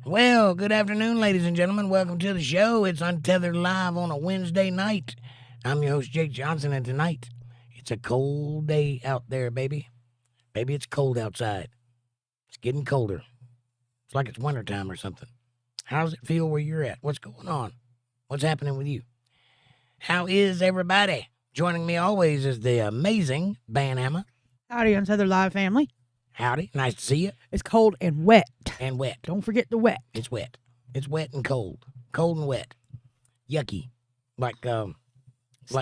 Well, good afternoon, ladies and gentlemen. Welcome to the show. It's Untethered Live on a Wednesday night. I'm your host, Jake Johnson, and tonight, it's a cold day out there, baby. Baby, it's cold outside. It's getting colder. It's like it's wintertime or something. How does it feel where you're at? What's going on? What's happening with you? How is everybody? Joining me always is the amazing 𝕉𝕉𝕝𝕝𝕝𝕝. Howdy, Untethered Live family. Howdy. Nice to see you. It's cold and wet. And wet. Don't forget the wet. It's wet. It's wet and cold. Cold and wet. Yucky. Like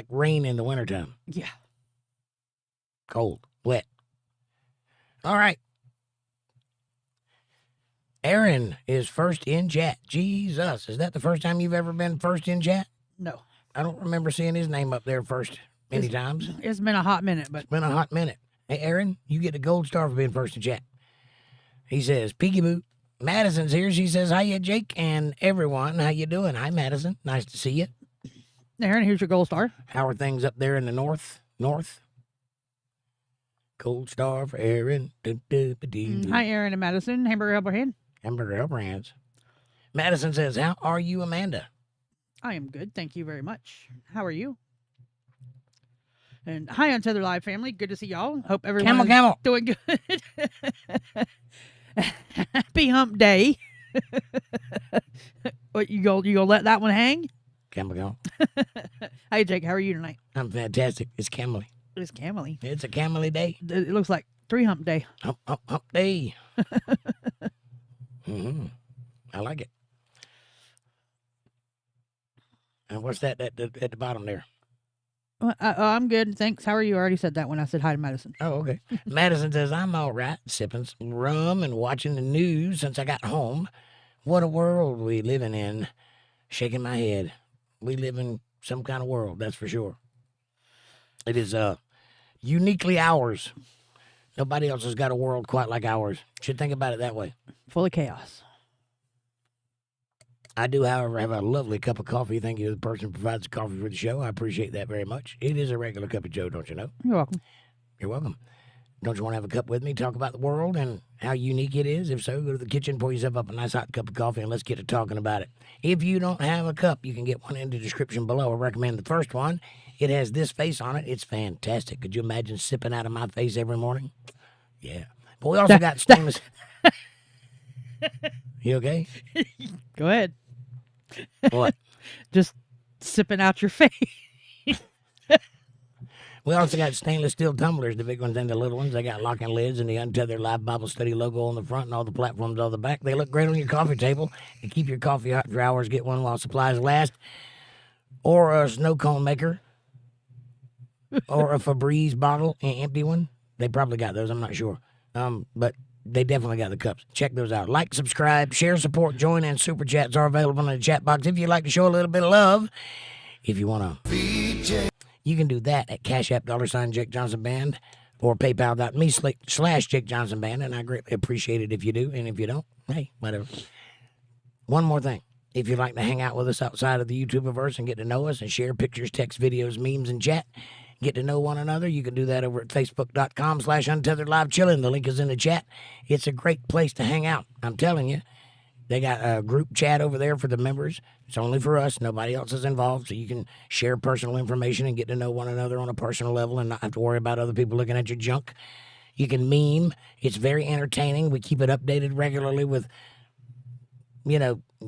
rain in the wintertime. Yeah. Cold. Wet. All right. Aaron is first in chat. Jesus. Is that the first time you've ever been first in chat? No. I don't remember seeing his name up there first many times. It's been a hot minute, but... It's been a hot minute. Hey, Aaron, you get the gold star for being first in chat. He says, Peekaboo. Madison's here. She says, hiya, Jake and everyone. How you doing? Hi, Madison. Nice to see you. Aaron, here's your gold star. How are things up there in the north? Gold star for Aaron. Hi, Aaron and Madison. Hamburger Helper Hand. Hamburger Helper Hands. Madison says, how are you, Amanda? I am good. Thank you very much. How are you? And hi, Untethered Live family. Good to see y'all. Hope everyone is doing good. Happy hump day. What, you gonna let that one hang? Camel. Hey, Jake, how are you tonight? I'm fantastic. It's Camely. It's Camely. It's a Camely day. It looks like 3 hump day. Hump day. I like it. And what's that at the bottom there? Well, I'm good, thanks. How are you? I already said that when I said hi to Madison. Oh, okay. Madison says, I'm all right, sipping some rum and watching the news since I got home. What a world we living in. Shaking my head. We live in some kind of world, that's for sure. It is uniquely ours. Nobody else has got a world quite like ours. Should think about it that way. Full of chaos. I do, however, have a lovely cup of coffee. Thank you to the person who provides the coffee for the show. I appreciate that very much. It is a regular cup of joe, don't you know? You're welcome. You're welcome. Don't you want to have a cup with me, talk about the world and how unique it is? If so, go to the kitchen, pour yourself up a nice hot cup of coffee, and let's get to talking about it. If you don't have a cup, you can get one in the description below. I recommend the first one. It has this face on it. It's fantastic. Could you imagine sipping out of my face every morning? Yeah. But we also got stainless... You okay? Go ahead. What? Just sipping out your face. We also got stainless steel tumblers, the big ones and the little ones. They got locking lids and the Untethered Live Bible Study logo on the front and all the platforms on the back. They look great on your coffee table. You keep your coffee hot for hours. Get one while supplies last. Or a snow cone maker. Or a Febreze bottle, an empty one. They probably got those. I'm not sure. But they definitely got the cups. Check those out. Like, subscribe, share, support, join, and super chats are available in the chat box. If you'd like to show a little bit of love, if you want to, you can do that at CashApp $JakeJohnsonBand or PayPal.me/JakeJohnsonBand, and I greatly appreciate it if you do. And if you don't, hey, whatever. One more thing. If you'd like to hang out with us outside of the YouTubeverse and get to know us and share pictures, text, videos, memes, and chat, get to know one another, you can do that over at Facebook.com/UntetheredLiveChillin'. The link is in the chat. It's a great place to hang out. I'm telling you. They got a group chat over there for the members. It's only for us. Nobody else is involved, so you can share personal information and get to know one another on a personal level and not have to worry about other people looking at your junk. You can meme. It's very entertaining. We keep it updated regularly with,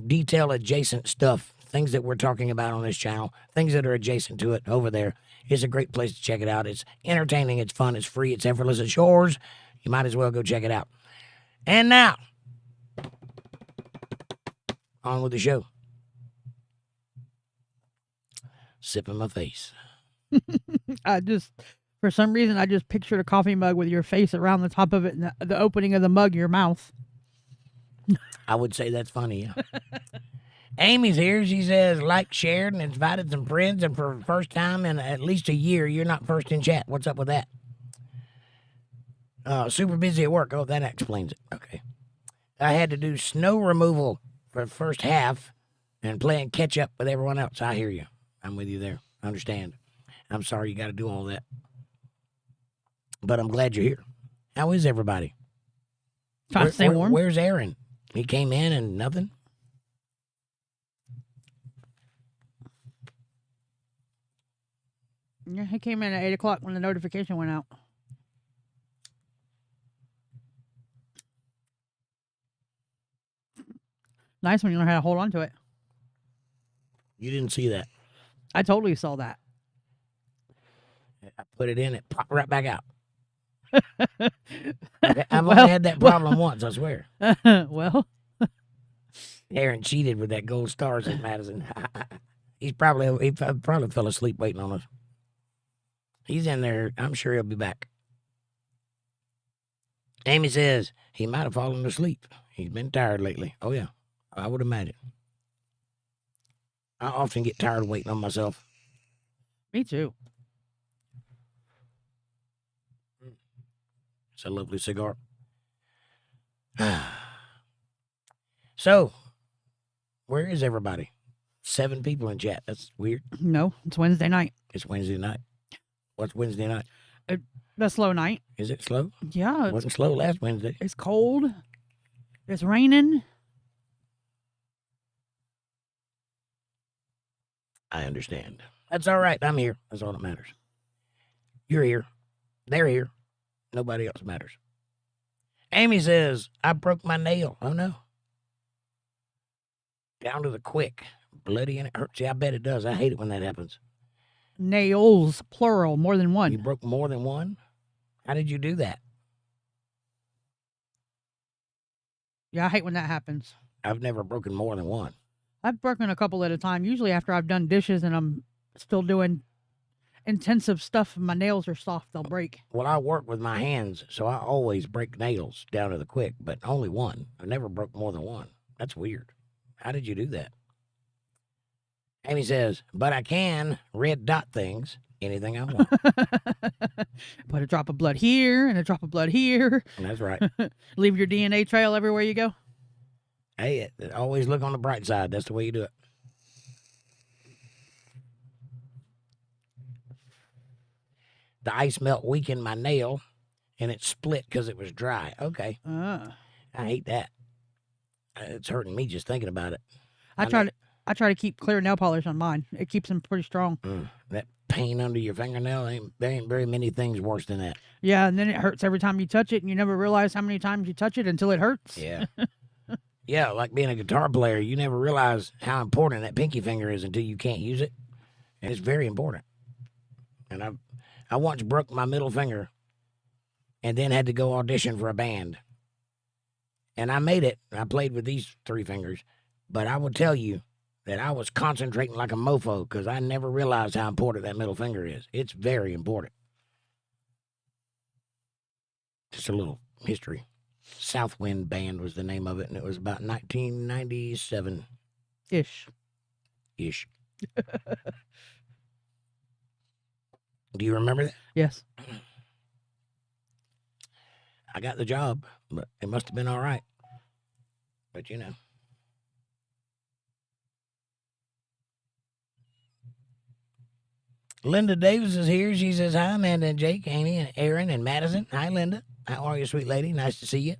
detail-adjacent stuff, things that we're talking about on this channel, things that are adjacent to it over there. It's a great place to check it out. It's entertaining. It's fun. It's free. It's effortless. It's yours. You might as well go check it out. And now, on with the show. Sipping my face. I just For some reason, I just pictured a coffee mug with your face around the top of it and the opening of the mug, your mouth. I would say that's funny, yeah. Amy's here. She says, like, shared, and invited some friends, and for the first time in at least a year, you're not first in chat. What's up with that? Super busy at work. Oh, that explains it. Okay. I had to do snow removal for the first half and playing catch up with everyone else. I hear you. I'm with you there. I understand. I'm sorry you got to do all that. But I'm glad you're here. How is everybody? Trying to stay warm. Where's Aaron? He came in and nothing? Yeah, he came in at 8 o'clock when the notification went out. Nice when you learn how to hold on to it. You didn't see that. I totally saw that. I put it in, it popped right back out. I've only had that problem once, I swear. Well, Aaron cheated with that gold stars at Madison. he probably fell asleep waiting on us. He's in there. I'm sure he'll be back. Amy says he might have fallen asleep. He's been tired lately. Oh, yeah. I would imagine. I often get tired waiting on myself. me too. It's a lovely cigar. So, where is everybody? 7 people in chat. That's weird. No, it's Wednesday night. It's Wednesday night. What's Wednesday night? The slow night. Is it slow? Yeah. It wasn't slow last Wednesday. It's cold. It's raining. I understand. That's all right. I'm here. That's all that matters. You're here. They're here. Nobody else matters. Amy says, I broke my nail. Oh, no. Down to the quick. Bloody and it hurts. Yeah, I bet it does. I hate it when that happens. Nails, plural, more than one. You broke more than one? How did you do that? Yeah, I hate when that happens. I've never broken more than one. I've broken a couple at a time, usually after I've done dishes and I'm still doing intensive stuff and my nails are soft, they'll break. Well, I work with my hands, so I always break nails down to the quick, but only one. I never broke more than one. That's weird. How did you do that? Amy says, but I can red dot things, anything I want. Put a drop of blood here and a drop of blood here. That's right. Leave your DNA trail everywhere you go. Hey, always look on the bright side. That's the way you do it. The ice melt weakened my nail, and it split because it was dry. Okay. I hate that. It's hurting me just thinking about it. I try to keep clear nail polish on mine. It keeps them pretty strong. That pain under your fingernail, there ain't very many things worse than that. Yeah, and then it hurts every time you touch it, and you never realize how many times you touch it until it hurts. Yeah. Yeah, like being a guitar player, you never realize how important that pinky finger is until you can't use it. And it's very important. And I once broke my middle finger and then had to go audition for a band. And I made it. I played with these 3 fingers. But I will tell you that I was concentrating like a mofo because I never realized how important that middle finger is. It's very important. Just a little history. Southwind Band was the name of it, and it was about 1997. Ish. Do you remember that? Yes. I got the job, but it must have been all right. But you know. Linda Davis is here. She says, hi, Amanda and Jake, Amy and Aaron and Madison. Hi, Linda. How are you, sweet lady? Nice to see you.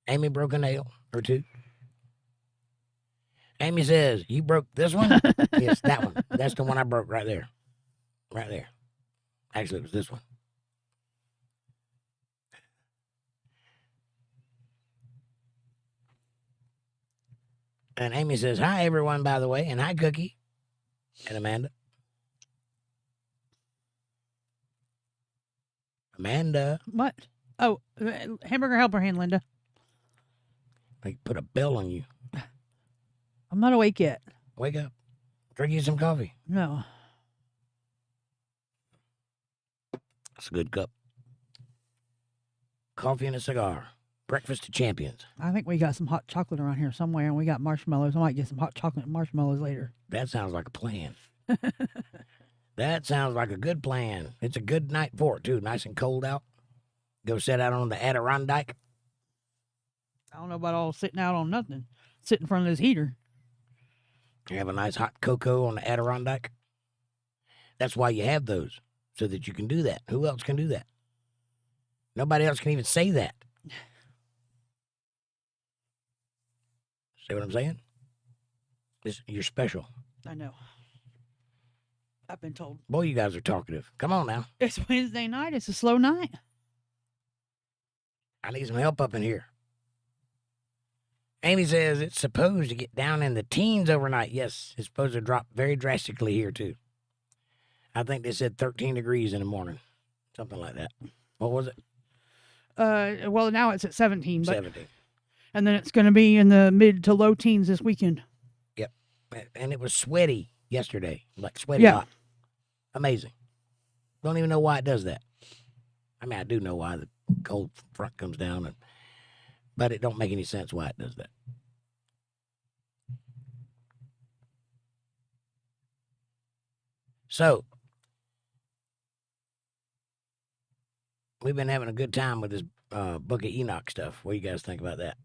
Amy broke a nail or 2. Amy says, you broke this one? Yes, that one. That's the one I broke right there. Right there. Actually, it was this one. And Amy says, hi, everyone, by the way. And hi, Cookie. And Amanda. Amanda. What? Oh, hamburger helper hand, Linda. They put a bell on you. I'm not awake yet. Wake up. Drink you some coffee. No. That's a good cup. Coffee and a cigar. Breakfast of champions. I think we got some hot chocolate around here somewhere, and we got marshmallows. I might get some hot chocolate and marshmallows later. That sounds like a plan. That sounds like a good plan. It's a good night for it, too. Nice and cold out. Go sit out on the Adirondack. I don't know about all sitting out on nothing. Sit in front of this heater. Have a nice hot cocoa on the Adirondack. That's why you have those, so that you can do that. Who else can do that? Nobody else can even say that. See what I'm saying? You're special. I know. I've been told. Boy, you guys are talkative. Come on now. It's Wednesday night. It's a slow night. I need some help up in here. Amy says it's supposed to get down in the teens overnight. Yes, it's supposed to drop very drastically here, too. I think they said 13 degrees in the morning. Something like that. What was it? Well, now it's at 17. But, 17. and then it's going to be in the mid to low teens this weekend. Yep. And it was sweaty yesterday. Like sweaty hot. Amazing. Don't even know why it does that. I mean, I do know why the cold front comes down, but it don't make any sense why it does that. So, we've been having a good time with this Book of Enoch stuff. What do you guys think about that?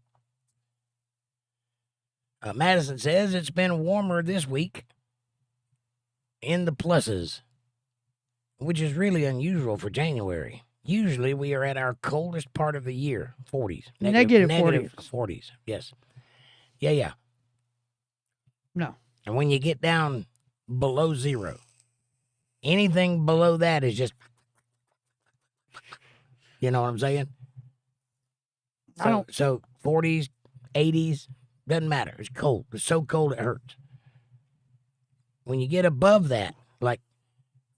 Madison says it's been warmer this week in the pluses, which is really unusual for January. Usually we are at our coldest part of the year, 40s. Negative 40s, yes. Yeah. No. And when you get down below zero, anything below that is just, you know what I'm saying? So 40s, 80s, doesn't matter. It's cold. It's so cold it hurts. When you get above that, like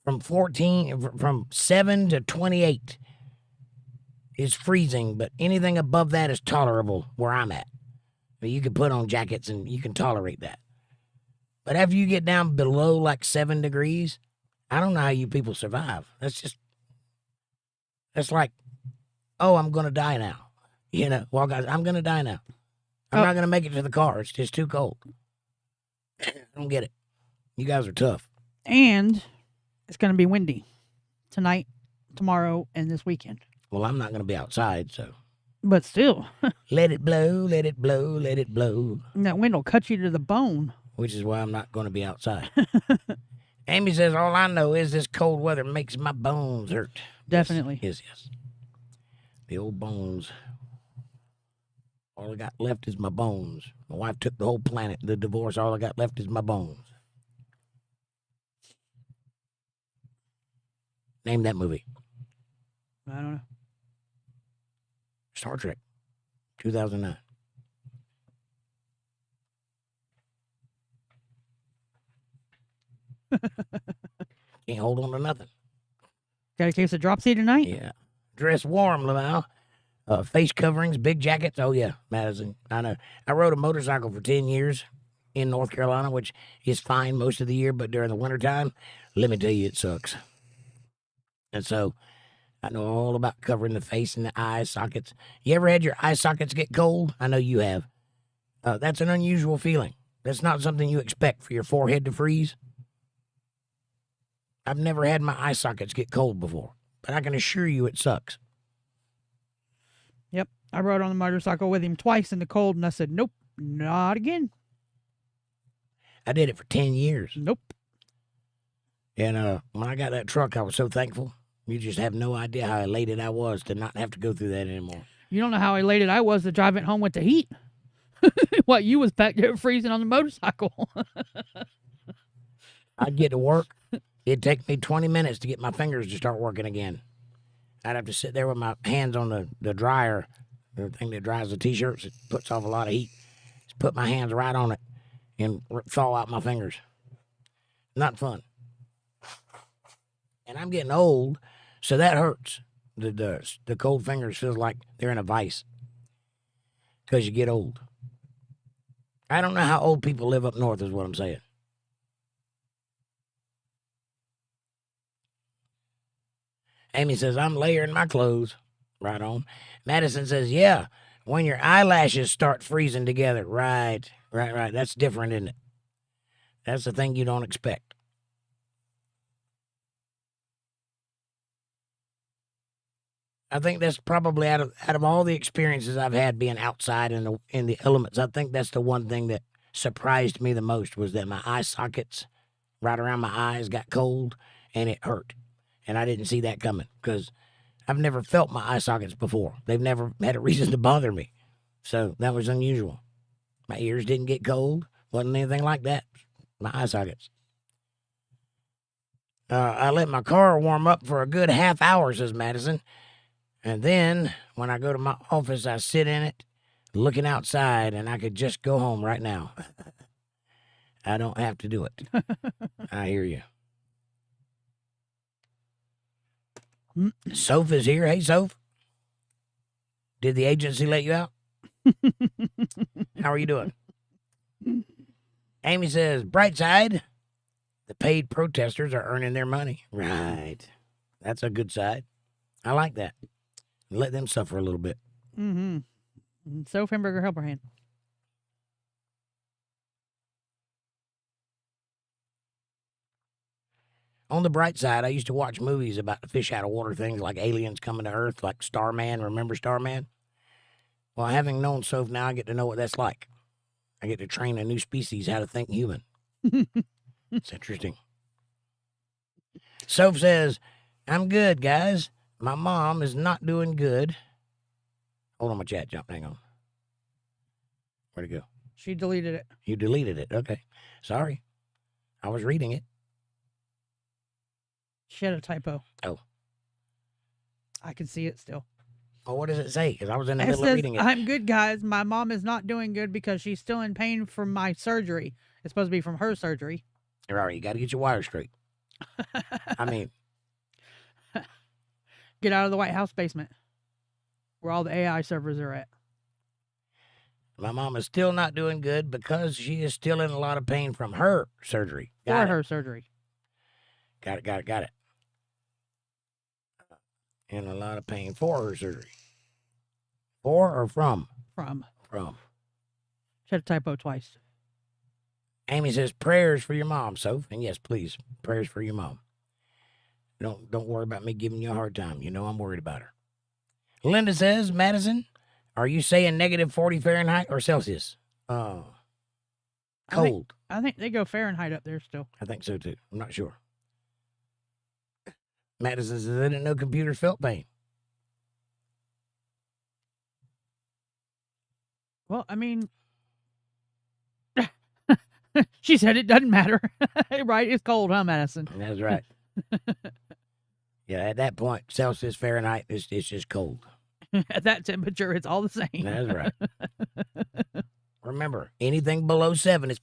from 7 to 28 is freezing, but anything above that is tolerable where I'm at. You can put on jackets and you can tolerate that. But after you get down below like 7 degrees, I don't know how you people survive. That's like, oh, I'm going to die now. You know, well, guys, I'm going to die now. I'm not going to make it to the car. It's just too cold. I don't get it. You guys are tough. And it's going to be windy tonight, tomorrow, and this weekend. Well, I'm not going to be outside, so. But still. Let it blow, let it blow, let it blow. And that wind will cut you to the bone. Which is why I'm not going to be outside. Amy says, all I know is this cold weather makes my bones hurt. Definitely. Yes. The old bones. All I got left is my bones. My wife took the whole planet. The divorce, all I got left is my bones. Name that movie. I don't know. Star Trek, 2009. Can't hold on to nothing. Got a case of dropsy tonight? Yeah. Dress warm, Lamau. Face coverings, big jackets. Oh, yeah, Madison. I know. I rode a motorcycle for 10 years in North Carolina, which is fine most of the year, but during the wintertime, let me tell you, it sucks. And so I know all about covering the face and the eye sockets. You ever had your eye sockets get cold? I know you have. That's an unusual feeling. That's not something you expect for your forehead to freeze. I've never had my eye sockets get cold before, but I can assure you it sucks. Yep. I rode on the motorcycle with him twice in the cold, and I said, nope, not again. I did it for 10 years. Nope. And when I got that truck, I was so thankful. You just have no idea how elated I was to not have to go through that anymore. You don't know how elated I was to drive it home with the heat. What, you was back there freezing on the motorcycle. I'd get to work. It'd take me 20 minutes to get my fingers to start working again. I'd have to sit there with my hands on the dryer, the thing that dries the T-shirts. It puts off a lot of heat. Just put my hands right on it and thaw out my fingers. Not fun. And I'm getting old, so that hurts. The cold fingers feels like they're in a vice because you get old. I don't know how old people live up north is what I'm saying. Amy says, I'm layering my clothes. Right on. Madison says, yeah, when your eyelashes start freezing together. Right. That's different, isn't it? That's the thing you don't expect. I think that's probably out of all the experiences I've had being outside in the elements, I think that's the one thing that surprised me the most was that my eye sockets right around my eyes got cold and it hurt. And I didn't see that coming because I've never felt my eye sockets before. They've never had a reason to bother me. So that was unusual. My ears didn't get cold. Wasn't anything like that. My eye sockets. I let my car warm up for a good half hour, says Madison. And then when I go to my office, I sit in it looking outside and I could just go home right now. I don't have to do it. I hear you. Soph is here. Hey, Soph. Did the agency let you out? How are you doing? Amy says, bright side, the paid protesters are earning their money. Right. That's a good side. I like that. Let them suffer a little bit. Mm-hmm. Soph Hamburger Helper Hand. On the bright side, I used to watch movies about the fish out of water things like aliens coming to Earth, like Starman. Remember Starman? Well, having known Soph now, I get to know what that's like. I get to train a new species how to think human. It's interesting. Soph says, I'm good, guys. My mom is not doing good. Hold on, my chat jumped. Hang on. Where'd it go? She deleted it. You deleted it. Okay. Sorry. I was reading it. She had a typo. Oh. I can see it still. Oh, what does it say? Because I was in the It middle of says, reading it. I'm good, guys. My mom is not doing good because she's still in pain from my surgery. It's supposed to be from her surgery. All right, you got to get your wires straight. I mean, get out of the White House basement where all the AI servers are at. my mom is still not doing good because she is still in a lot of pain from her surgery. For her surgery. Got it. In a lot of pain for her surgery. For or from? From. She had a typo twice. Amy says, prayers for your mom, Soph. And yes, please, prayers for your mom. Don't worry about me giving you a hard time. You know I'm worried about her. Linda says, Madison, are you saying negative 40 Fahrenheit or Celsius? Cold. I think they go Fahrenheit up there still. I think so, too. I'm not sure. Madison says, I didn't know computers felt pain. Well, I mean, she said it doesn't matter. Right? It's cold, huh, Madison? That's right. Yeah, at that point, Celsius, Fahrenheit, it's just cold. At that temperature, it's all the same. That's right. Remember, anything below 7 is...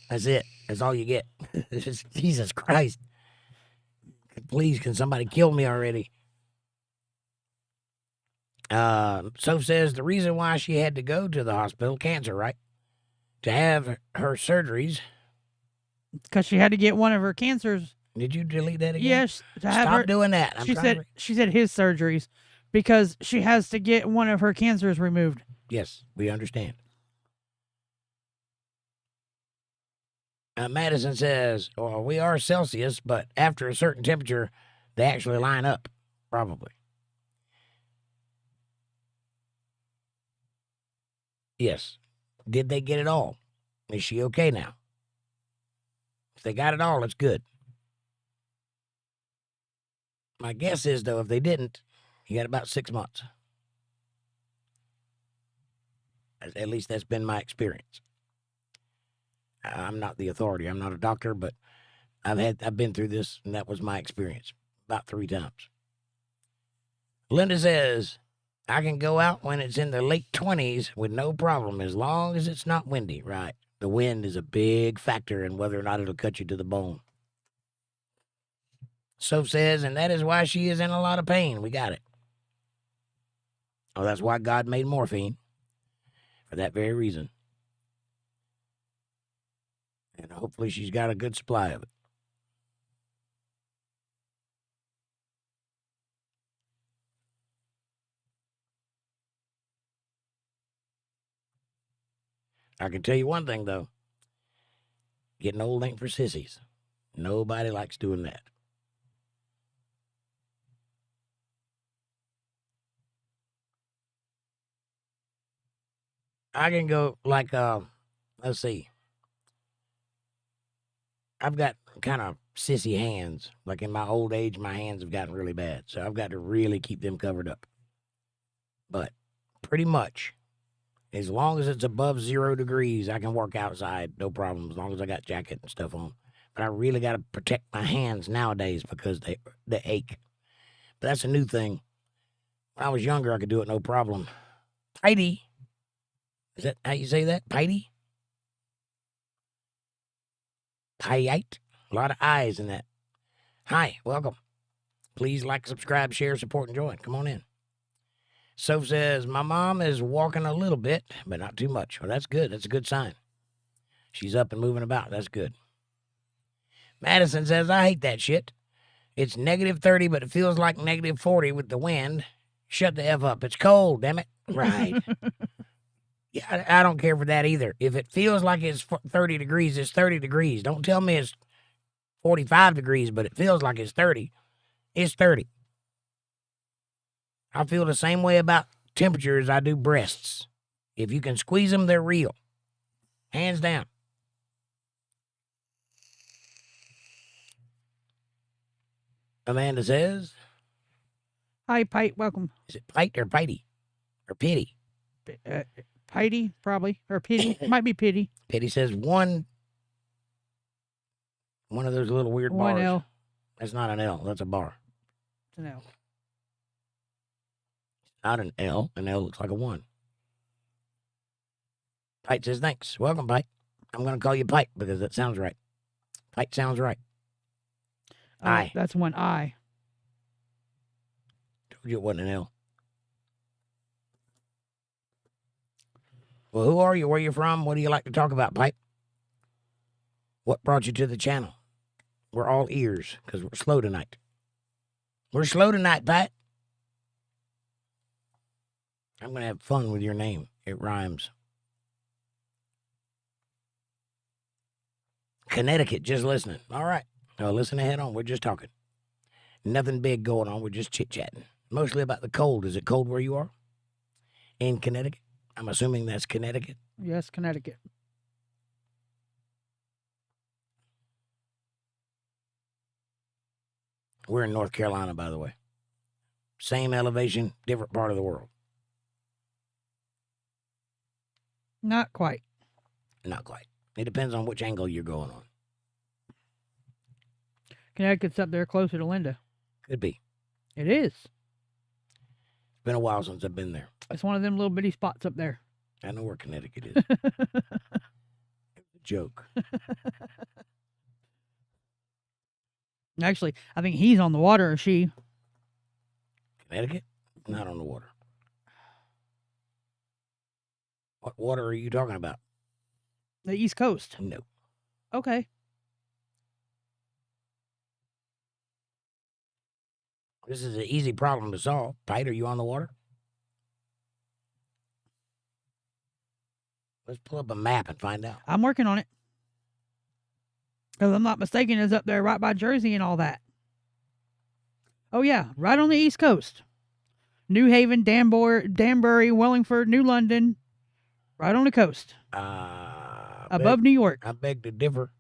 That's it. That's all you get. Jesus Christ. Please, can somebody kill me already? Soph says the reason why she had to go to the hospital, cancer, right? To have her surgeries. Because she had to get one of her cancers. Did you delete that again? Yes. Stop doing that. She said his surgeries because she has to get one of her cancers removed. Yes, we understand. Madison says, well, we are Celsius, but after a certain temperature, they actually line up, probably. Yes. Did they get it all? Is she okay now? If they got it all, it's good. My guess is, though, if they didn't, you got about 6 months. At least that's been my experience. I'm not the authority. I'm not a doctor, but I've been through this, and that was my experience about 3 times. Linda says, I can go out when it's in the late 20s with no problem as long as it's not windy. Right. The wind is a big factor in whether or not it'll cut you to the bone. Soph says, and that is why she is in a lot of pain. We got it. Oh, that's why God made morphine. For that very reason. And hopefully she's got a good supply of it. I can tell you one thing, though. Getting old ain't for sissies. Nobody likes doing that. I can go like, let's see. I've got kind of sissy hands. Like in my old age, my hands have gotten really bad. So I've got to really keep them covered up. But pretty much, as long as it's above 0 degrees, I can work outside. No problem, as long as I got jacket and stuff on. But I really got to protect my hands nowadays because they ache. But that's a new thing. When I was younger, I could do it no problem. Piety. Is that how you say that? Piety? Piety? A lot of I's in that. Hi, welcome. Please like, subscribe, share, support, and join. Come on in. Soph says, my mom is walking a little bit, but not too much. Well, that's good. That's a good sign. She's up and moving about. That's good. Madison says, I hate that shit. It's -30, but it feels like -40 with the wind. Shut the F up. It's cold, damn it. Right. Yeah, I don't care for that either. If it feels like it's 30 degrees, it's 30 degrees. Don't tell me it's 45 degrees, but it feels like it's 30. It's 30. I feel the same way about temperature as I do breasts. If you can squeeze them, they're real. Hands down. Amanda says, Hi, Pite. Welcome. is it Pite or Pitey? Or Pity? Pitey, probably. Or Pity. Might be Pity. Pity says one of those little weird One bars. L. That's not an L. That's a bar. It's an L. Not an L. An L looks like a 1. Pite says, thanks. Welcome, Pite. I'm going to call you Pite because that sounds right. Pite sounds right. I. That's one I. Told you it wasn't an L. Well, who are you? Where you from? What do you like to talk about, Pipe? What brought you to the channel? We're all ears because we're slow tonight. We're slow tonight, Pipe. I'm going to have fun with your name. It rhymes. Connecticut, just listening. All right. Now listen ahead on. We're just talking. Nothing big going on. We're just chit-chatting. Mostly about the cold. Is it cold where you are? In Connecticut? I'm assuming that's Connecticut. Yes, Connecticut. We're in North Carolina, by the way. Same elevation, different part of the world. Not quite. Not quite. It depends on which angle you're going on. Connecticut's up there closer to Linda. Could be. It is. It's been a while since I've been there. It's one of them little bitty spots up there. I know where Connecticut is. It's a joke. Actually, I think he's on the water or she. Connecticut? Not on the water. What water are you talking about? The East Coast. No. Okay. This is an easy problem to solve. Pite, are you on the water? Let's pull up a map and find out. I'm working on it. Because I'm not mistaken, it's up there right by Jersey and all that. Oh, yeah. Right on the East Coast. New Haven, Danbury, Wellingford, New London. Right on the coast. Above New York. I beg to differ.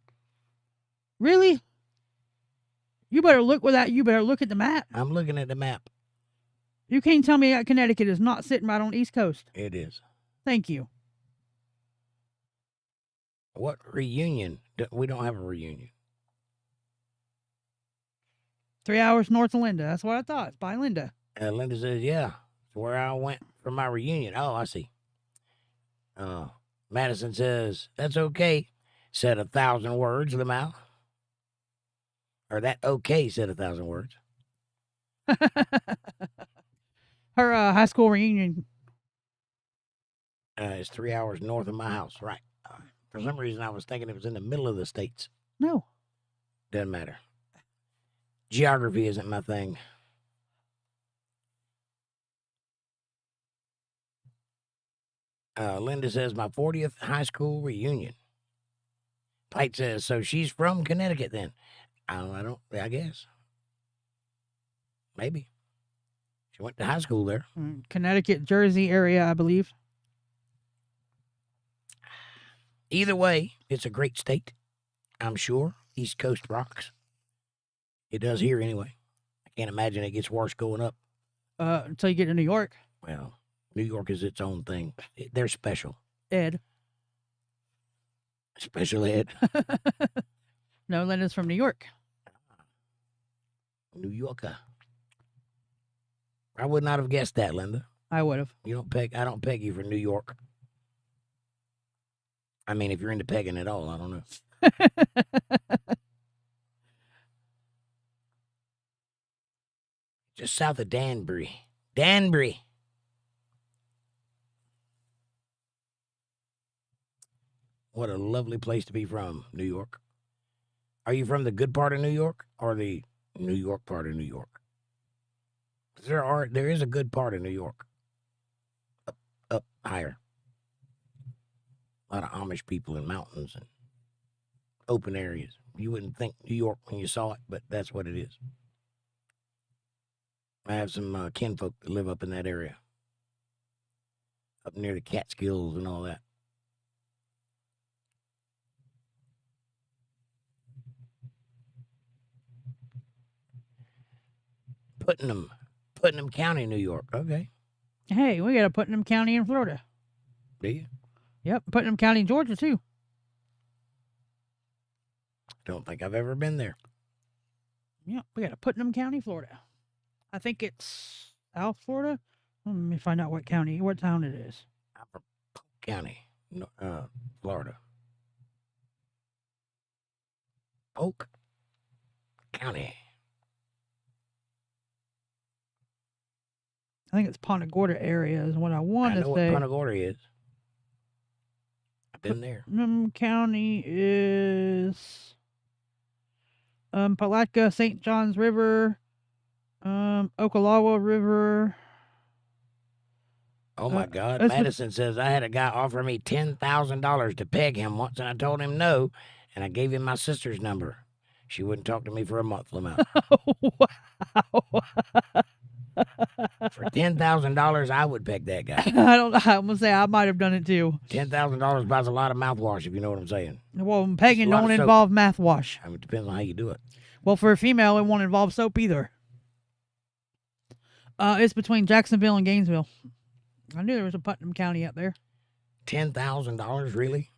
Really? You better look with that. You better look at the map. I'm looking at the map. You can't tell me that Connecticut is not sitting right on the East Coast. It is. Thank you. What reunion? We don't have a reunion. 3 hours north of Linda. That's what I thought. It's by Linda. Linda says, yeah, it's where I went for my reunion. Oh, I see. Madison says, that's okay. Said 1,000 words, Lamau. Or that okay said 1,000 words. Her high school reunion. It's 3 hours north of my house. Right. For some reason, I was thinking it was in the middle of the states. No. Doesn't matter. Geography isn't my thing. Linda says, my 40th high school reunion. Pite says, so she's from Connecticut then. I guess. Maybe. She went to high school there. Connecticut, Jersey area, I believe. Either way, it's a great state, I'm sure. East Coast rocks. It does here anyway. I can't imagine it gets worse going up. Until you get to New York. Well, New York is its own thing. They're special. Ed. Special ed. No, Linda's from New York. New Yorker. I would not have guessed that, Linda. I would have. I don't peg you for New York. I mean, if you're into pegging at all, I don't know. Just south of Danbury. Danbury. What a lovely place to be from, New York. Are you from the good part of New York or the New York part of New York? There is a good part of New York. Up higher. A lot of Amish people in mountains and open areas. You wouldn't think New York when you saw it, but that's what it is. I have some kinfolk that live up in that area. Up near the Catskills and all that. Putnam County, New York. Okay. Hey, we got a Putnam County in Florida. Do you? Yep, Putnam County in Georgia, too. Don't think I've ever been there. Yep, we got a Putnam County, Florida. I think it's South Florida. Let me find out what town it is. I'm from Polk County, Florida. Polk County. I think it's Punta Gorda area is what I want to say. I know what Punta Gorda is. I've been there. Putnam County is Palatka, St. Johns River, Ocklawaha River. Oh my God. Madison says, I had a guy offer me $10,000 to peg him once, and I told him no, and I gave him my sister's number. She wouldn't talk to me for a month, Lamont. Wow. For $10,000, I would peg that guy. I'm gonna say I might have done it too. $10,000 buys a lot of mouthwash, if you know what I'm saying. Well, pegging don't involve mouthwash. I mean, it depends on how you do it. Well, for a female, it won't involve soap either. It's between Jacksonville and Gainesville. I knew there was a Putnam County up there. $10,000, really?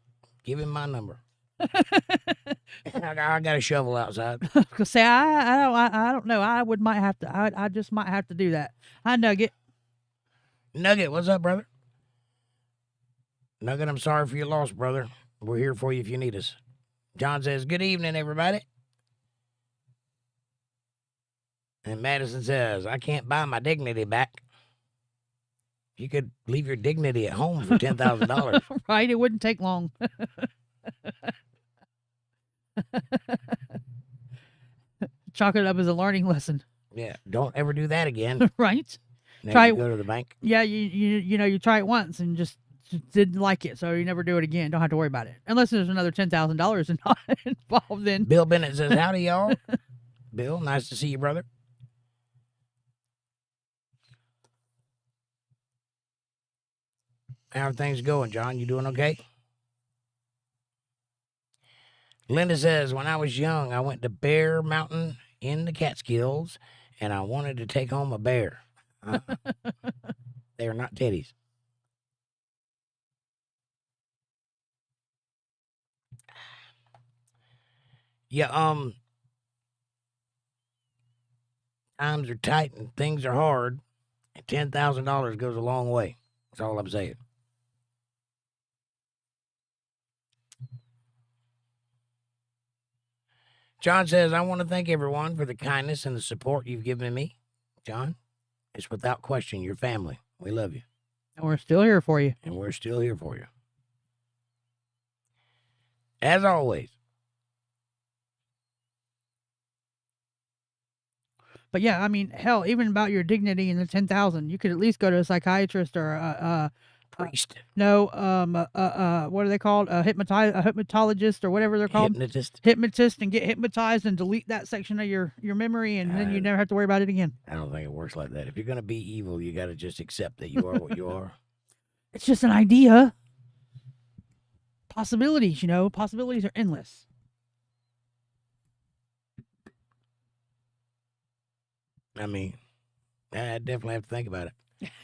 Give him my number. I got a shovel outside. Cause say I don't know. I just might have to do that. Hi, Nugget. Nugget, what's up, brother? Nugget, I'm sorry for your loss, brother. We're here for you if you need us. John says, good evening, everybody. And Madison says, I can't buy my dignity back. You could leave your dignity at home for $10,000. Right, it wouldn't take long. Chalk it up as a learning lesson. Yeah, don't ever do that again. Right. Now Try you go to the bank. Yeah, you try it once and just didn't like it, so you never do it again. Don't have to worry about it unless there's another $10,000 involved. Then Bill Bennett says, howdy, y'all. Bill, nice to see you, brother. How are things going, John? You doing okay? Linda says, when I was young, I went to Bear Mountain in the Catskills, and I wanted to take home a bear. They are not teddies. Yeah, times are tight and things are hard, and $10,000 goes a long way. That's all I'm saying. John says, I want to thank everyone for the kindness and the support you've given me. John, it's without question your family. We love you. And we're still here for you. And we're still here for you. As always. But yeah, I mean, hell, even about your dignity and the $10,000, you could at least go to a psychiatrist or a Priest. No, what are they called? A hypnotologist or whatever they're called. Hypnotist, and get hypnotized and delete that section of your memory, and then you never have to worry about it again. I don't think it works like that. If you're gonna be evil, you got to just accept that you are what you are. It's just an idea. Possibilities, possibilities are endless. I mean, I definitely have to think about it.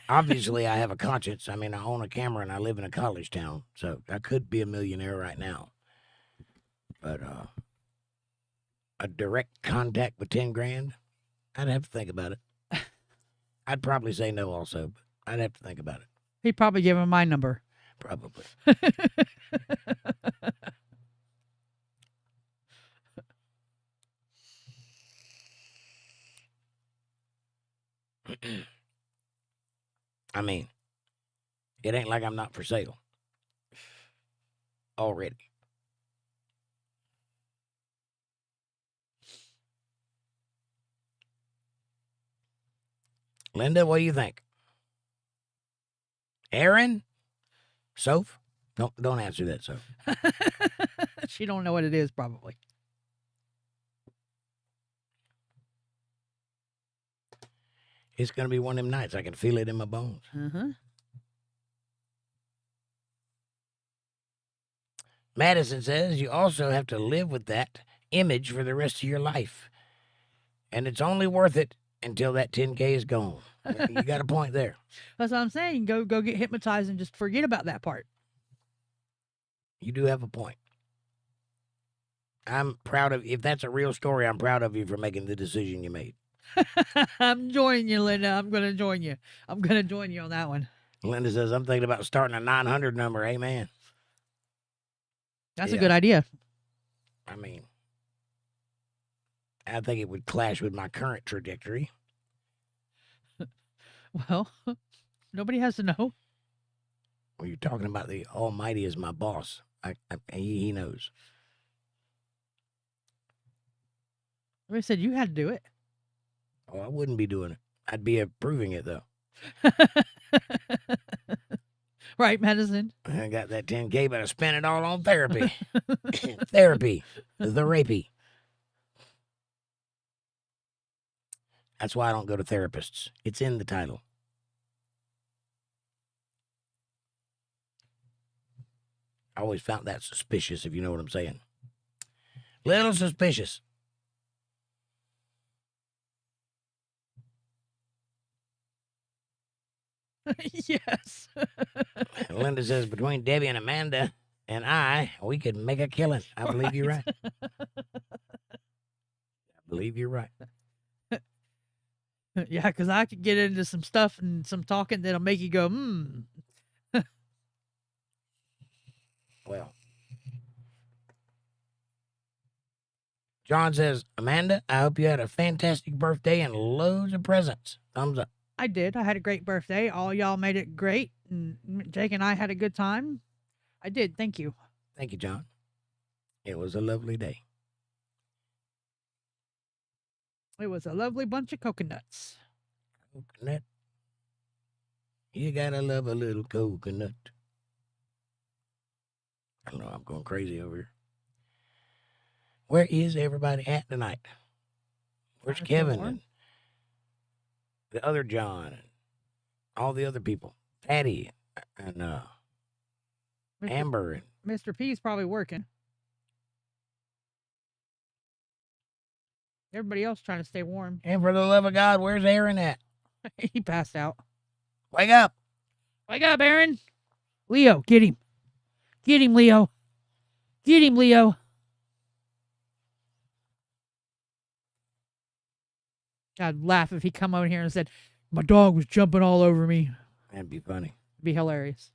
Obviously, I have a conscience. I mean, I own a camera and I live in a college town, so I could be a millionaire right now. But a direct contact with 10 grand, I'd have to think about it. I'd probably say no also, but I'd have to think about it. He'd probably give him my number. Probably. I mean, it ain't like I'm not for sale already. Linda, what do you think? Aaron? Soph? Don't answer that, Soph. She don't know what it is, probably. It's going to be one of them nights. I can feel it in my bones. Madison says you also have to live with that image for the rest of your life. And it's only worth it until that 10K is gone. You got a point there. That's what I'm saying. Go get hypnotized and just forget about that part. You do have a point. I'm proud of, if that's a real story, I'm proud of you for making the decision you made. I'm joining you, Linda. I'm going to join you. I'm going to join you on that one. Linda says, I'm thinking about starting a 900 number. Amen. That's a good idea. I mean, I think it would clash with my current trajectory. Well, nobody has to know. Well, you're talking about the Almighty as my boss. He knows. I said you had to do it. Oh, I wouldn't be doing it. I'd be approving it, though. Right, Madison? I got that 10K, but I spent it all on therapy. Therapy. The rapey. That's why I don't go to therapists. It's in the title. I always found that suspicious, if you know what I'm saying. Little suspicious. Yes. Linda says, between Debbie and Amanda and I, we could make a killing. I believe you're right. I believe you're right. Yeah, because I could get into some stuff and some talking that'll make you go, Well, John says, Amanda, I hope you had a fantastic birthday and loads of presents. Thumbs up. I did. I had a great birthday. All y'all made it great. And Jake and I had a good time. I did. Thank you. Thank you, John. It was a lovely day. It was a lovely bunch of coconuts. Coconut. You gotta love a little coconut. I don't know. I'm going crazy over here. Where is everybody at tonight? Where's Kevin and the other John and all the other people? Patty and Amber and Mr. P's probably working. Everybody else trying to stay warm. And for the love of God, where's Aaron at? He passed out. Wake up. Wake up, Aaron. Leo, get him. Get him, Leo. Get him, Leo. I'd laugh if he come over here and said, my dog was jumping all over me. That'd be funny. It'd be hilarious.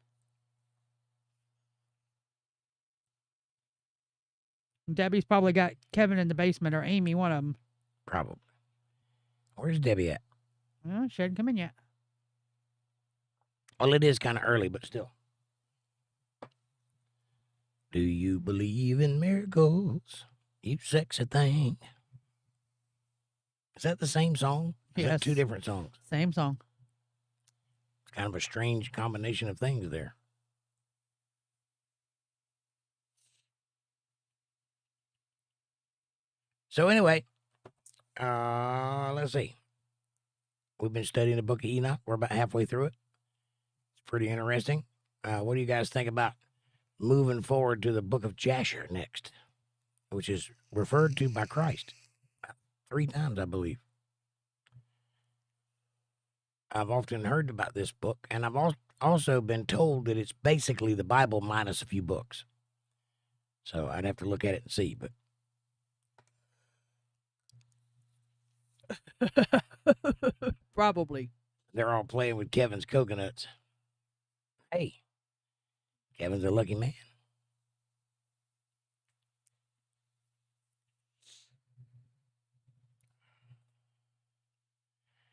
Debbie's probably got Kevin in the basement, or Amy, one of them. Probably. Where's Debbie at? Well, she hadn't come in yet. Well, it is kind of early, but still. Do you believe in miracles? You sexy thing. Is that the same song? Is Yes. that two different songs? Same song. It's Kind of a strange combination of things there. So anyway, let's see. We've been studying the book of Enoch. We're about halfway through it. It's pretty interesting. What do you guys think about moving forward to the book of Jasher next, which is referred to by Christ 3 times, I believe. I've often heard about this book, and I've also been told that it's basically the Bible minus a few books. So I'd have to look at it and see, but Probably. they're all playing with Kevin's coconuts. Hey, Kevin's a lucky man.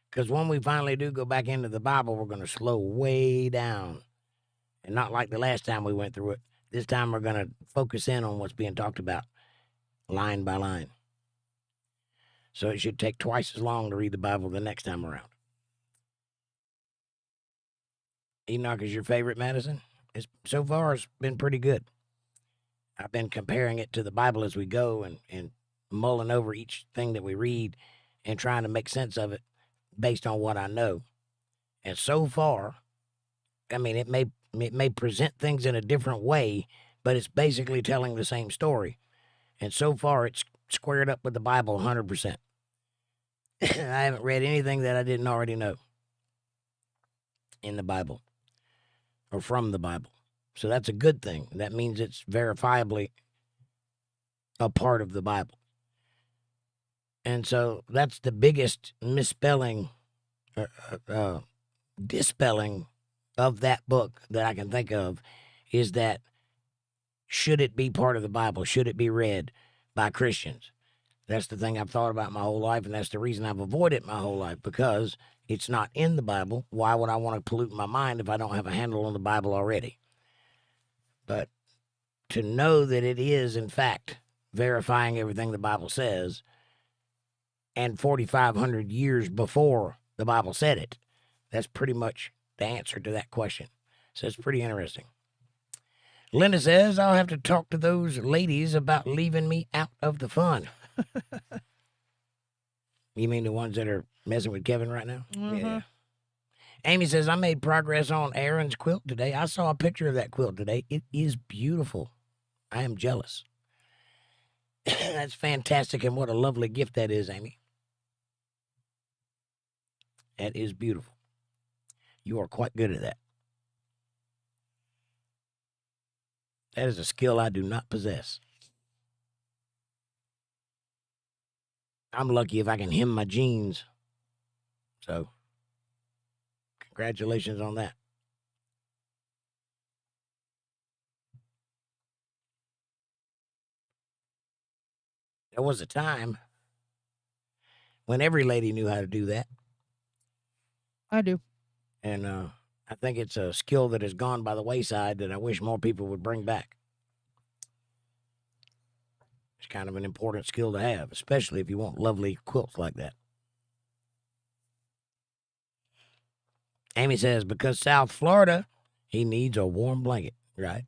Because when we finally do go back into the Bible, we're going to slow way down. And not like the last time we went through it. This time we're going to focus in on what's being talked about, line by line. So it should take twice as long to read the Bible the next time around. Enoch is your favorite, Madison? So far, it's been pretty good. I've been comparing it to the Bible as we go and mulling over each thing that we read and trying to make sense of it based on what I know. And so far, I mean, it may present things in a different way, but it's basically telling the same story. And so far, it's squared up with the Bible 100%. I haven't read anything that I didn't already know in the Bible or from the Bible. So that's a good thing. That means it's verifiably a part of the Bible. And so that's the biggest misspelling, dispelling of that book that I can think of, is that should it be part of the Bible? Should it be read by Christians? That's the thing I've thought about my whole life, and that's the reason I've avoided my whole life, because it's not in the Bible. Why would I want to pollute my mind if I don't have a handle on the Bible already? But to know that it is, in fact, verifying everything the Bible says, and 4,500 years before the Bible said it, that's pretty much the answer to that question. So it's pretty interesting. Linda says, I'll have to talk to those ladies about leaving me out of the fun. You mean the ones that are messing with Kevin right now? Yeah. Amy says, I made progress on Aaron's quilt today. I saw a picture of that quilt today. It is beautiful. I am jealous. That's fantastic, and what a lovely gift that is, Amy. That is beautiful. You are quite good at that. That is a skill I do not possess. I'm lucky if I can hem my jeans. So, congratulations on that. There was a time when every lady knew how to do that. I do. And I think it's a skill that has gone by the wayside that I wish more people would bring back. It's kind of an important skill to have, especially if you want lovely quilts like that. Amy says, because South Florida, he needs a warm blanket, right?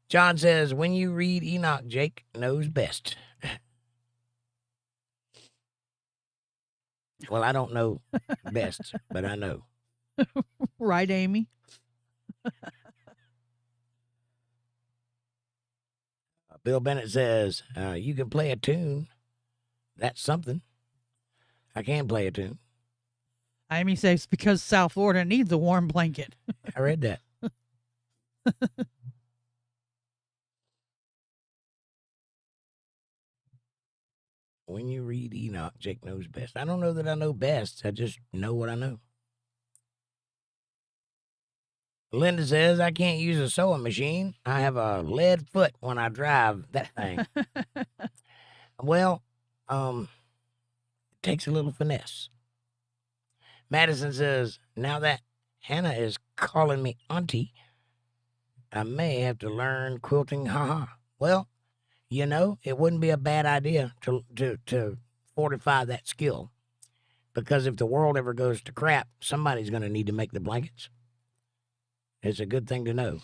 John says, when you read Enoch, Jake knows best. Well, I don't know best, but I know. Right, Amy? Bill Bennett says, you can play a tune. That's something. I can play a tune. Amy says, because South Florida needs a warm blanket. I read that. When you read Enoch, Jake knows best. I don't know that I know best. I just know what I know. Linda says, I can't use a sewing machine. I have a lead foot when I drive that thing. Well, it takes a little finesse. Madison says, now that Hannah is calling me auntie, I may have to learn quilting, haha. Well, you know, it wouldn't be a bad idea to fortify that skill. because if the world ever goes to crap, somebody's going to need to make the blankets. It's a good thing to know.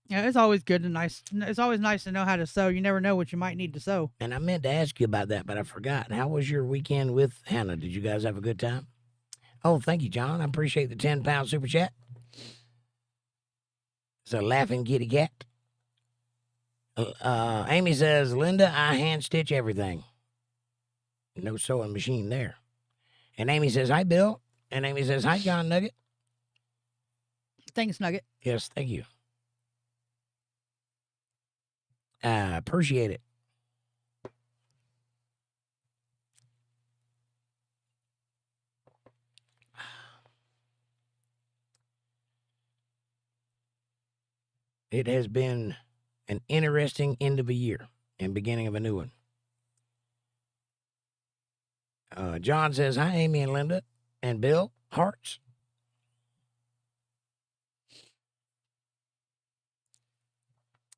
Yeah, it's always good and nice. It's always nice to know how to sew. You never know what you might need to sew. And I meant to ask you about that, but I forgot. How was your weekend with Hannah? Did you guys have a good time? Oh, thank you, John. I appreciate the 10-pound super chat. It's a laughing kitty cat. Amy says, Linda, I hand stitch everything. No sewing machine there. And Amy says, hi, Bill. And Amy says, hi, John Nugget. Thanks, Nugget. Yes, thank you. I appreciate it. It has been an interesting end of a year and beginning of a new one. John says, hi, Amy and Linda and Bill. Hearts.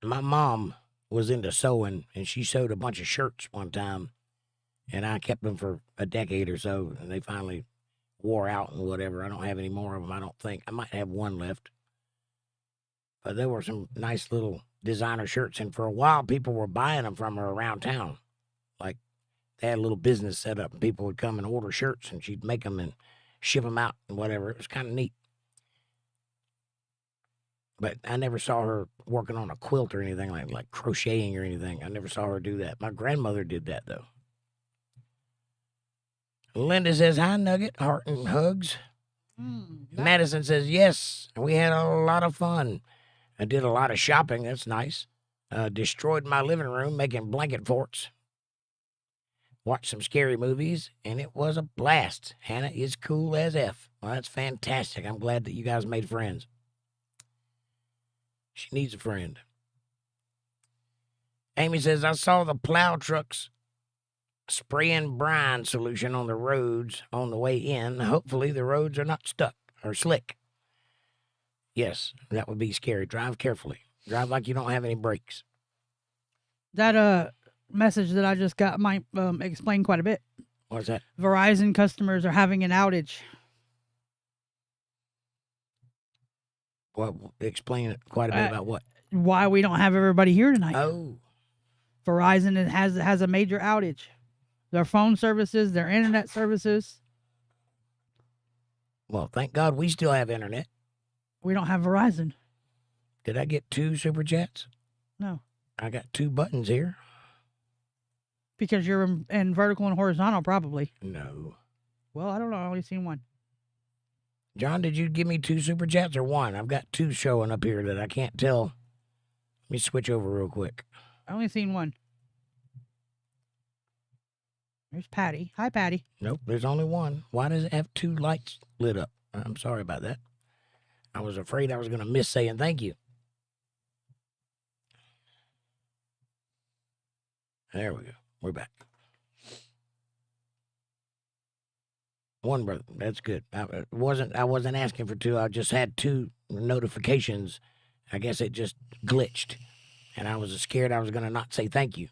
My mom was into sewing, and she sewed a bunch of shirts one time, and I kept them for a decade or so, and they finally wore out and whatever. I don't have any more of them, I don't think. I might have one left. But there were some nice little designer shirts, and for a while, people were buying them from her around town. Like, they had a little business set up, and people would come and order shirts, and she'd make them and ship them out and whatever. It was kind of neat. But I never saw her working on a quilt or anything like crocheting or anything. I never saw her do that. My grandmother did that, though. Linda says, hi, Nugget, heart and hugs. Madison says, yes, we had a lot of fun. I did a lot of shopping. That's nice. Destroyed my living room making blanket forts. Watched some scary movies, and it was a blast. Hannah is cool as F. Well, that's fantastic. I'm glad that you guys made friends. She needs a friend. Amy says, I saw the plow trucks spraying brine solution on the roads on the way in. Hopefully the roads are not stuck or slick. Yes, that would be scary. Drive carefully. Drive like you don't have any brakes. That message that I just got might explain quite a bit. What's that? Verizon customers are having an outage. Well, explain it quite a bit about what? Why we don't have everybody here tonight. Oh. Verizon has a major outage. Their phone services, their internet services. Well, thank God we still have internet. We don't have Verizon. Did I get 2 super chats? No. I got 2 buttons here. Because you're in vertical and horizontal, probably. No. Well, I don't know. I've only seen one. John, did you give me 2 super chats or 1? I've got 2 showing up here that I can't tell. Let me switch over real quick. I only seen one. There's Patty. Hi, Patty. Nope, there's only 1. Why does it have 2 lights lit up? I'm sorry about that. I was afraid I was going to miss saying thank you. There we go. We're back. 1 brother. That's good. I wasn't asking for 2. I just had 2 notifications. I guess it just glitched. And I was scared I was going to not say thank you.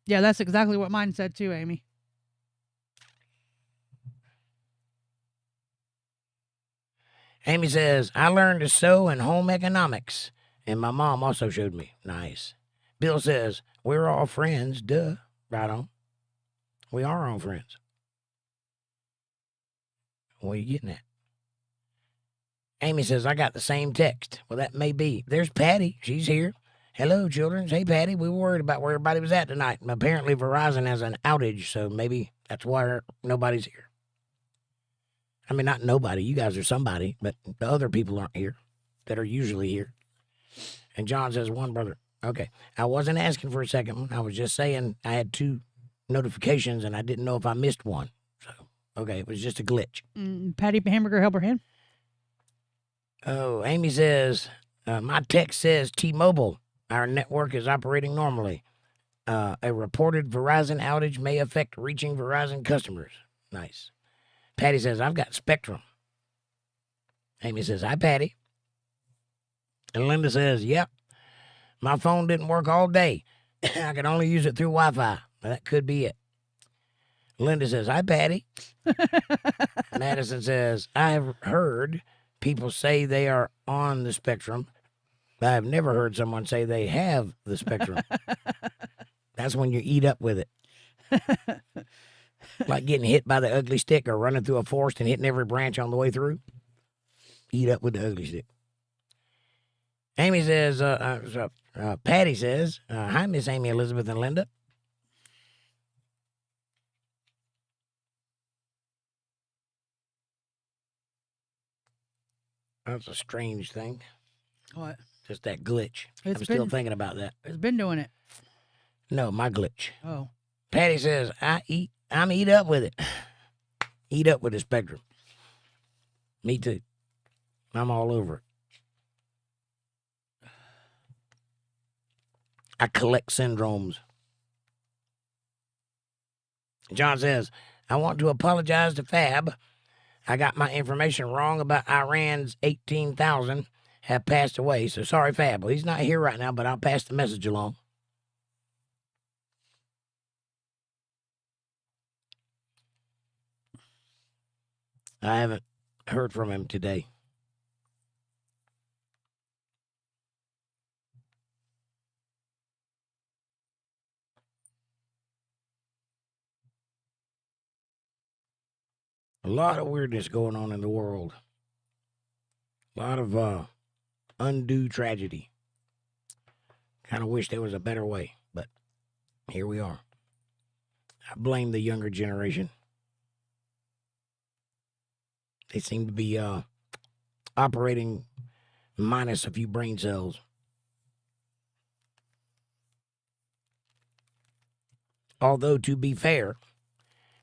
Yeah, that's exactly what mine said too, Amy. Amy says, I learned to sew in home economics, and my mom also showed me. Nice. Bill says, we're all friends. Duh. Right on. We are all friends. What are you getting at? Amy says, I got the same text. Well, that may be. There's Patty. She's here. Hello, children. Hey, Patty. We were worried about where everybody was at tonight. Apparently, Verizon has an outage, so maybe that's why nobody's here. I mean, not nobody. You guys are somebody, but the other people aren't here that are usually here. And John says, 1 brother. Okay. I wasn't asking for a second one. I was just saying I had 2 notifications, and I didn't know if I missed one. So, okay, it was just a glitch. Patty Hamburger Helper Hand. Oh, Amy says, my text says T-Mobile. Our network is operating normally. A reported Verizon outage may affect reaching Verizon customers. Nice. Patty says, I've got Spectrum. Amy says, hi, Patty. And Linda says, yep. My phone didn't work all day. I could only use it through Wi-Fi. That could be it. Linda says, hi, Patty. Madison says, I've heard people say they are on the spectrum. But I've never heard someone say they have the spectrum. That's when you eat up with it. Like getting hit by the ugly stick or running through a forest and hitting every branch on the way through. Eat up with the ugly stick. Amy says, Patty says, hi, Miss Amy, Elizabeth, and Linda. That's a strange thing. What? Just that glitch. I'm still thinking about that. It's been doing it. No, my glitch. Oh. Patty says, I'm eat up with it. Eat up with the spectrum. Me too. I'm all over it. I collect syndromes. John says, I want to apologize to Fab. I got my information wrong about Iran's 18,000 have passed away. So sorry, Fab. Well, he's not here right now, but I'll pass the message along. I haven't heard from him today. A lot of weirdness going on in the world. A lot of undue tragedy. Kind of wish there was a better way, but here we are. I blame the younger generation. They seem to be operating minus a few brain cells. Although, to be fair,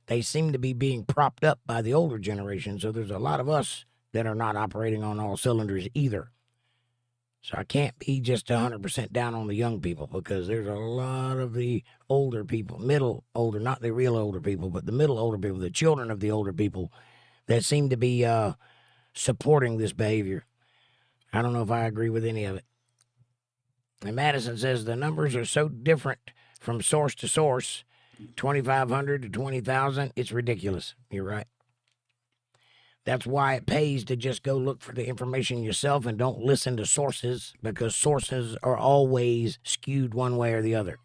they seem to be being propped up by the older generation, so there's a lot of us that are not operating on all cylinders either. So I can't be just 100% down on the young people, because there's a lot of the older people, middle older, not the real older people, but the middle older people, the children of the older people, that seem to be supporting this behavior. I don't know if I agree with any of it. And Madison says the numbers are so different from source to source, 2,500 to 20,000, it's ridiculous. You're right. That's why it pays to just go look for the information yourself and don't listen to sources, because sources are always skewed one way or the other.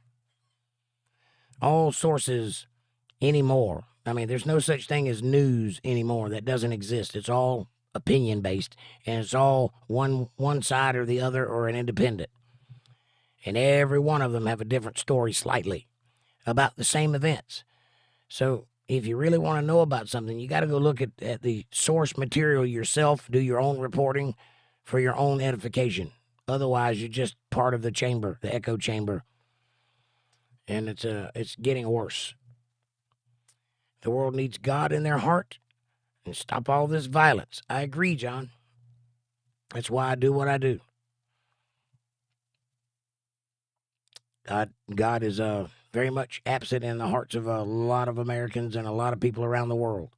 All sources anymore. I mean, there's no such thing as news anymore. That doesn't exist. It's all opinion-based, and it's all one side or the other, or an independent. And every one of them have a different story slightly about the same events. So if you really want to know about something, you got to go look at the source material yourself, do your own reporting for your own edification. Otherwise, you're just part of the chamber, the echo chamber. And it's getting worse. The world needs God in their heart and stop all this violence. I agree, John. That's why I do what I do. God is very much absent in the hearts of a lot of Americans and a lot of people around the world.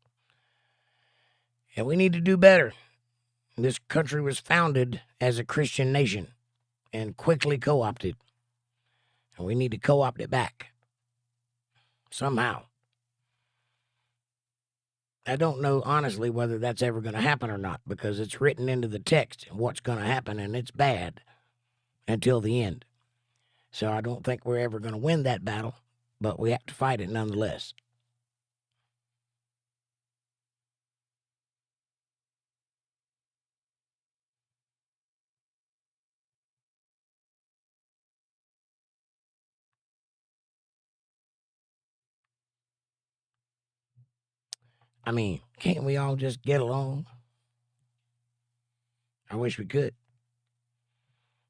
And we need to do better. This country was founded as a Christian nation and quickly co-opted. And we need to co-opt it back. Somehow. I don't know, honestly, whether that's ever going to happen or not, because it's written into the text what's going to happen, and it's bad until the end. So I don't think we're ever going to win that battle, but we have to fight it nonetheless. I mean, can't we all just get along? I wish we could.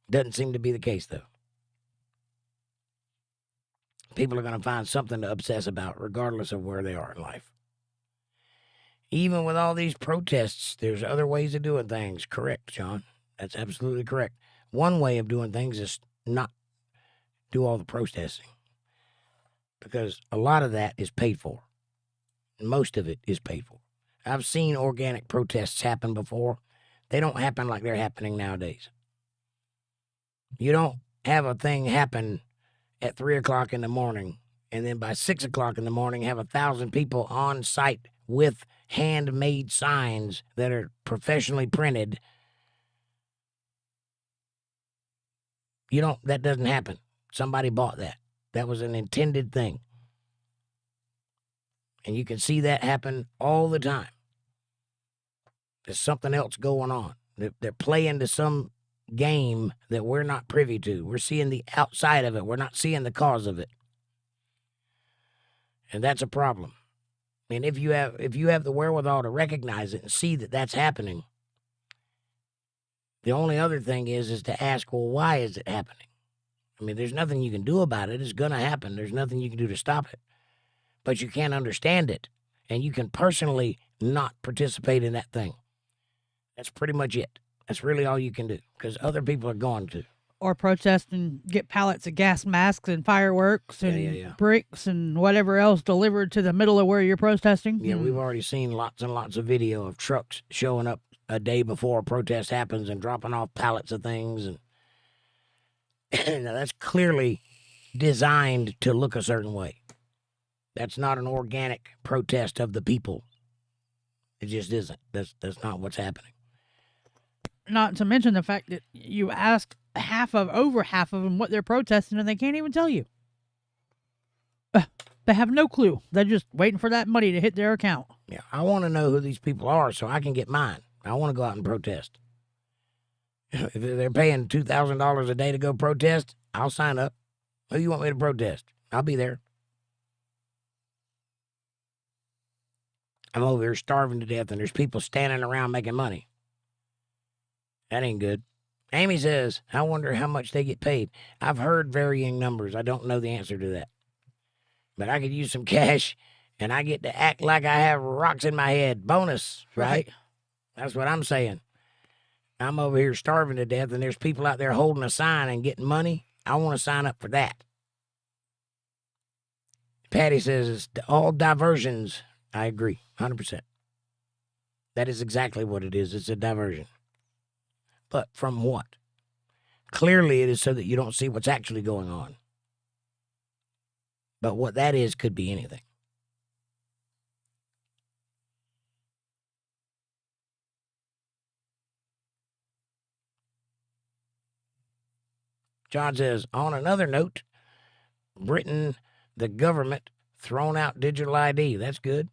Doesn't seem to be the case, though. People are going to find something to obsess about, regardless of where they are in life. Even with all these protests, there's other ways of doing things. Correct, John. That's absolutely correct. One way of doing things is not do all the protesting, because a lot of that is paid for. Most of it is paid for. I've seen organic protests happen before. They don't happen like they're happening nowadays. You don't have a thing happen at 3 o'clock in the morning and then by 6 o'clock in the morning have 1,000 people on site with handmade signs that are professionally printed. That doesn't happen. Somebody bought that. That was an intended thing. And you can see that happen all the time. There's something else going on. They're playing to some game that we're not privy to. We're seeing the outside of it. We're not seeing the cause of it. And that's a problem. And if you have the wherewithal to recognize it and see that that's happening, the only other thing is to ask, well, why is it happening? I mean, there's nothing you can do about it. It's going to happen. There's nothing you can do to stop it. But you can't understand it. And you can personally not participate in that thing. That's pretty much it. That's really all you can do, because other people are going to. Or protest and get pallets of gas masks and fireworks and bricks and whatever else delivered to the middle of where you're protesting. Yeah, we've already seen lots and lots of video of trucks showing up a day before a protest happens and dropping off pallets of things. And now that's clearly designed to look a certain way. That's not an organic protest of the people. It just isn't. That's not what's happening. Not to mention the fact that you ask over half of them what they're protesting, and they can't even tell you. They have no clue. They're just waiting for that money to hit their account. Yeah, I want to know who these people are so I can get mine. I want to go out and protest. If they're paying $2,000 a day to go protest, I'll sign up. Who you want me to protest? I'll be there. I'm over here starving to death, and there's people standing around making money. That ain't good. Amy says, I wonder how much they get paid. I've heard varying numbers. I don't know the answer to that. But I could use some cash, and I get to act like I have rocks in my head. Bonus, right? That's what I'm saying. I'm over here starving to death, and there's people out there holding a sign and getting money. I want to sign up for that. Patty says it's all diversions. I agree, 100%. That is exactly what it is. It's a diversion. But from what? Clearly it is so that you don't see what's actually going on. But what that is could be anything. John says, on another note, Britain, the government, thrown out digital ID. That's good.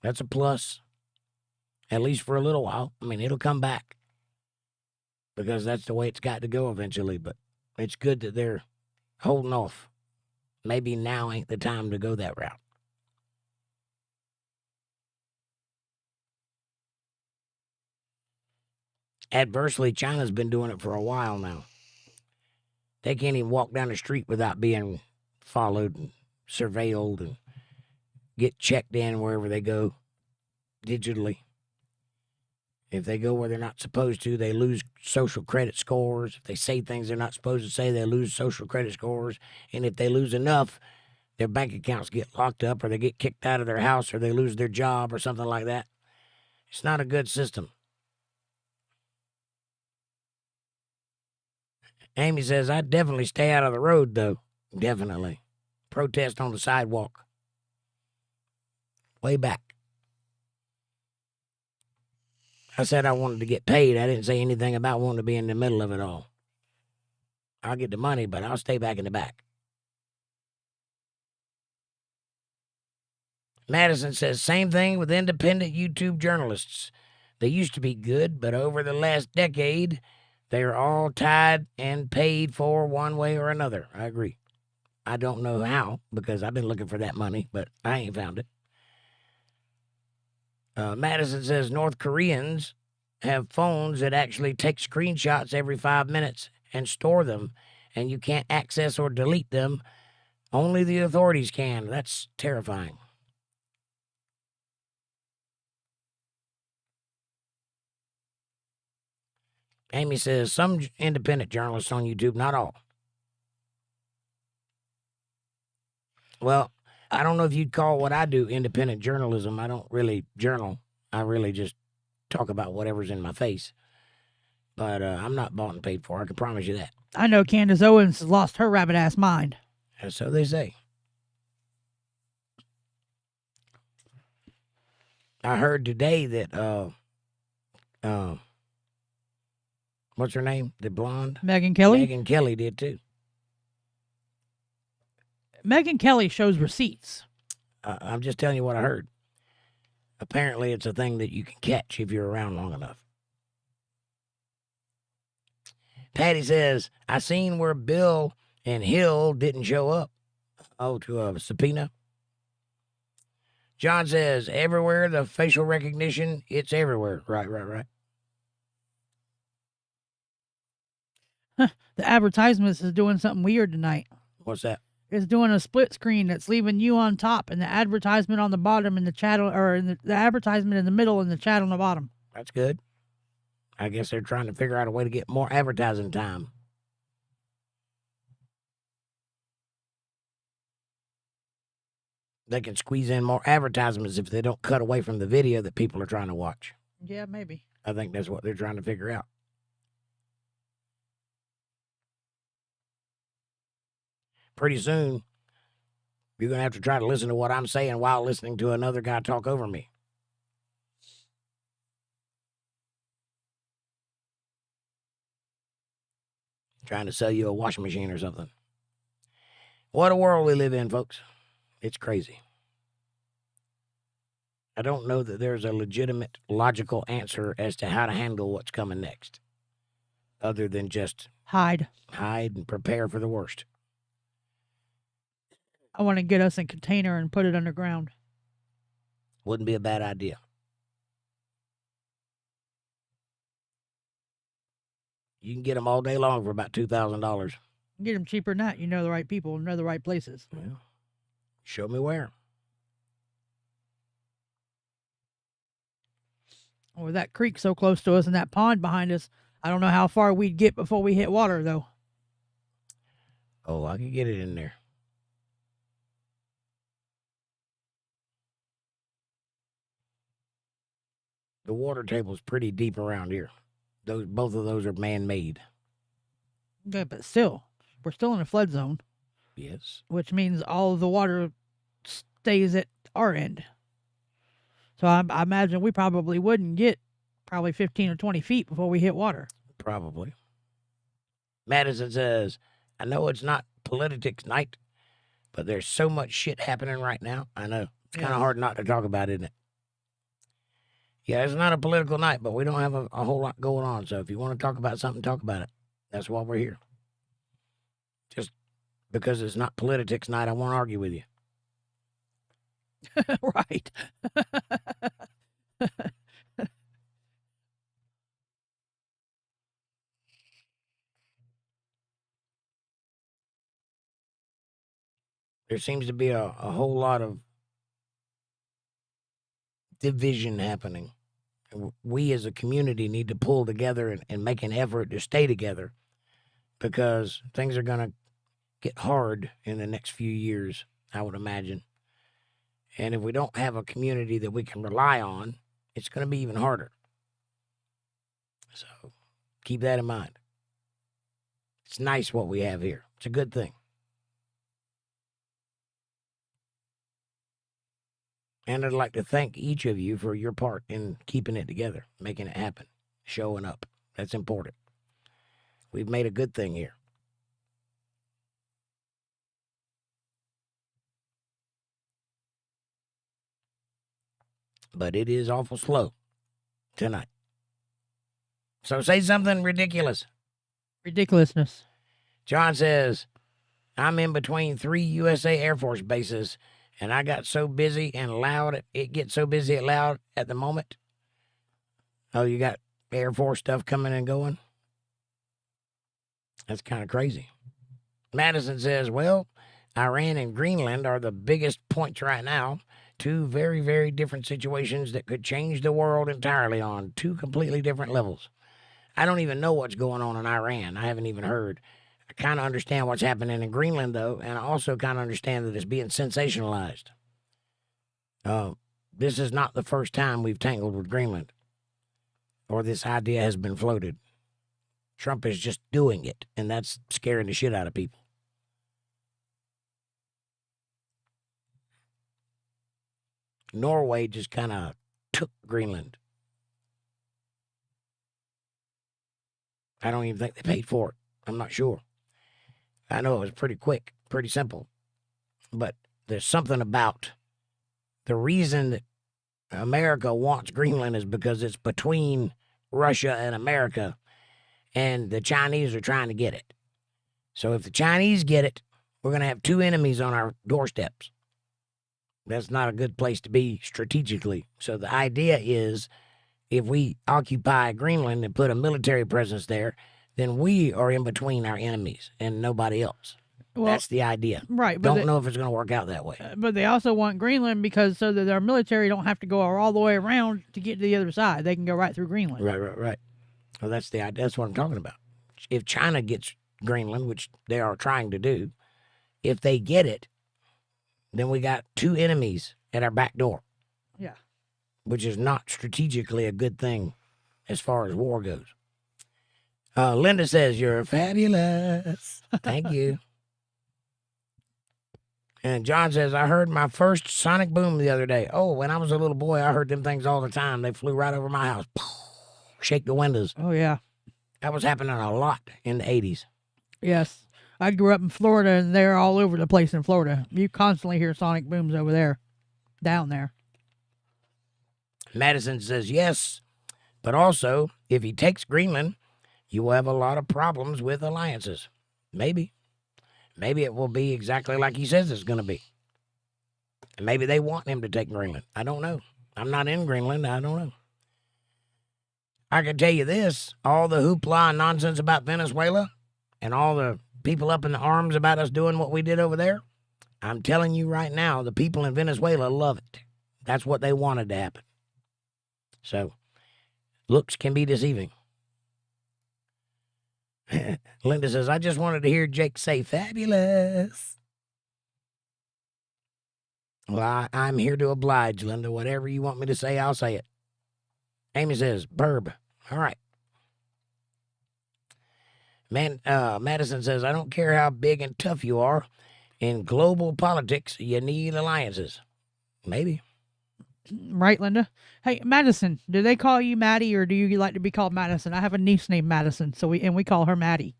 That's a plus. At least for a little while. I mean, it'll come back. Because that's the way it's got to go eventually. But it's good that they're holding off. Maybe now ain't the time to go that route. Adversely, China's been doing it for a while now. They can't even walk down the street without being followed and surveilled and get checked in wherever they go digitally. If they go where they're not supposed to, they lose social credit scores. If they say things they're not supposed to say, they lose social credit scores. And if they lose enough, their bank accounts get locked up, or they get kicked out of their house, or they lose their job, or something like that. It's not a good system. Amy says, I'd definitely stay out of the road, though. Definitely. Protest on the sidewalk. Way back. I said I wanted to get paid. I didn't say anything about wanting to be in the middle of it all. I'll get the money, but I'll stay back in the back. Madison says, same thing with independent YouTube journalists. They used to be good, but over the last decade, they are all tied and paid for one way or another. I agree. I don't know how, because I've been looking for that money, but I ain't found it. Madison says North Koreans have phones that actually take screenshots every 5 minutes and store them, and you can't access or delete them. Only the authorities can. That's terrifying. Amy says some independent journalists on YouTube, not all. Well, I don't know if you'd call what I do independent journalism. I don't really journal. I really just talk about whatever's in my face. But I'm not bought and paid for. I can promise you that. I know Candace Owens has lost her rabbit-ass mind. And so they say. I heard today that what's her name? The blonde? Megyn Kelly. Megyn Kelly did too. Megyn Kelly shows receipts. I'm just telling you what I heard. Apparently, it's a thing that you can catch if you're around long enough. Patty says, I seen where Bill and Hill didn't show up. Oh, to a subpoena. John says, everywhere the facial recognition, it's everywhere. Right. The advertisements is doing something weird tonight. What's that? It's doing a split screen that's leaving you on top and the advertisement on the bottom and the chat, or in the advertisement in the middle and the chat on the bottom. That's good. I guess they're trying to figure out a way to get more advertising time. They can squeeze in more advertisements if they don't cut away from the video that people are trying to watch. Yeah, maybe. I think that's what they're trying to figure out. Pretty soon, you're going to have to try to listen to what I'm saying while listening to another guy talk over me. Trying to sell you a washing machine or something. What a world we live in, folks. It's crazy. I don't know that there's a legitimate, logical answer as to how to handle what's coming next, other than just hide and prepare for the worst. I want to get us a container and put it underground. Wouldn't be a bad idea. You can get them all day long for about $2,000. Get them cheaper than that. You know the right people, know the right places. Yeah. Show me where. With that creek so close to us and that pond behind us, I don't know how far we'd get before we hit water, though. Oh, I can get it in there. The water table's pretty deep around here. Both of those are man-made. Yeah, but still, we're still in a flood zone. Yes. Which means all of the water stays at our end. So I imagine we probably wouldn't get probably 15 or 20 feet before we hit water. Probably. Madison says, I know it's not politics night, but there's so much shit happening right now. I know. It's kind of hard not to talk about, isn't it? Yeah, it's not a political night, but we don't have a whole lot going on. So if you want to talk about something, talk about it. That's why we're here. Just because it's not politics night, I won't argue with you. Right. There seems to be a whole lot of division happening. We as a community need to pull together and make an effort to stay together, because things are going to get hard in the next few years, I would imagine. And if we don't have a community that we can rely on, it's going to be even harder. So keep that in mind. It's nice what we have here. It's a good thing. And I'd like to thank each of you for your part in keeping it together, making it happen, showing up. That's important. We've made a good thing here. But it is awful slow tonight. So say something ridiculous. Ridiculousness. John says, I'm in between 3 USA Air Force bases, and I got so busy and loud, it gets so busy and loud at the moment. Oh, you got Air Force stuff coming and going? That's kind of crazy. Madison says, well, Iran and Greenland are the biggest points right now. 2 very, very different situations that could change the world entirely on 2 completely different levels. I don't even know what's going on in Iran. I haven't even heard. I kind of understand what's happening in Greenland, though, and I also kind of understand that it's being sensationalized. This is not the first time we've tangled with Greenland, or this idea has been floated. Trump is just doing it, and that's scaring the shit out of people. Norway just kind of took Greenland. I don't even think they paid for it. I'm not sure. I know it was pretty quick, pretty simple. But there's something about the reason that America wants Greenland is because it's between Russia and America, and the Chinese are trying to get it. So if the Chinese get it, we're going to have two enemies on our doorsteps. That's not a good place to be strategically. So the idea is if we occupy Greenland and put a military presence there, then we are in between our enemies and nobody else. Well, that's the idea. Right. But don't know if it's going to work out that way. But they also want Greenland because so that their military don't have to go all the way around to get to the other side. They can go right through Greenland. Right. Well, that's the idea. That's what I'm talking about. If China gets Greenland, which they are trying to do, if they get it, then we got two enemies at our back door. Yeah. Which is not strategically a good thing as far as war goes. Linda says, you're fabulous. Thank you. And John says, I heard my first sonic boom the other day. Oh, when I was a little boy, I heard them things all the time. They flew right over my house. Shake the windows. Oh, yeah. That was happening a lot in the 80s. Yes. I grew up in Florida, and they're all over the place in Florida. You constantly hear sonic booms over there, down there. Madison says, yes, but also, if he takes Greenland, you will have a lot of problems with alliances. Maybe. Maybe it will be exactly like he says it's going to be. And maybe they want him to take Greenland. I don't know. I'm not in Greenland. I don't know. I can tell you this, all the hoopla and nonsense about Venezuela and all the people up in the arms about us doing what we did over there, I'm telling you right now, the people in Venezuela love it. That's what they wanted to happen. So, looks can be deceiving. Linda says, I just wanted to hear Jake say fabulous. Well, I'm here to oblige, Linda. Whatever you want me to say, I'll say it. Amy says, burb. All right. Madison says, I don't care how big and tough you are. In global politics, you need alliances. Maybe. Right, Linda? Hey, Madison, do they call you Maddie or do you like to be called Madison? I have a niece named Madison, so we call her Maddie.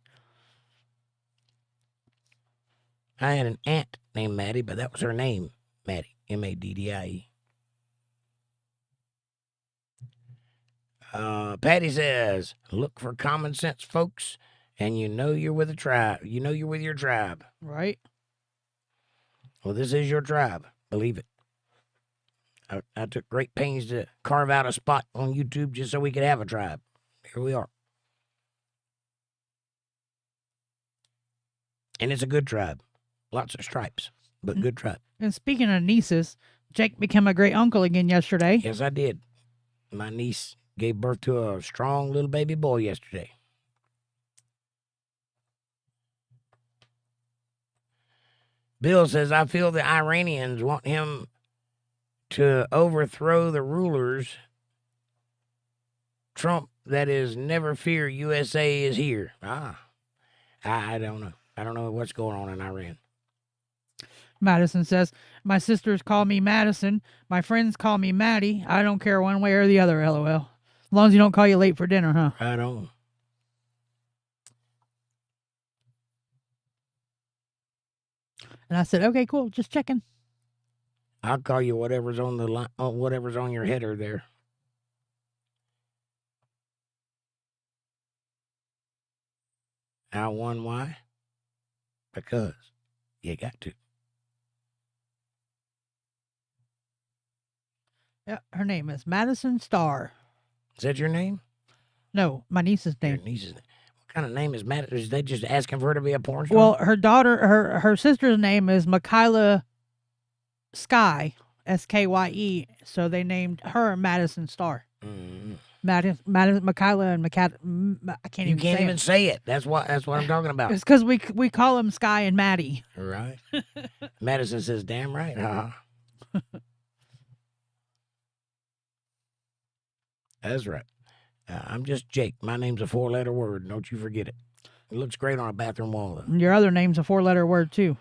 I had an aunt named Maddie, but that was her name, Maddie, M-A-D-D-I-E. Patty says, look for common sense, folks, and you know you're with a tribe. You know you're with your tribe. Right. Well, this is your tribe. Believe it. I took great pains to carve out a spot on YouTube just so we could have a tribe. Here we are. And it's a good tribe. Lots of stripes, but good tribe. And speaking of nieces, Jake became a great uncle again yesterday. Yes, I did. My niece gave birth to a strong little baby boy yesterday. Bill says, I feel the Iranians want him to overthrow the rulers. Trump, that is, never fear, USA is here. I don't know. I don't know what's going on in Iran. Madison says, my sisters call me Madison. My friends call me Maddie. I don't care one way or the other, LOL. As long as you don't call you late for dinner, huh? I don't. And I said, okay, cool. Just checking. I'll call you whatever's on the line, whatever's on your header there. I won why? Because you got to. Yeah, her name is Madison Starr. Is that your name? No, my niece's name. Your niece's name. What kind of name is Madison? Is they just asking for her to be a porn star? Well, her daughter, her sister's name is Michaela Skye, S-K-Y-E. So they named her Madison Starr. Mm-hmm. Michaela and I can't you even can't even say it. That's what I'm talking about. It's because we call them Sky and Maddie. Right. Madison says, damn right. Uh-huh. That's right. I'm just Jake. My name's a 4-letter word. Don't you forget it. It looks great on a bathroom wall, though. Your other name's a 4-letter word, too.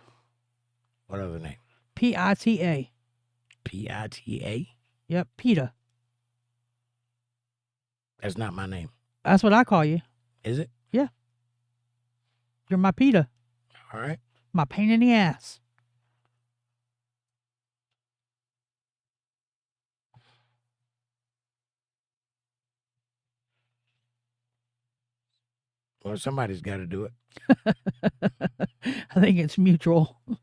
What other name? P-I-T-A. P-I-T-A? Yep, PETA. That's not my name. That's what I call you. Is it? Yeah. You're my PETA. All right. My pain in the ass. Well, somebody's got to do it. I think it's mutual. I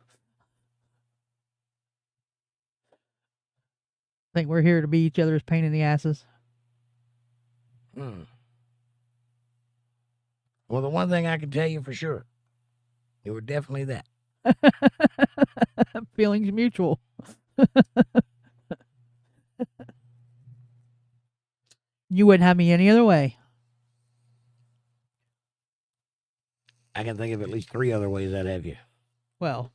think we're here to be each other's pain in the asses. Well, the one thing I can tell you for sure, you were definitely that. Feelings mutual. You wouldn't have me any other way. I can think of at least 3 other ways I'd have you. Well,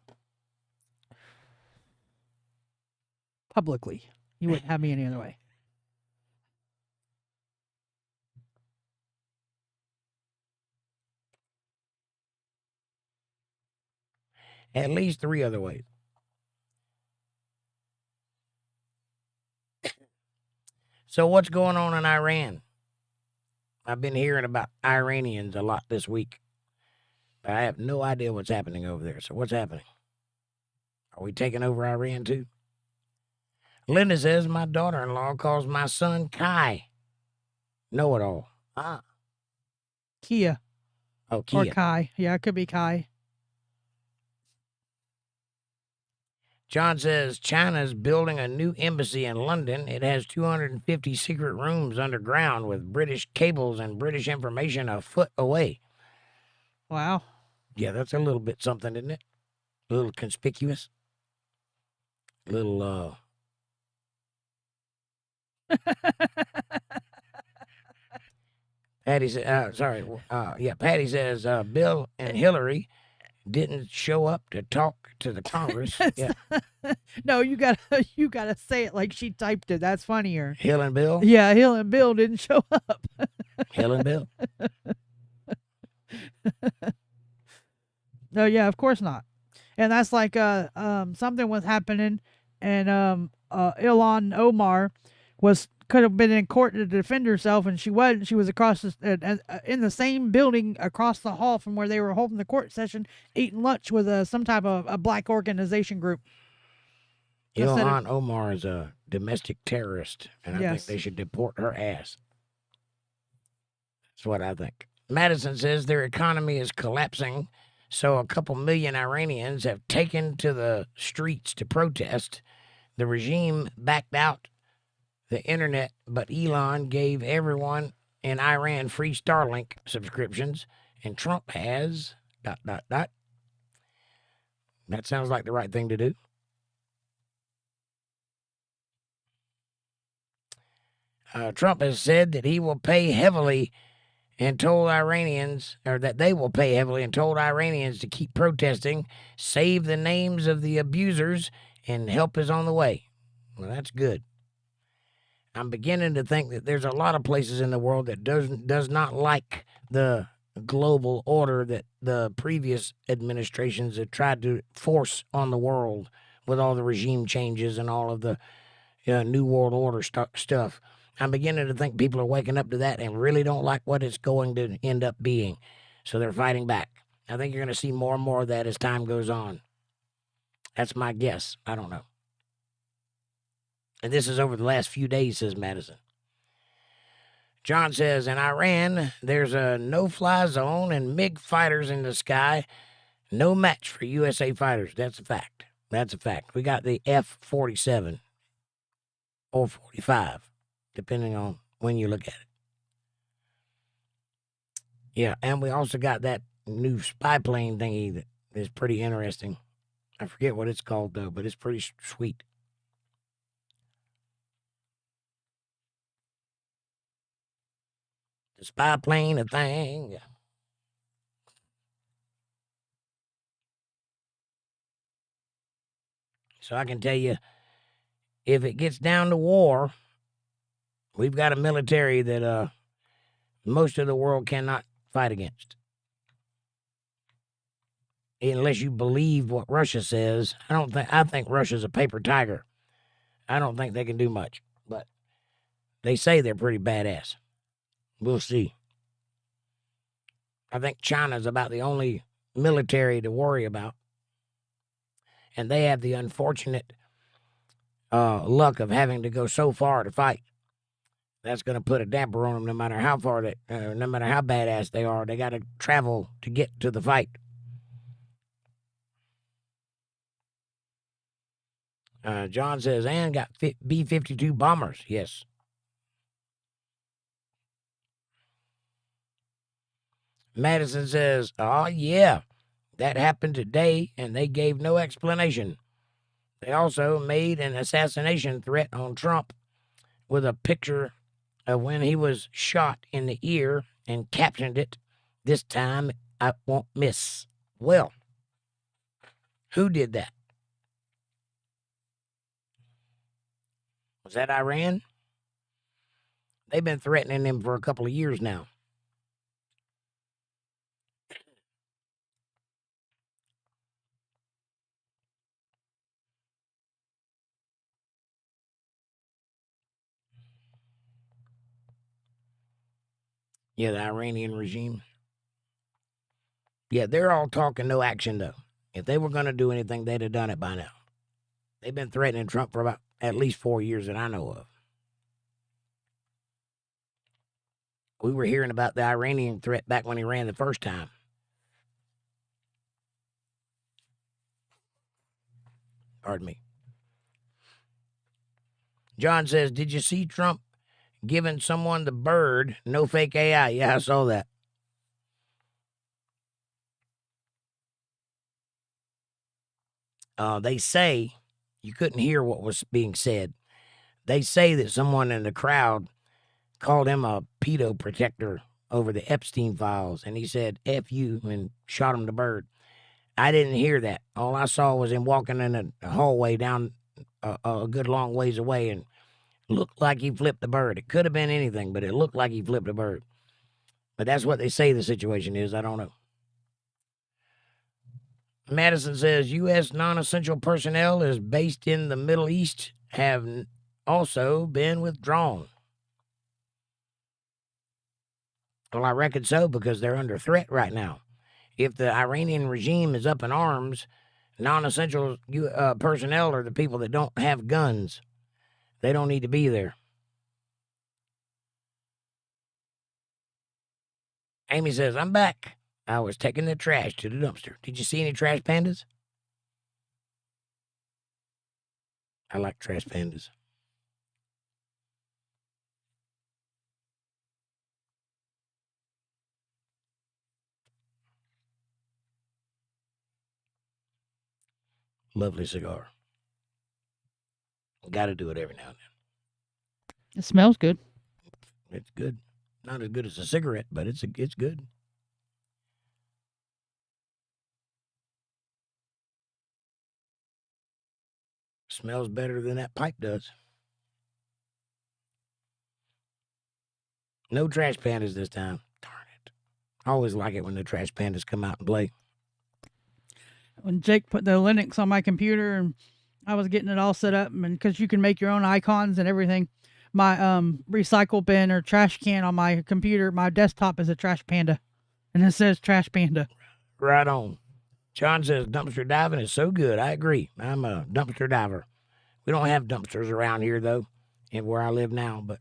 publicly, you wouldn't have me any other way. At least 3 other ways. So what's going on in Iran? I've been hearing about Iranians a lot this week, but I have no idea what's happening over there. So what's happening? Are we taking over Iran too? Linda says my daughter-in-law calls my son Kai. Know-it-all. Kia. Oh, Kia. Or Kai. Yeah, it could be Kai. John says China's building a new embassy in London. It has 250 secret rooms underground with British cables and British information a foot away. Wow. Yeah, that's a little bit something, isn't it? A little conspicuous. A little, Patty said, Patty says Bill and Hillary didn't show up to talk to the Congress. Yeah. No, you gotta say it like she typed it. That's funnier. Hill and Bill? Yeah, Hill and Bill didn't show up. Hill and Bill? No, yeah, of course not. And that's like something was happening, and Ilhan Omar could have been in court to defend herself, and she wasn't. She was across in the same building across the hall from where they were holding the court session, eating lunch with some type of a black organization group. Ilhan Omar is a domestic terrorist, and I think they should deport her ass. That's what I think. Madison says their economy is collapsing, so a couple million Iranians have taken to the streets to protest. The regime backed out the internet, but Elon gave everyone in Iran free Starlink subscriptions, and Trump has ... That sounds like the right thing to do. Trump has said that he will pay heavily and told Iranians, or that they will pay heavily and told Iranians to keep protesting, save the names of the abusers, and help is on the way. Well, that's good. I'm beginning to think that there's a lot of places in the world that does not like the global order that the previous administrations have tried to force on the world with all the regime changes and all of the New World Order stuff. I'm beginning to think people are waking up to that and really don't like what it's going to end up being. So they're fighting back. I think you're going to see more and more of that as time goes on. That's my guess. I don't know. And this is over the last few days, says Madison. John says, in Iran, there's a no-fly zone and MiG fighters in the sky. No match for USA fighters. That's a fact. That's a fact. We got the F-47 or 45, depending on when you look at it. Yeah, and we also got that new spy plane thingy that is pretty interesting. I forget what it's called, though, but it's pretty sweet. The spy plane, a thing. So I can tell you, if it gets down to war, we've got a military that most of the world cannot fight against. Unless you believe what Russia says. I think Russia's a paper tiger. I don't think they can do much, but they say they're pretty badass. We'll see. I think China's about the only military to worry about. And they have the unfortunate luck of having to go so far to fight. That's going to put a damper on them no matter how far no matter how badass they are. They got to travel to get to the fight. John says, and got B-52 bombers. Yes. Madison says, oh, yeah, that happened today, and they gave no explanation. They also made an assassination threat on Trump with a picture of when he was shot in the ear and captioned it, "This time I won't miss." Well, who did that? Was that Iran? They've been threatening him for a couple of years now. Yeah, the Iranian regime. Yeah, they're all talking, no action, though. If they were going to do anything, they'd have done it by now. They've been threatening Trump for about at least 4 years that I know of. We were hearing about the Iranian threat back when he ran the first time. Pardon me. John says, did you see Trump giving someone the bird? No fake AI. Yeah, I saw that. They say, you couldn't hear what was being said. They say that someone in the crowd called him a pedo protector over the Epstein files, and he said, F you, and shot him the bird. I didn't hear that. All I saw was him walking in a hallway down a good long ways away, and looked like he flipped the bird. It could have been anything, but it looked like he flipped a bird. But that's what they say the situation is. I don't know. Madison says, U.S. non-essential personnel is based in the Middle East have also been withdrawn. Well, I reckon so, because they're under threat right now. If the Iranian regime is up in arms, non-essential personnel are the people that don't have guns. They don't need to be there. Amy says, I'm back. I was taking the trash to the dumpster. Did you see any trash pandas? I like trash pandas. Lovely cigar. Got to do it every now and then. It smells good. It's good. Not as good as a cigarette, but it's good. Smells better than that pipe does. No trash pandas this time. Darn it. I always like it when the trash pandas come out and play. When Jake put the Linux on my computer and I was getting it all set up, and because you can make your own icons and everything, my recycle bin or trash can on my computer, my desktop is a trash panda, and it says trash panda. Right on. John says dumpster diving is so good. I agree. I'm a dumpster diver. We don't have dumpsters around here, though, and where I live now, but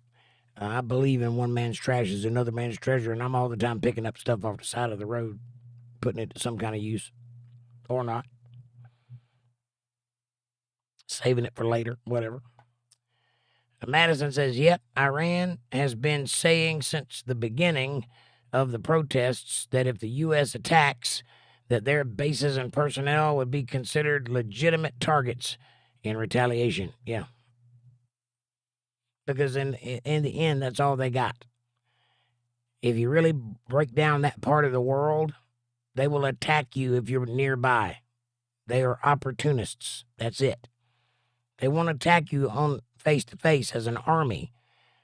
I believe in one man's trash is another man's treasure, and I'm all the time picking up stuff off the side of the road, putting it to some kind of use, or not. Saving it for later, whatever. Madison says, yep, Iran has been saying since the beginning of the protests that if the U.S. attacks, that their bases and personnel would be considered legitimate targets in retaliation. Yeah. Because in the end, that's all they got. If you really break down that part of the world, they will attack you if you're nearby. They are opportunists. That's it. They won't attack you on face-to-face as an army.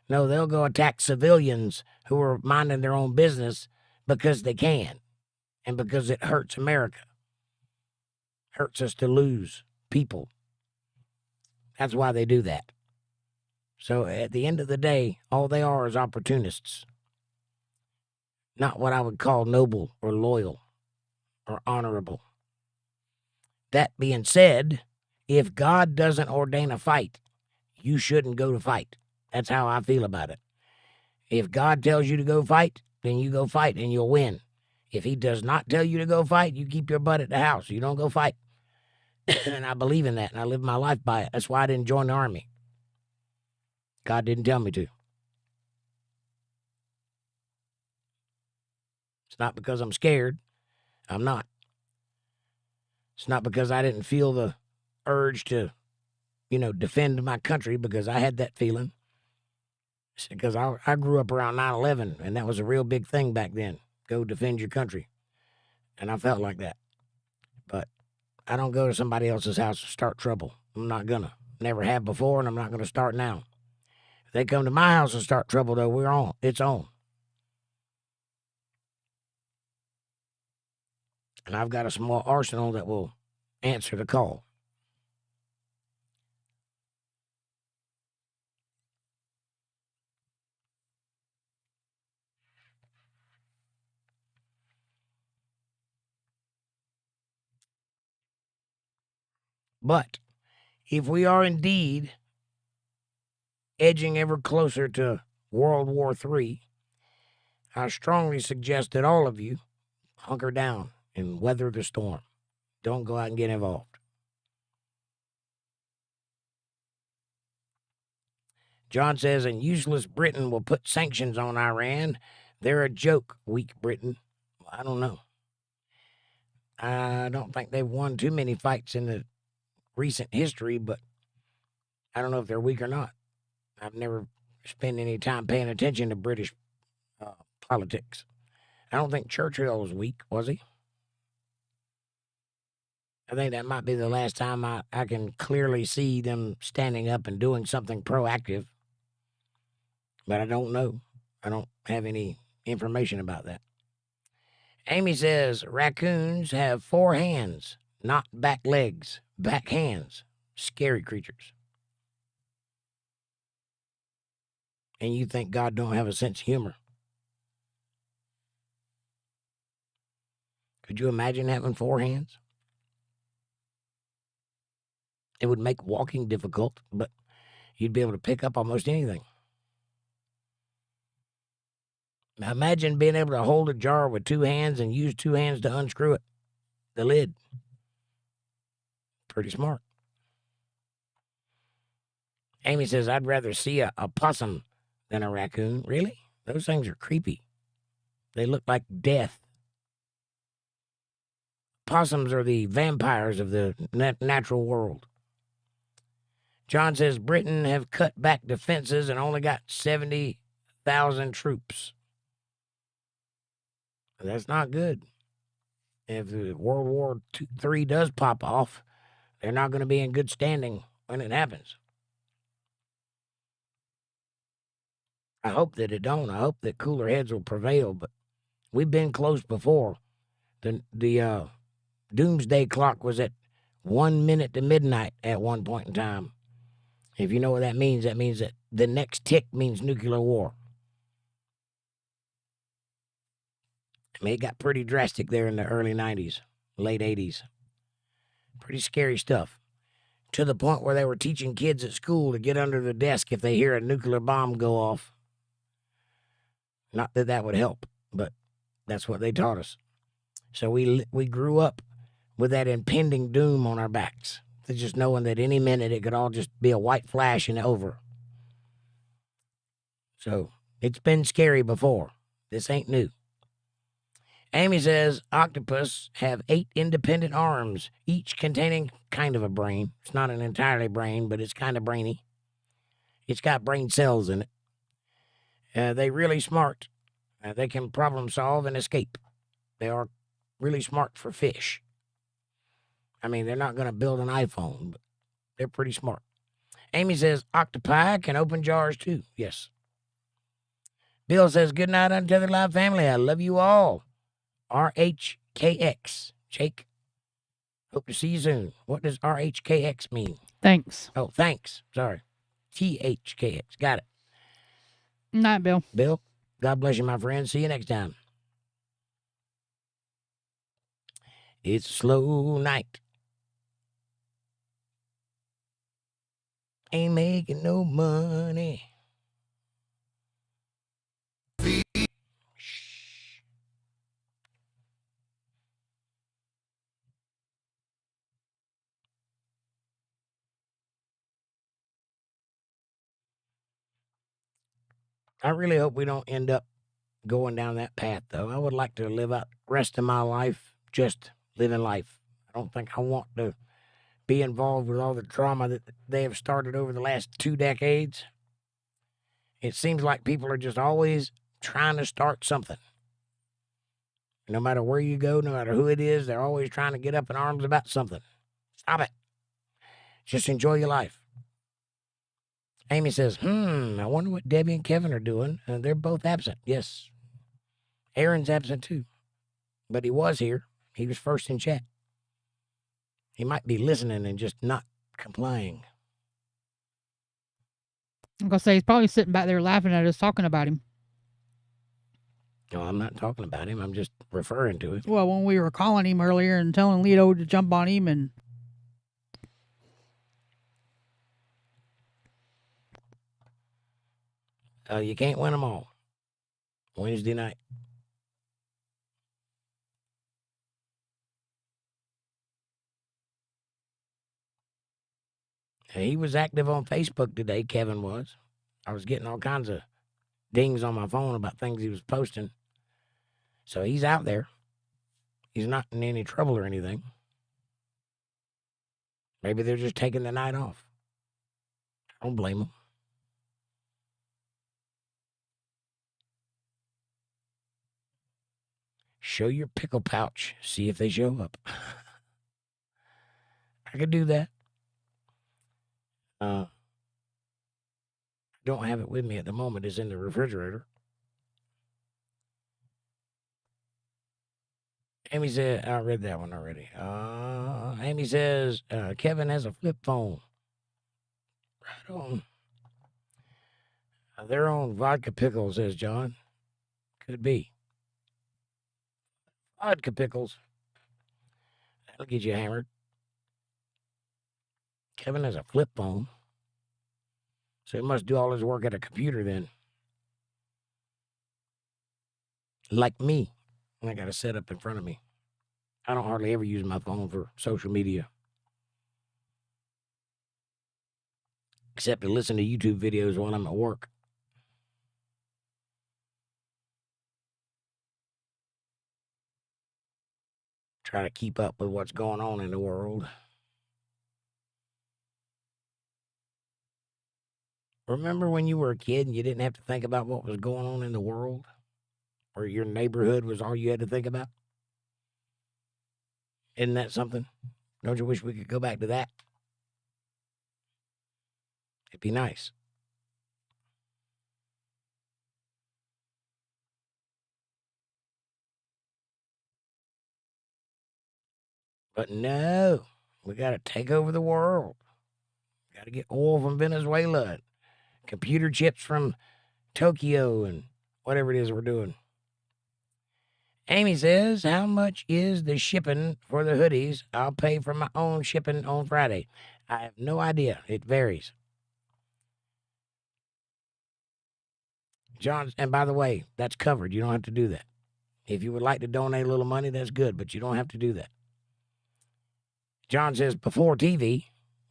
No, they'll go attack civilians who are minding their own business because they can and because it hurts America. Hurts us to lose people. That's why they do that. So at the end of the day, all they are is opportunists. not what I would call noble or loyal or honorable. That being said, if God doesn't ordain a fight, you shouldn't go to fight. That's how I feel about it. If God tells you to go fight, then you go fight and you'll win. If he does not tell you to go fight, you keep your butt at the house. You don't go fight. And I believe in that, and I live my life by it. That's why I didn't join the army. God didn't tell me to. It's not because I'm scared. I'm not. It's not because I didn't feel the urge to, defend my country, because I had that feeling. It's because I grew up around 9/11, and that was a real big thing back then. Go defend your country. And I felt like that. But I don't go to somebody else's house to start trouble. I'm not gonna. Never have before, and I'm not gonna start now. If they come to my house and start trouble, though, we're on. It's on. And I've got a small arsenal that will answer the call. But if we are indeed edging ever closer to World War III, I strongly suggest that all of you hunker down and weather the storm. Don't go out and get involved. John says, and useless Britain will put sanctions on Iran. They're a joke, weak Britain. I don't know. I don't think they've won too many fights in the recent history, but I don't know if they're weak or not. I've never spent any time paying attention to British politics. I don't think Churchill was weak, was he? I think that might be the last time I can clearly see them standing up and doing something proactive. But I don't know. I don't have any information about that. Amy says raccoons have 4 hands, not back legs, back hands. Scary creatures. And you think God don't have a sense of humor. Could you imagine having 4 hands? It would make walking difficult, but you'd be able to pick up almost anything. Now imagine being able to hold a jar with 2 hands and use 2 hands to unscrew it, the lid. Pretty smart. Amy says, I'd rather see a possum than a raccoon. Really? Those things are creepy. They look like death. Possums are the vampires of the natural world. John says Britain have cut back defenses and only got 70,000 troops. That's not good. If World War III does pop off, they're not going to be in good standing when it happens. I hope that it don't. I hope that cooler heads will prevail, but we've been close before. The doomsday clock was at 1 minute to midnight at one point in time. If you know what that means that the next tick means nuclear war. I mean, it got pretty drastic there in the early 90s, late 80s. Pretty scary stuff. To the point where they were teaching kids at school to get under the desk if they hear a nuclear bomb go off. Not that that would help, but that's what they taught us. So we grew up with that impending doom on our backs. Just knowing that any minute it could all just be a white flash and over. So it's been scary before. This ain't new. Amy says octopus have 8 independent arms, each containing kind of a brain. It's not an entirely brain, but it's kind of brainy. It's got brain cells in it. They're really smart. They can problem solve and escape. They are really smart for fish. I mean, they're not going to build an iPhone, but they're pretty smart. Amy says octopi can open jars too. Yes. Bill says, good night, Untethered Live family. I love you all. RHKX. Jake, hope to see you soon. What does RHKX mean? Thanks. Oh, thanks. Sorry. THKX. Got it. Night, Bill. Bill, God bless you, my friend. See you next time. It's a slow night. Ain't making no money. Shh. I really hope we don't end up going down that path, though. I would like to live out the rest of my life just living life. I don't think I want to be involved with all the drama that they have started over the last 2 decades. It seems like people are just always trying to start something. No matter where you go, no matter who it is, they're always trying to get up in arms about something. Stop it. Just enjoy your life. Amy says, I wonder what Debbie and Kevin are doing. They're both absent. Yes. Aaron's absent too. But he was here. He was first in chat. He might be listening and just not complying. I'm going to say he's probably sitting back there laughing at us talking about him. No, I'm not talking about him. I'm just referring to it. Well, when we were calling him earlier and telling Lito to jump on him and... You can't win them all. Wednesday night. He was active on Facebook today, Kevin was. I was getting all kinds of dings on my phone about things he was posting. So he's out there. He's not in any trouble or anything. Maybe they're just taking the night off. I don't blame them. Show your pickle pouch. See if they show up. I could do that. Don't have it with me at the moment. It's in the refrigerator. Amy said, I read that one already. Amy says, Kevin has a flip phone. Right on. They're on vodka pickles, says John. Could be. Vodka pickles. That'll get you hammered. Kevin has a flip phone. So he must do all his work at a computer then. Like me. I got a setup in front of me. I don't hardly ever use my phone for social media. Except to listen to YouTube videos while I'm at work. Try to keep up with what's going on in the world. Remember when you were a kid and you didn't have to think about what was going on in the world? Or your neighborhood was all you had to think about? Isn't that something? Don't you wish we could go back to that? It'd be nice. But no, we got to take over the world. Got to get oil from Venezuela, computer chips from Tokyo, and whatever it is we're doing. Amy says, how much is the shipping for the hoodies? I'll pay for my own shipping on Friday. I have no idea. It varies. John, and by the way, that's covered. You don't have to do that. If you would like to donate a little money, that's good, but you don't have to do that. John says, before TV,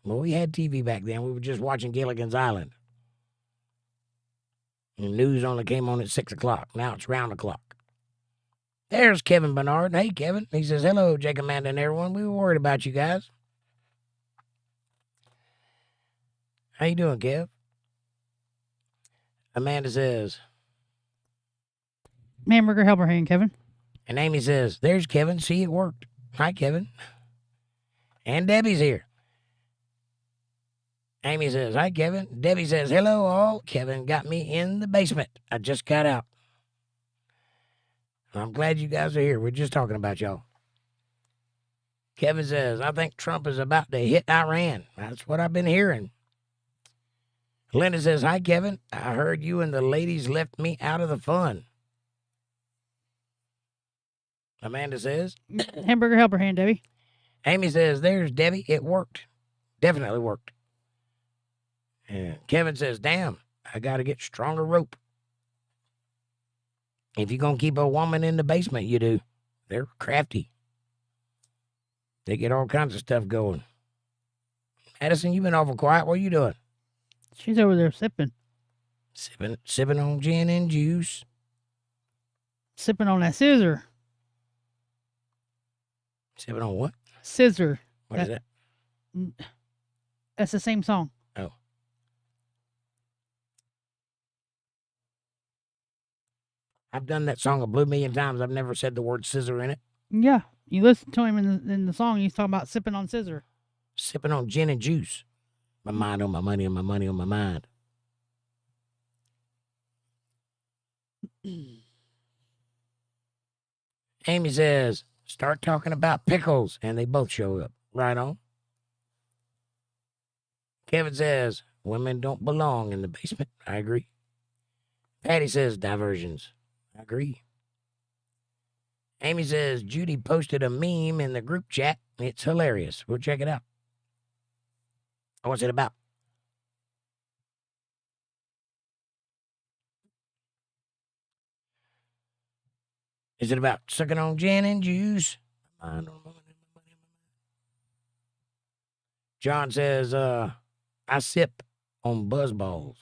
well, we had TV back then. We were just watching Gilligan's Island. The news only came on at 6 o'clock. Now it's round the clock. There's Kevin Bernard. Hey, Kevin. He says, hello, Jake, Amanda, and everyone. We were worried about you guys. How you doing, Kev? Amanda says, Hamburger helper hand, Kevin. And Amy says, there's Kevin. See, it worked. Hi, Kevin. And Debbie's here. Amy says, hi, Kevin. Debbie says, hello, all. Kevin got me in the basement. I just got out. I'm glad you guys are here. We're just talking about y'all. Kevin says, I think Trump is about to hit Iran. That's what I've been hearing. Linda says, hi, Kevin. I heard you and the ladies left me out of the fun. Amanda says. Hamburger helper hand, Debbie. Amy says, there's Debbie. It worked. Definitely worked. And Kevin says, damn, I got to get stronger rope. If you're going to keep a woman in the basement, you do. They're crafty. They get all kinds of stuff going. Addison, you've been awful quiet. What are you doing? She's over there sipping. Sipping on gin and juice. Sipping on that scissor. Sipping on what? Scissor. What is that? That's the same song. Oh. I've done that song a blue million times. I've never said the word scissor in it. Yeah. You listen to him in the song, he's talking about sipping on scissor. Sipping on gin and juice. My mind on my money and my money on my mind. Amy says, start talking about pickles. And they both show up. Right on. Kevin says, women don't belong in the basement. I agree. Patty says, diversions. I agree. Amy says, Judy posted a meme in the group chat. It's hilarious. We'll check it out. What's it about? Is it about sucking on gin and juice? John says, I sip on buzzballs.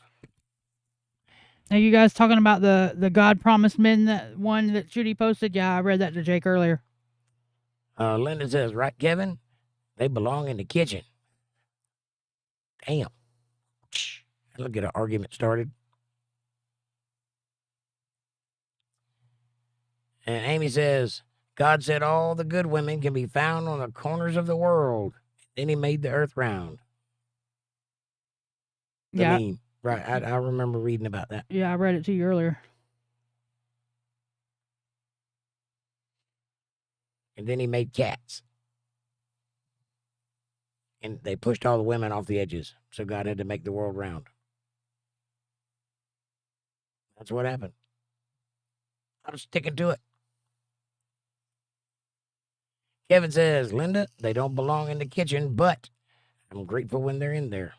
Are you guys talking about the God Promised Men, that one that Judy posted? Yeah, I read that to Jake earlier. Linda says, right, Kevin? They belong in the kitchen. Damn. Look at an argument started. And Amy says, God said all the good women can be found on the corners of the world. Then he made the earth round. The Yeah. meme. Right. I remember reading about that. Yeah, I read it to you earlier. And then he made cats. And they pushed all the women off the edges. So God had to make the world round. That's what happened. I'm sticking to it. Kevin says, Linda, they don't belong in the kitchen, but I'm grateful when they're in there.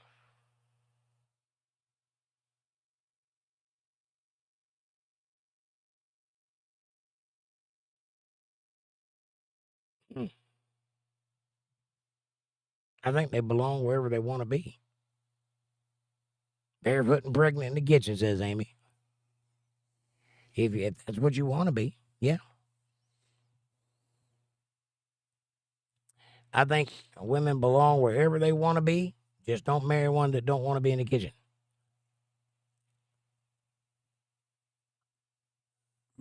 I think they belong wherever they want to be. Barefoot and pregnant in the kitchen, says Amy. If that's what you want to be, yeah. I think women belong wherever they want to be. Just don't marry one that don't want to be in the kitchen.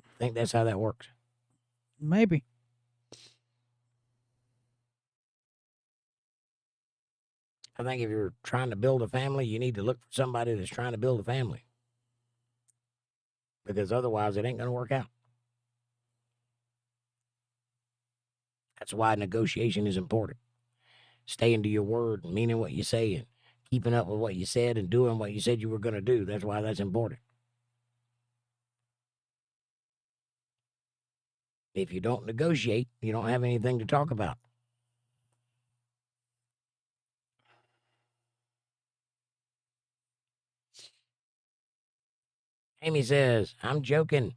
I think that's how that works. Maybe. I think if you're trying to build a family, you need to look for somebody that's trying to build a family. Because otherwise, it ain't going to work out. That's why negotiation is important. Staying to your word, meaning what you say, and keeping up with what you said and doing what you said you were going to do. That's why that's important. If you don't negotiate, you don't have anything to talk about. Amy says, I'm joking,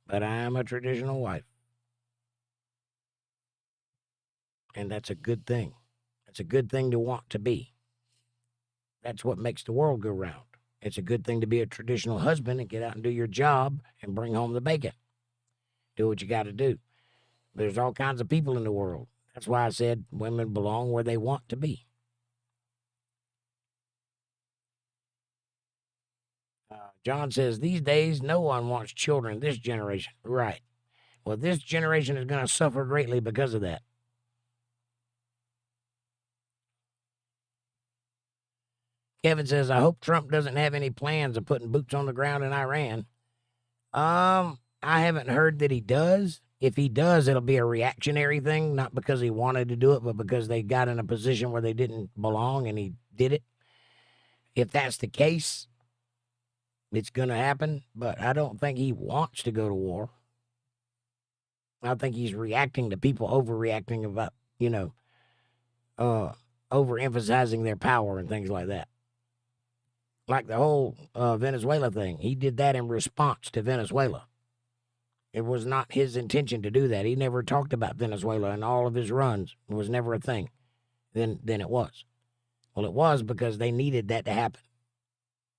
but I'm a traditional wife. And that's a good thing. It's a good thing to want to be. That's what makes the world go round. It's a good thing to be a traditional husband and get out and do your job and bring home the bacon. Do what you got to do. There's all kinds of people in the world. That's why I said women belong where they want to be. John says, these days, no one wants children this generation. Right. Well, this generation is going to suffer greatly because of that. Kevin says, I hope Trump doesn't have any plans of putting boots on the ground in Iran. I haven't heard that he does. If he does, it'll be a reactionary thing, not because he wanted to do it, but because they got in a position where they didn't belong and he did it. If that's the case, it's going to happen, but I don't think he wants to go to war. I think he's reacting to people overreacting about, overemphasizing their power and things like that. Like the whole Venezuela thing. He did that in response to Venezuela. It was not his intention to do that. He never talked about Venezuela in all of his runs. It was never a thing. Then it was. Well, it was because they needed that to happen.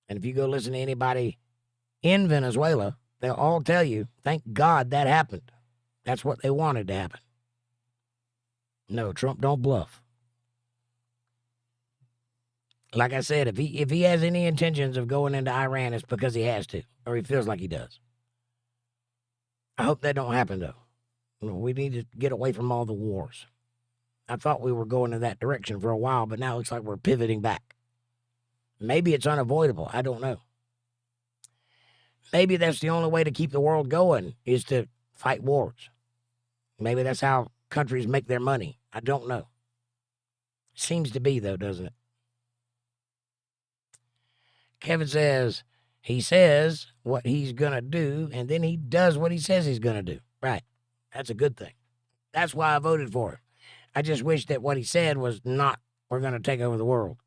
And if you go listen to anybody in Venezuela, they'll all tell you, thank God that happened. That's what they wanted to happen. No, Trump don't bluff. Like I said, if he has any intentions of going into Iran, it's because he has to, or he feels like he does. I hope that don't happen, though. We need to get away from all the wars. I thought we were going in that direction for a while, but now it looks like we're pivoting back. Maybe it's unavoidable. I don't know. Maybe that's the only way to keep the world going is to fight wars. Maybe that's how countries make their money. I don't know. Seems to be, though, doesn't it? Kevin says, he says what he's going to do, and then he does what he says he's going to do. Right. That's a good thing. That's why I voted for him. I just wish that what he said was not, we're going to take over the world.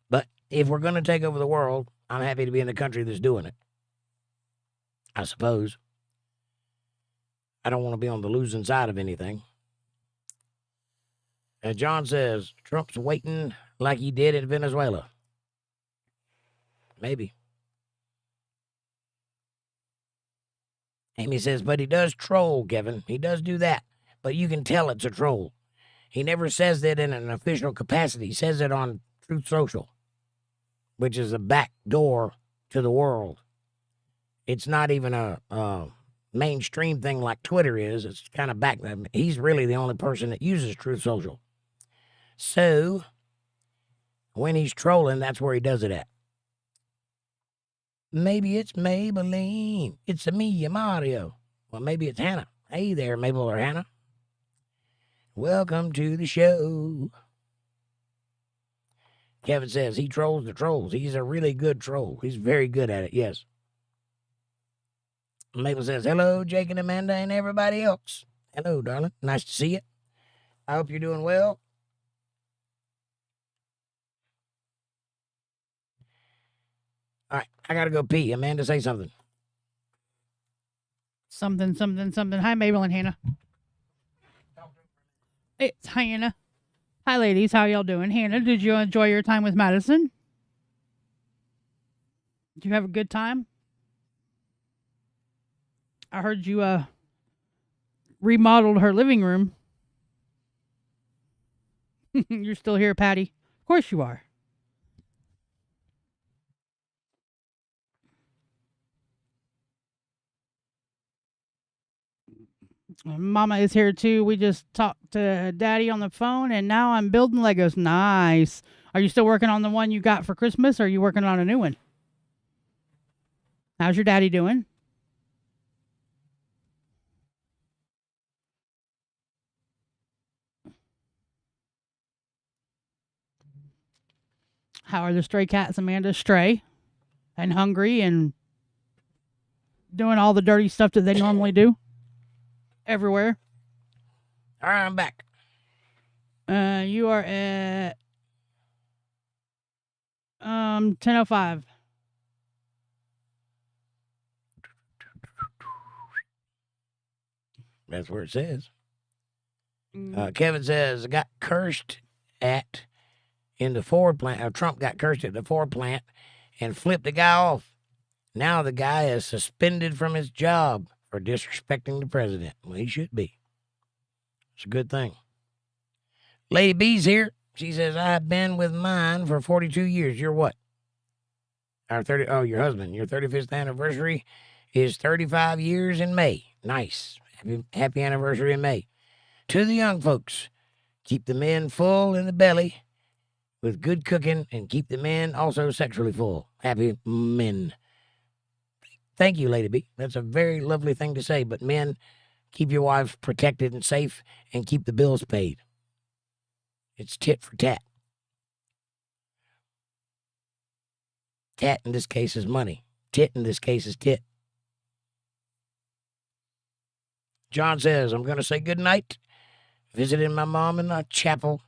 But if we're going to take over the world, I'm happy to be in the country that's doing it. I suppose. I don't want to be on the losing side of anything. And John says, Trump's waiting like he did in Venezuela. Maybe. Amy says, but he does troll, Kevin. He does do that. But you can tell it's a troll. He never says that in an official capacity. He says it on Truth Social, which is a back door to the world. It's not even a mainstream thing like Twitter is. It's kind of back. He's really the only person that uses Truth Social. So, when he's trolling, that's where he does it at. Maybe it's Maybelline. It's a me, Mario. Well, maybe it's Hannah. Hey there, Mabel or Hannah. Welcome to the show. Kevin says he trolls the trolls. He's a really good troll. He's very good at it, yes. Mabel says, hello, Jake and Amanda and everybody else. Hello, darling. Nice to see you. I hope you're doing well. All right, I got to go pee. Amanda, say something. Something. Hi, Mabel and Hannah. It's Hannah. Hi, ladies. How y'all doing? Hannah, did you enjoy your time with Madison? Did you have a good time? I heard you remodeled her living room. You're still here, Patty. Of course you are. Mama is here too. We just talked to Daddy on the phone, and now I'm building Legos. Nice. Are you still working on the one you got for Christmas, or are you working on a new one? How's your daddy doing? How are the stray cats, Amanda? Stray and hungry and doing all the dirty stuff that they normally do everywhere. All right, I'm back. You are at 10:05. That's where it says. Kevin says, got cursed at in the Ford plant. Trump got cursed at the Ford plant and flipped the guy off. Now the guy is suspended from his job for disrespecting the president. Well, he should be. It's a good thing. Lady B's here. She says, I've been with mine for 42 years. You're what? Your husband. Your 35th anniversary is 35 years in May. Nice. Happy anniversary in May. To the young folks, keep the men full in the belly with good cooking and keep the men also sexually full. Happy men. Thank you, Lady B. That's a very lovely thing to say. But men, keep your wives protected and safe and keep the bills paid. It's tit for tat. Tat in this case is money. Tit in this case is tit. John says, I'm going to say good night. Visiting my mom in the chapel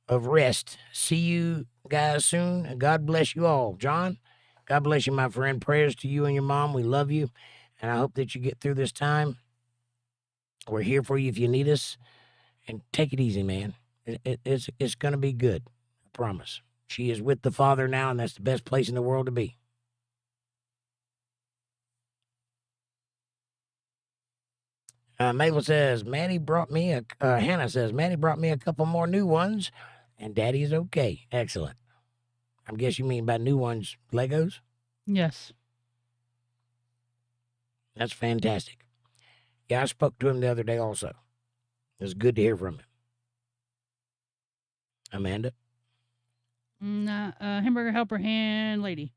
of rest. See you guys soon, and God bless you all. John, God bless you, my friend. Prayers to you and your mom. We love you, and I hope that you get through this time. We're here for you if you need us, and take it easy, man. It's going to be good. I promise. She is with the Father now, and that's the best place in the world to be. Mabel says, Hannah says, Maddie brought me a couple more new ones, and Daddy's okay. Excellent. I guess you mean by new ones, Legos? Yes. That's fantastic. Yeah, I spoke to him the other day also. It was good to hear from him. Amanda? Hamburger helper hand lady.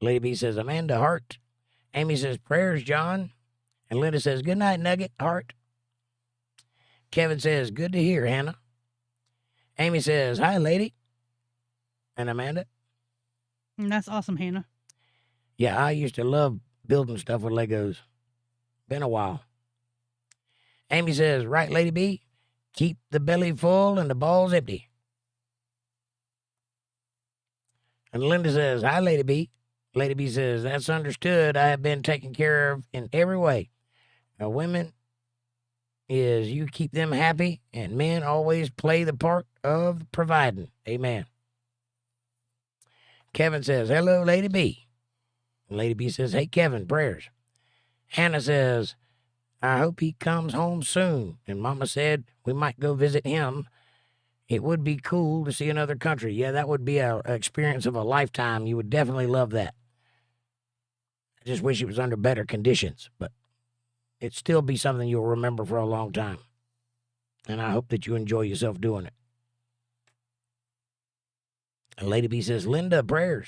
Lady B says, Amanda, heart. Amy says, prayers, John. And Linda says, good night, Nugget, heart. Kevin says, good to hear, Hannah. Amy says, hi, lady. And Amanda? That's awesome, Hannah. Yeah, I used to love building stuff with Legos. Been a while. Amy says, right, Lady B, keep the belly full and the balls empty. And Linda says, hi, Lady B. Lady B says, that's understood. I have been taken care of in every way. Now, women is you keep them happy, and men always play the part of providing. Amen. Kevin says, hello, Lady B. And Lady B says, hey, Kevin, prayers. Hannah says, I hope he comes home soon. And Mama said we might go visit him. It would be cool to see another country. Yeah, that would be an experience of a lifetime. You would definitely love that. I just wish it was under better conditions, but it'd still be something you'll remember for a long time. And I hope that you enjoy yourself doing it. And Lady B says, Linda, prayers.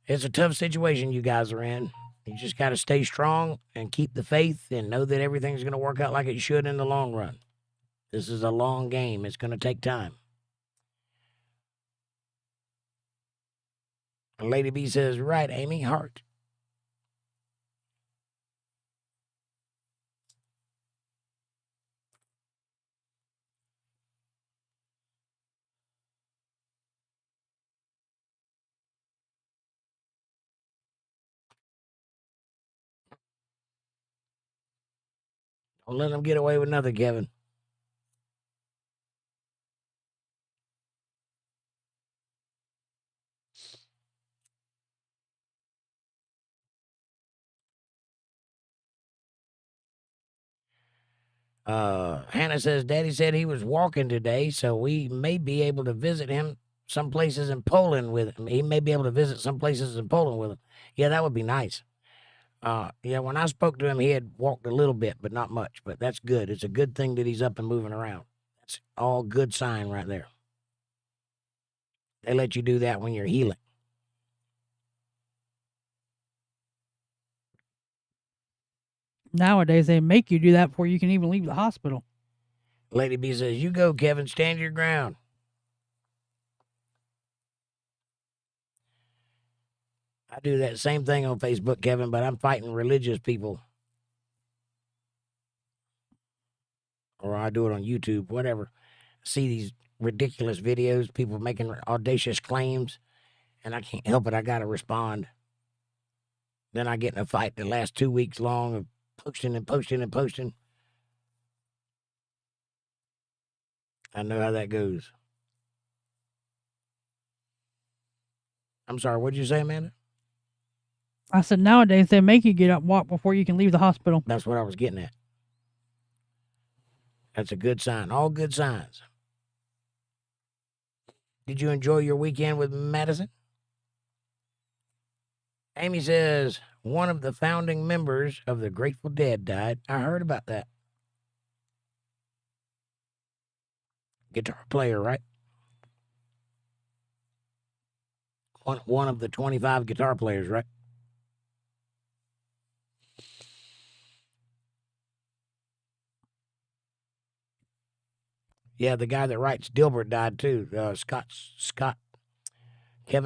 It's a tough situation you guys are in. You just got to stay strong and keep the faith and know that everything's going to work out like it should in the long run. This is a long game. It's going to take time. And Lady B says, right, Amy, heart. Don't let them get away with nothing, Kevin. Hannah says, Daddy said he was walking today, so we may be able to visit him some places in Poland with him. He may be able to visit some places in Poland with him. Yeah, that would be nice. Yeah, when I spoke to him, he had walked a little bit, but not much. But that's good. It's a good thing that he's up and moving around. That's all good sign right there. They let you do that when you're healing. Nowadays, they make you do that before you can even leave the hospital. Lady B says, you go, Kevin. Stand your ground. I do that same thing on Facebook, Kevin, but I'm fighting religious people. Or I do it on YouTube, whatever. I see these ridiculous videos, people making audacious claims, and I can't help it. I got to respond. Then I get in a fight that lasts 2 weeks long of posting and posting and posting. I know how that goes. I'm sorry, what'd you say, Amanda? I said nowadays they make you get up and walk before you can leave the hospital. That's what I was getting at. That's a good sign. All good signs. Did you enjoy your weekend with Madison? Amy says, one of the founding members of the Grateful Dead died. I heard about that. Guitar player, right? One of the 25 guitar players, right? Yeah, the guy that writes Dilbert died too. Kevin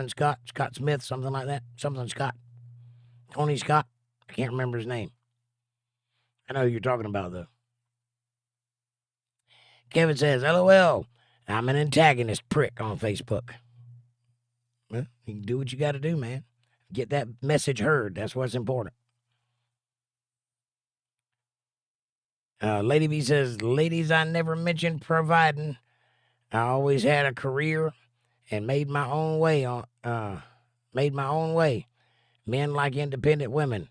Scott Smith, something like that. Something Scott. Tony Scott. I can't remember his name. I know who you're talking about, though. Kevin says, LOL, I'm an antagonist prick on Facebook. Well, you can do what you got to do, man. Get that message heard. That's what's important. Lady B says, ladies, I never mentioned providing. I always had a career and made my own way. Men like independent women,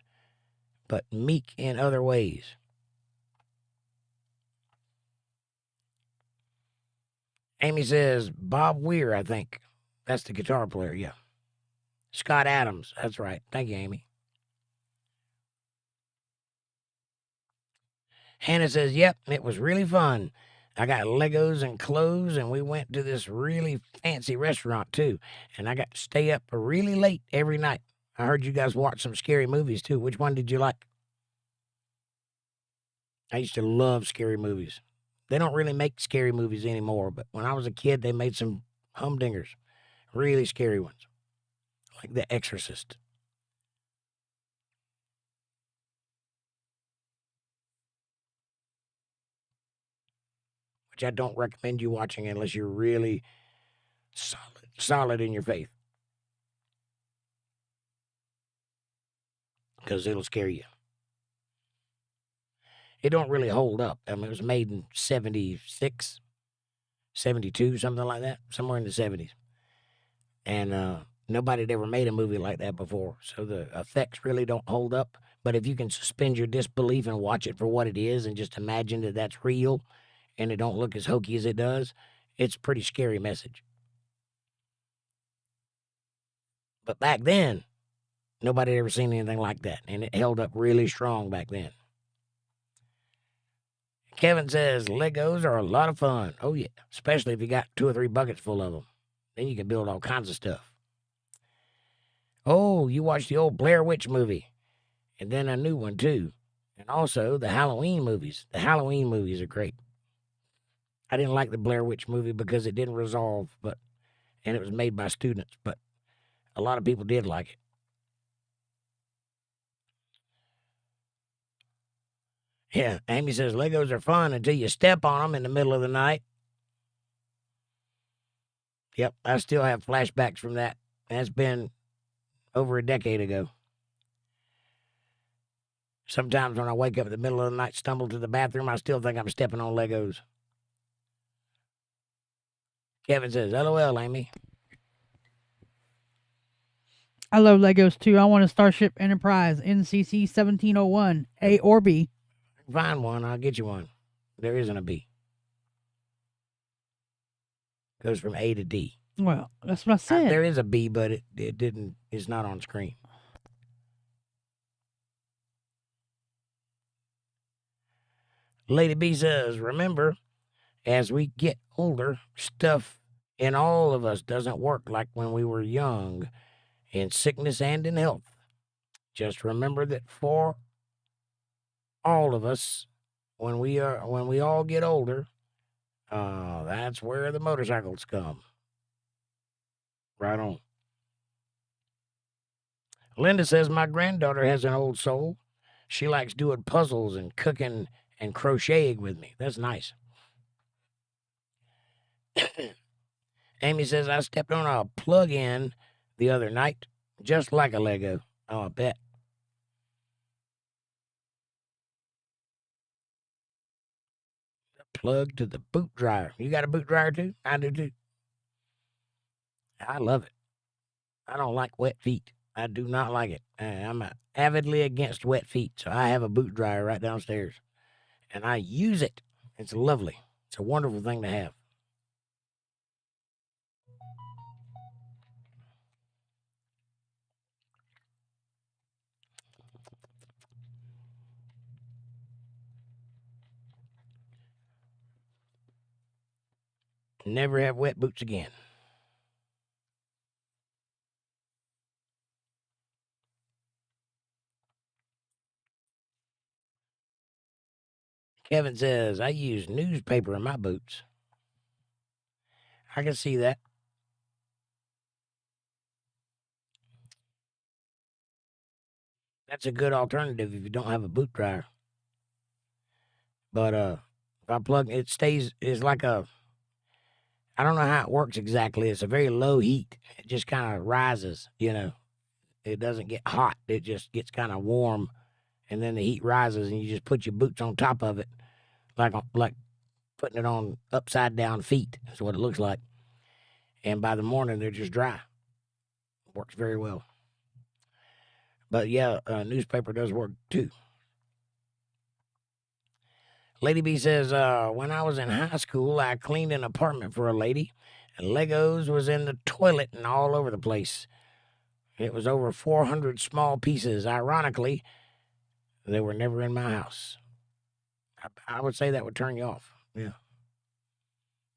but meek in other ways. Amy says, Bob Weir, I think. That's the guitar player, yeah. Scott Adams, that's right. Thank you, Amy. Hannah says, yep, it was really fun. I got Legos and clothes, and we went to this really fancy restaurant, too. And I got to stay up really late every night. I heard you guys watch some scary movies, too. Which one did you like? I used to love scary movies. They don't really make scary movies anymore, but when I was a kid, they made some humdingers, really scary ones, like The Exorcist. Which I don't recommend you watching unless you're really solid in your faith, because it'll scare you. It don't really hold up. I mean, it was made in 76, 72, something like that, somewhere in the 70s. And nobody had ever made a movie like that before, so the effects really don't hold up. But if you can suspend your disbelief and watch it for what it is and just imagine that that's real and it don't look as hokey as it does, it's a pretty scary message. But back then, nobody had ever seen anything like that, and it held up really strong back then. Kevin says, Legos are a lot of fun. Oh, yeah, especially if you got 2 or 3 buckets full of them. Then you can build all kinds of stuff. Oh, you watched the old Blair Witch movie, and then a new one, too. And also the Halloween movies. The Halloween movies are great. I didn't like the Blair Witch movie because it didn't resolve, and it was made by students, but a lot of people did like it. Yeah, Amy says Legos are fun until you step on them in the middle of the night. Yep, I still have flashbacks from that. That's been over a decade ago. Sometimes when I wake up in the middle of the night, stumble to the bathroom, I still think I'm stepping on Legos. Kevin says, LOL, Amy. I love Legos too. I want a Starship Enterprise NCC 1701, A or B. Find one, I'll get you one. There isn't a B. Goes from A to D. Well, that's what I said. There is a B, but it didn't. It's not on screen. Lady B says, remember, as we get older, stuff in all of us doesn't work like when we were young, in sickness and in health. Just remember that for all of us, when we all get older, that's where the motorcycles come. Right on. Linda says, my granddaughter has an old soul. She likes doing puzzles and cooking and crocheting with me. That's nice. Amy says, I stepped on a plug-in the other night, just like a Lego. Oh, I bet. Plug to the boot dryer. You got a boot dryer too? I do too. I love it. I don't like wet feet. I do not like it. I'm avidly against wet feet, so I have a boot dryer right downstairs, and I use it. It's lovely. It's a wonderful thing to have. Never have wet boots again. Kevin says, I use newspaper in my boots. I can see that. That's a good alternative if you don't have a boot dryer. But if I plug it, it's like a, I don't know how it works exactly. It's a very low heat. It just kind of rises, It doesn't get hot. It just gets kind of warm, and then the heat rises, and you just put your boots on top of it, like putting it on upside down feet. That's what it looks like. And by the morning, they're just dry. Works very well. But yeah, newspaper does work too. Lady B says, when I was in high school, I cleaned an apartment for a lady, and Legos was in the toilet and all over the place. It was over 400 small pieces. Ironically, they were never in my house. I would say that would turn you off. Yeah.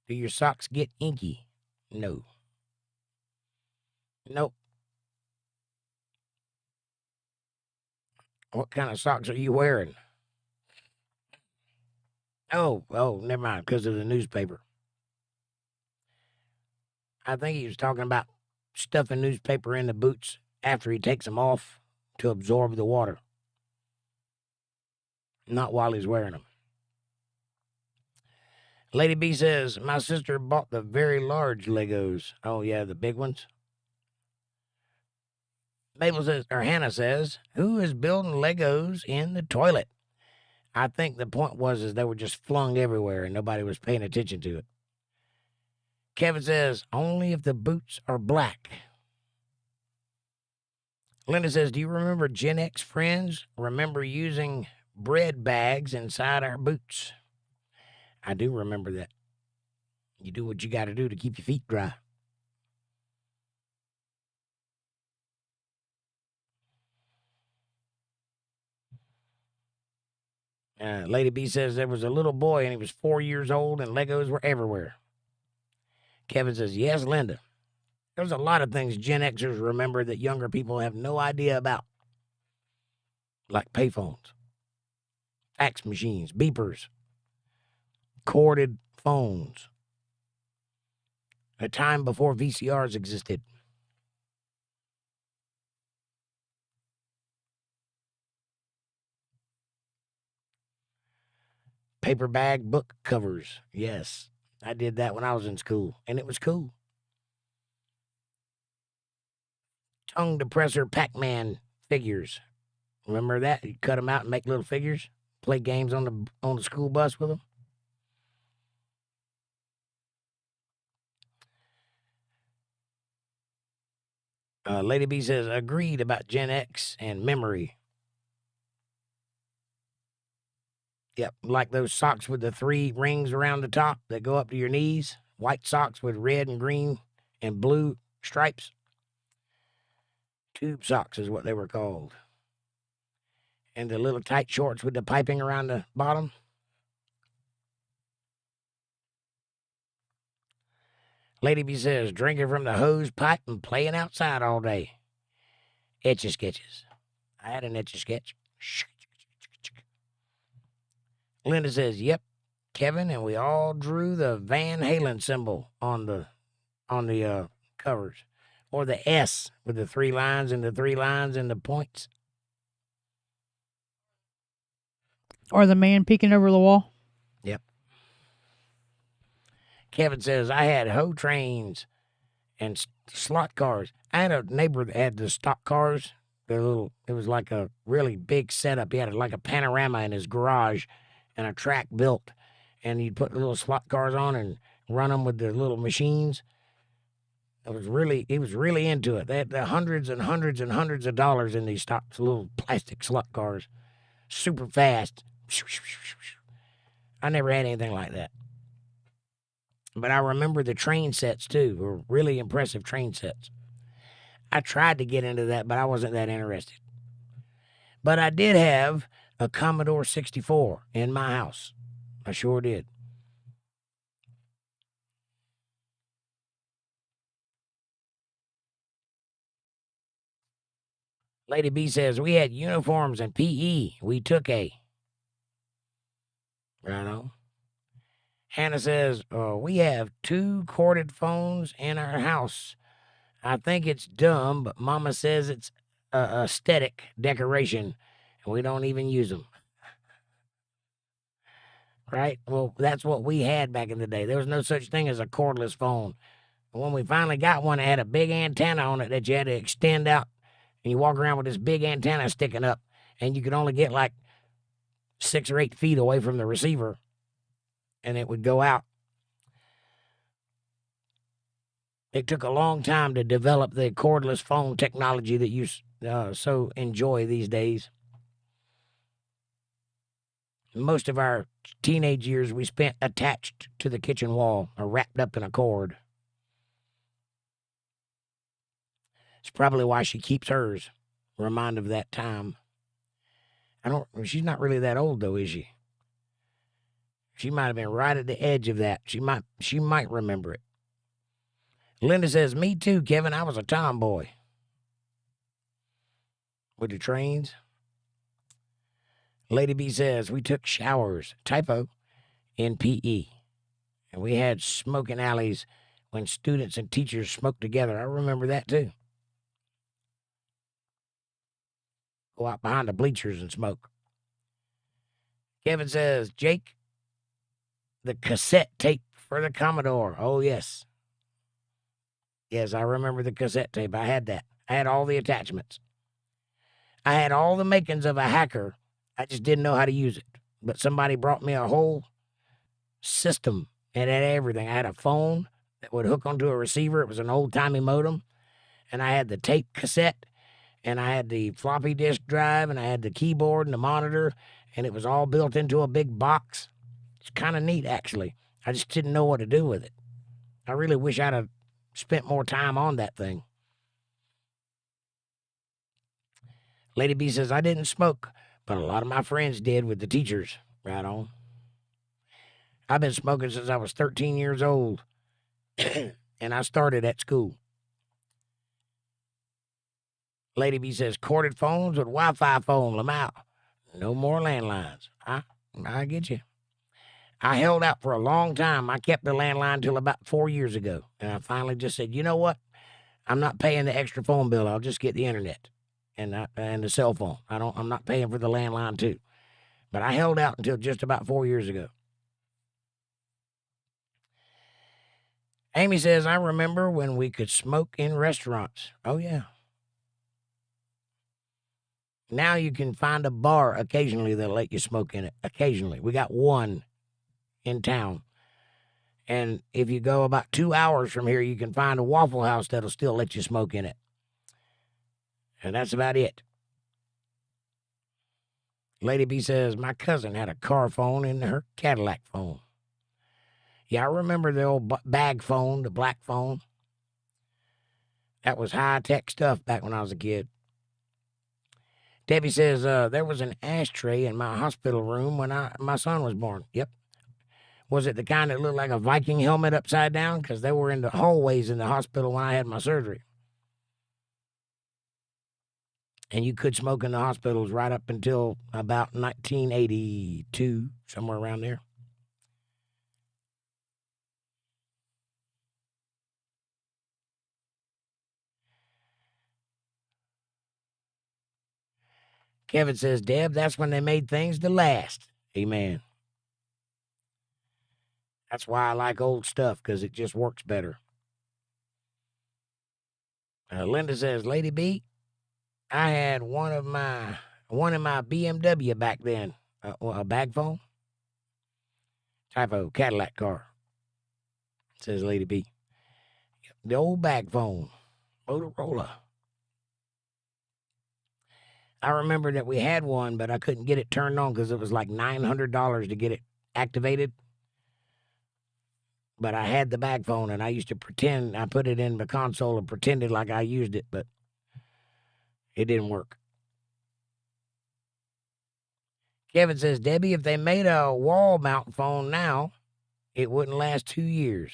Do your socks get inky? No. Nope. What kind of socks are you wearing? Oh, never mind, because of the newspaper. I think he was talking about stuffing newspaper in the boots after he takes them off to absorb the water. Not while he's wearing them. Lady B says, my sister bought the very large Legos. Oh, yeah, the big ones. Mabel says, or Hannah says, who is building Legos in the toilet? I think the point was they were just flung everywhere and nobody was paying attention to it. Kevin says, only if the boots are black. Linda says, do you remember Gen X friends remember using bread bags inside our boots? I do remember that. You do what you got to do to keep your feet dry. Lady B says there was a little boy and he was 4 years old and Legos were everywhere. Kevin says, yes, Linda. There's a lot of things Gen Xers remember that younger people have no idea about. Like payphones, fax machines, beepers, corded phones. A time before VCRs existed. Paper bag book covers. Yes, I did that when I was in school, and it was cool. Tongue depressor Pac-Man figures. Remember that? You cut them out and make little figures. Play games on the school bus with them. Lady B says, agreed about Gen X and memory. Yep, like those socks with the 3 rings around the top that go up to your knees. White socks with red and green and blue stripes. Tube socks is what they were called. And the little tight shorts with the piping around the bottom. Lady B says, drinking from the hose pipe and playing outside all day. Etch-a-sketches. I had an etch-a-sketch. Linda says, yep, Kevin, and we all drew the Van Halen symbol on the covers. Or the S with the 3 lines and the 3 lines and the points. Or the man peeking over the wall. Yep. Kevin says, I had hoe trains and slot cars. I had a neighbor that had the stock cars. It was like a really big setup. He had like a panorama in his garage and a track built. And you'd put the little slot cars on and run them with the little machines. He was really into it. They had the hundreds and hundreds and hundreds of dollars in these little plastic slot cars. Super fast. I never had anything like that. But I remember the train sets too. Were really impressive train sets. I tried to get into that, but I wasn't that interested. But I did have a Commodore 64 in my house. I sure did. Lady B says, we had uniforms and PE. We took a. Right on. Hannah says, we have 2 corded phones in our house. I think it's dumb, but Mama says it's aesthetic decoration, and we don't even use them. right? Well, that's what we had back in the day. There was no such thing as a cordless phone. And when we finally got one, it had a big antenna on it that you had to extend out, and you walk around with this big antenna sticking up, and you could only get like 6 or 8 feet away from the receiver, and it would go out. It took a long time to develop the cordless phone technology that you so enjoy these days. Most of our teenage years we spent attached to the kitchen wall or wrapped up in a cord. It's probably why she keeps hers. Remind of that time. She's not really that old though, is she? She might have been right at the edge of that. She might remember it. Linda says, me too, Kevin. I was a tomboy. With the trains. Lady B says, we took showers, typo, in PE. And we had smoking alleys when students and teachers smoked together. I remember that too. Go out behind the bleachers and smoke. Kevin says, Jake, the cassette tape for the Commodore. Oh, yes. Yes, I remember the cassette tape. I had that. I had all the attachments. I had all the makings of a hacker. I just didn't know how to use it. But somebody brought me a whole system. It had everything. I had a phone that would hook onto a receiver. It was an old-timey modem. And I had the tape cassette. And I had the floppy disk drive. And I had the keyboard and the monitor. And it was all built into a big box. It's kind of neat, actually. I just didn't know what to do with it. I really wish I'd have spent more time on that thing. Lady B says, I didn't smoke, but a lot of my friends did with the teachers. Right on. I've been smoking since I was 13 years old, and I started at school. Lady B says, corded phones with Wi-Fi phone, ℂ𝕚𝕝𝕝. No more landlines. I get you. I held out for a long time. I kept the landline till about 4 years ago, and I finally just said, you know what? I'm not paying the extra phone bill. I'll just get the internet and the cell phone. I'm not paying for the landline too. But I held out until just about 4 years ago. Amy says, I remember when we could smoke in restaurants. Oh, yeah. Now you can find a bar occasionally that'll let you smoke in it. Occasionally. We got one in town. And if you go about 2 hours from here, you can find a Waffle House that'll still let you smoke in it. And that's about it. Lady B says, my cousin had a car phone in her Cadillac phone. Yeah, I remember the old bag phone, the black phone. That was high-tech stuff back when I was a kid. Debbie says, there was an ashtray in my hospital room when my son was born. Yep. Was it the kind that looked like a Viking helmet upside down? Because they were in the hallways in the hospital when I had my surgery. And you could smoke in the hospitals right up until about 1982, somewhere around there. Kevin says, Deb, that's when they made things to last. Amen. That's why I like old stuff, because it just works better. Linda says, Lady B, I had one in my BMW back then. A bag phone? Typo, Cadillac car, says Lady B. The old bag phone, Motorola. I remember that we had one, but I couldn't get it turned on because it was like $900 to get it activated. But I had the bag phone, and I used to pretend. I put it in the console and pretended like I used it, but it didn't work. Kevin says, Debbie, if they made a wall mount phone now, it wouldn't last 2 years.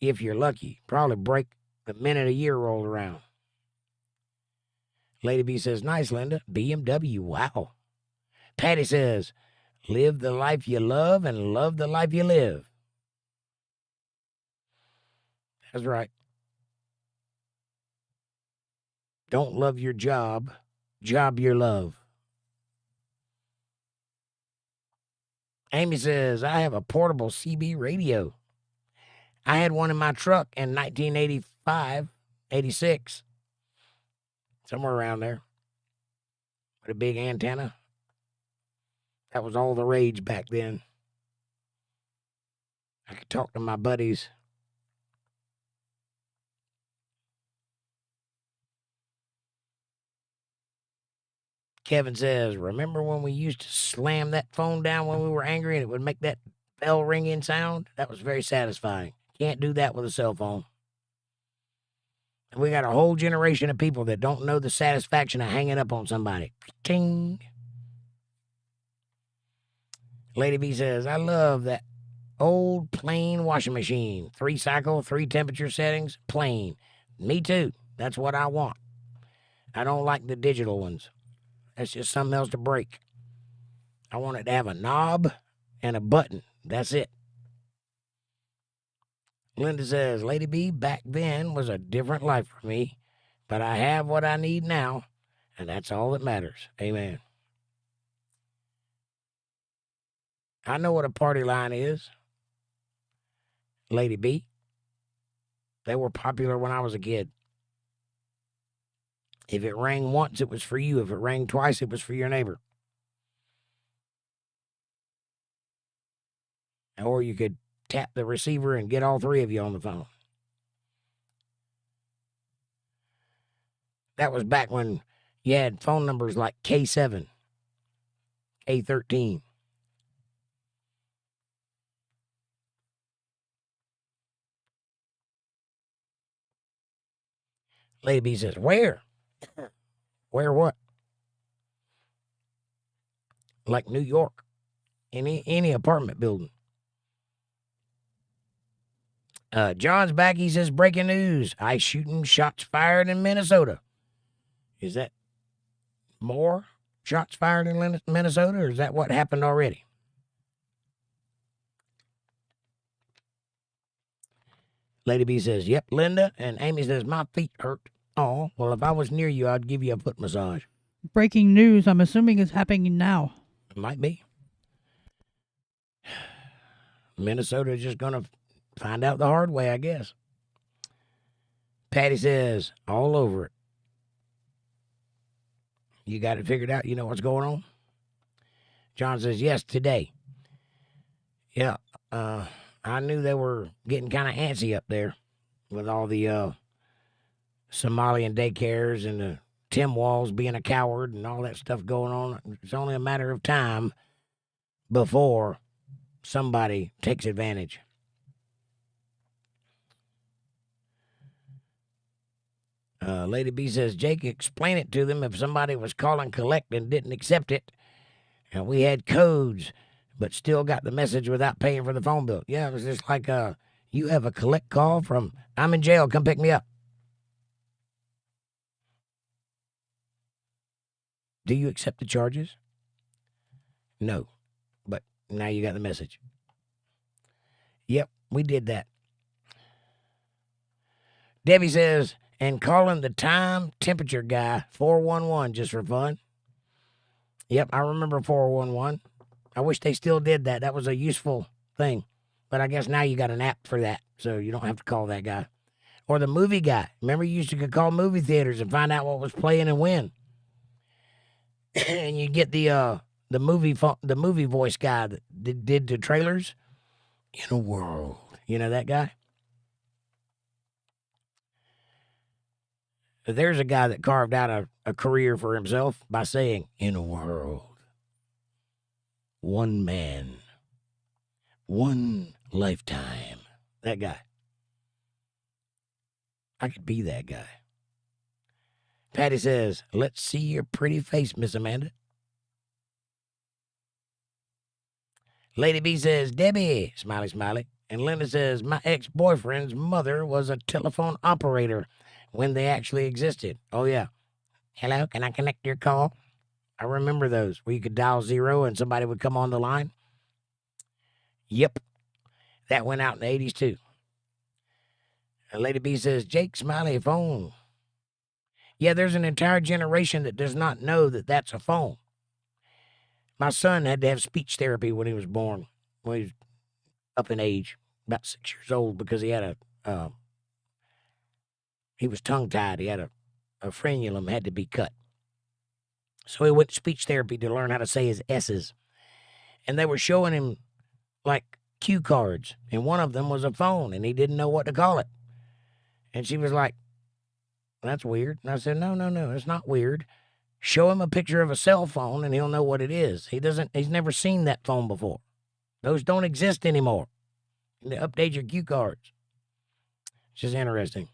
If you're lucky. Probably break the minute a year rolled around. Lady B says, nice, Linda. BMW, wow. Patty says, live the life you love and love the life you live. That's right. Don't love your job, job your love. Amy says, I have a portable CB radio. I had one in my truck in 1985, 86, somewhere around there, with a big antenna. That was all the rage back then. I could talk to my buddies. Kevin says, remember when we used to slam that phone down when we were angry and it would make that bell ringing sound? That was very satisfying. Can't do that with a cell phone. And we got a whole generation of people that don't know the satisfaction of hanging up on somebody. Ting. Lady B says, I love that old plain washing machine. 3 cycle, 3 temperature settings, plain. Me too. That's what I want. I don't like the digital ones. That's just something else to break. I want it to have a knob and a button. That's it. Linda says, Lady B, back then was a different life for me, but I have what I need now, and that's all that matters. Amen. I know what a party line is, Lady B. They were popular when I was a kid. If it rang once, it was for you. If it rang twice, it was for your neighbor. Or you could tap the receiver and get all 3 of you on the phone. That was back when you had phone numbers like K7, K13. Lady B says, where? Where what? Like New York. Any apartment building. John's back. He says, breaking news. Ice shooting, shots fired in Minnesota. Is that more shots fired in Minnesota, or is that what happened already? Lady B says, yep, Linda. And Amy says, my feet hurt. Oh, well, if I was near you, I'd give you a foot massage. Breaking news, I'm assuming it's happening now. It might be. Minnesota is just going to find out the hard way, I guess. Patty says, all over it. You got it figured out? You know what's going on? John says, yes, today. Yeah, I knew they were getting kind of antsy up there with all the Somalian daycares and the Tim Walls being a coward and all that stuff going on. It's only a matter of time before somebody takes advantage. Lady B says, Jake, explain it to them if somebody was calling collect and didn't accept it. And we had codes, but still got the message without paying for the phone bill. Yeah, it was just like, you have a collect call from, I'm in jail, come pick me up. Do you accept the charges? No, but now you got the message. Yep, we did that. Debbie says, and calling the time temperature guy 411 just for fun. Yep, I remember 411. I wish they still did that. That was a useful thing. But I guess now you got an app for that, so you don't have to call that guy. Or the movie guy. Remember you used to call movie theaters and find out what was playing and when. And you get the movie voice guy that did the trailers. In a world. You know that guy? There's a guy that carved out a career for himself by saying, in a world, one man, one lifetime. That guy. I could be that guy. Patty says, let's see your pretty face, Miss Amanda. Lady B says, Debbie, smiley, smiley. And Linda says, my ex-boyfriend's mother was a telephone operator when they actually existed. Oh, yeah. Hello, can I connect your call? I remember those where you could dial 0 and somebody would come on the line. Yep. That went out in the 80s, too. And Lady B says, Jake, smiley phone. Yeah, there's an entire generation that does not know that that's a phone. My son had to have speech therapy when he was born, when he was up in age, about 6 years old, because he had he was tongue-tied. He had a frenulum had to be cut. So he went to speech therapy to learn how to say his S's. And they were showing him, like, cue cards. And one of them was a phone, and he didn't know what to call it. And she was like, that's weird. And I said, no, it's not weird. Show him a picture of a cell phone, and he'll know what it is. He's never seen that phone before. Those don't exist anymore. You need to update your cue cards. It's just interesting.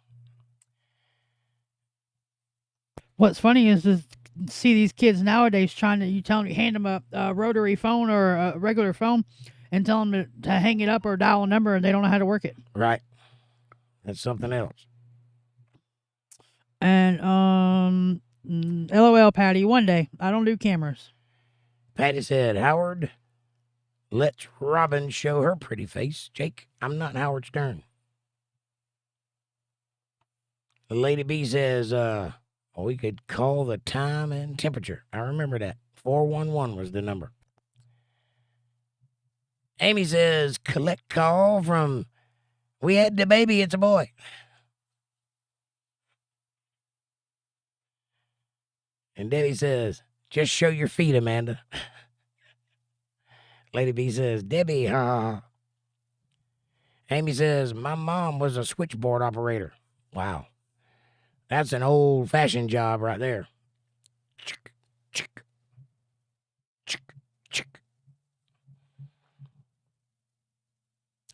What's funny is to see these kids nowadays you hand them a rotary phone or a regular phone and tell them to hang it up or dial a number, and they don't know how to work it. Right. That's something else. And, LOL, Patty, one day. I don't do cameras. Patty said, Howard, let Robin show her pretty face. Jake, I'm not Howard Stern. The Lady B says, we could call the time and temperature. I remember that. 411 was the number. Amy says, collect call from, we had the baby, it's a boy. And Debbie says, just show your feet, Amanda. Lady B says, Debbie, ha. Amy says, my mom was a switchboard operator. Wow. That's an old-fashioned job right there. Chick, chick, chick, chick.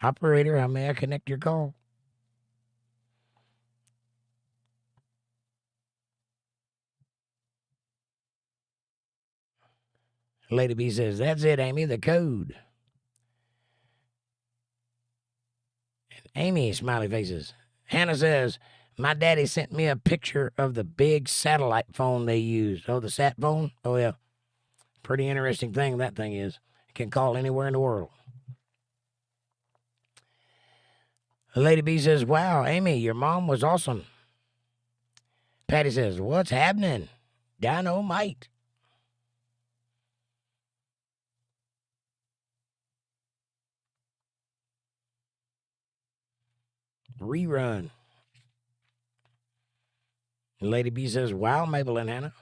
Operator, how may I connect your call? Lady B says, that's it, Amy, the code. And Amy, smiley faces. Hannah says, my daddy sent me a picture of the big satellite phone they use. Oh, the sat phone? Oh, yeah. Pretty interesting thing that thing is. It can call anywhere in the world. Lady B says, wow, Amy, your mom was awesome. Patty says, what's happening? Dynamite. Rerun. Lady B says, wow, Mabel and Hannah.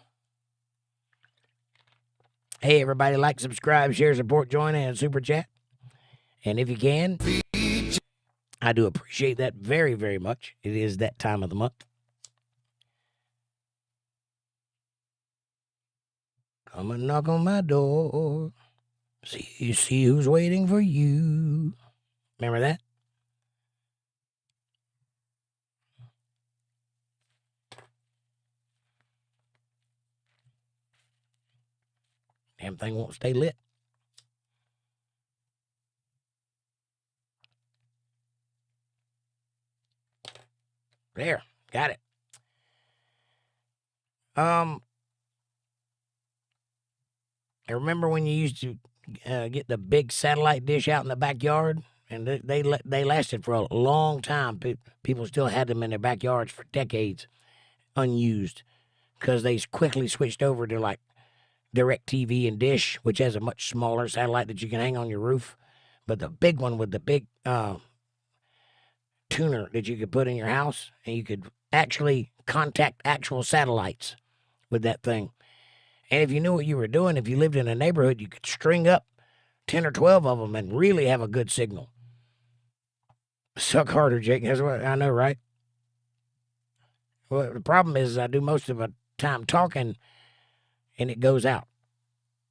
Hey, everybody, like, subscribe, share, support, join, and super chat. And if you can, I do appreciate that very, very much. It is that time of the month. Come and knock on my door. See who's waiting for you. Remember that? Damn thing won't stay lit. There, got it. I remember when you used to get the big satellite dish out in the backyard, and they lasted for a long time. People still had them in their backyards for decades, unused, because they quickly switched over to like DirecTV and Dish, which has a much smaller satellite that you can hang on your roof. But the big one with the big tuner that you could put in your house, and you could actually contact actual satellites with that thing. And if you knew what you were doing, if you lived in a neighborhood, you could string up 10 or 12 of them and really have a good signal. Suck harder, Jake. That's what I know, right? Well, the problem is I do most of the time talking, and it goes out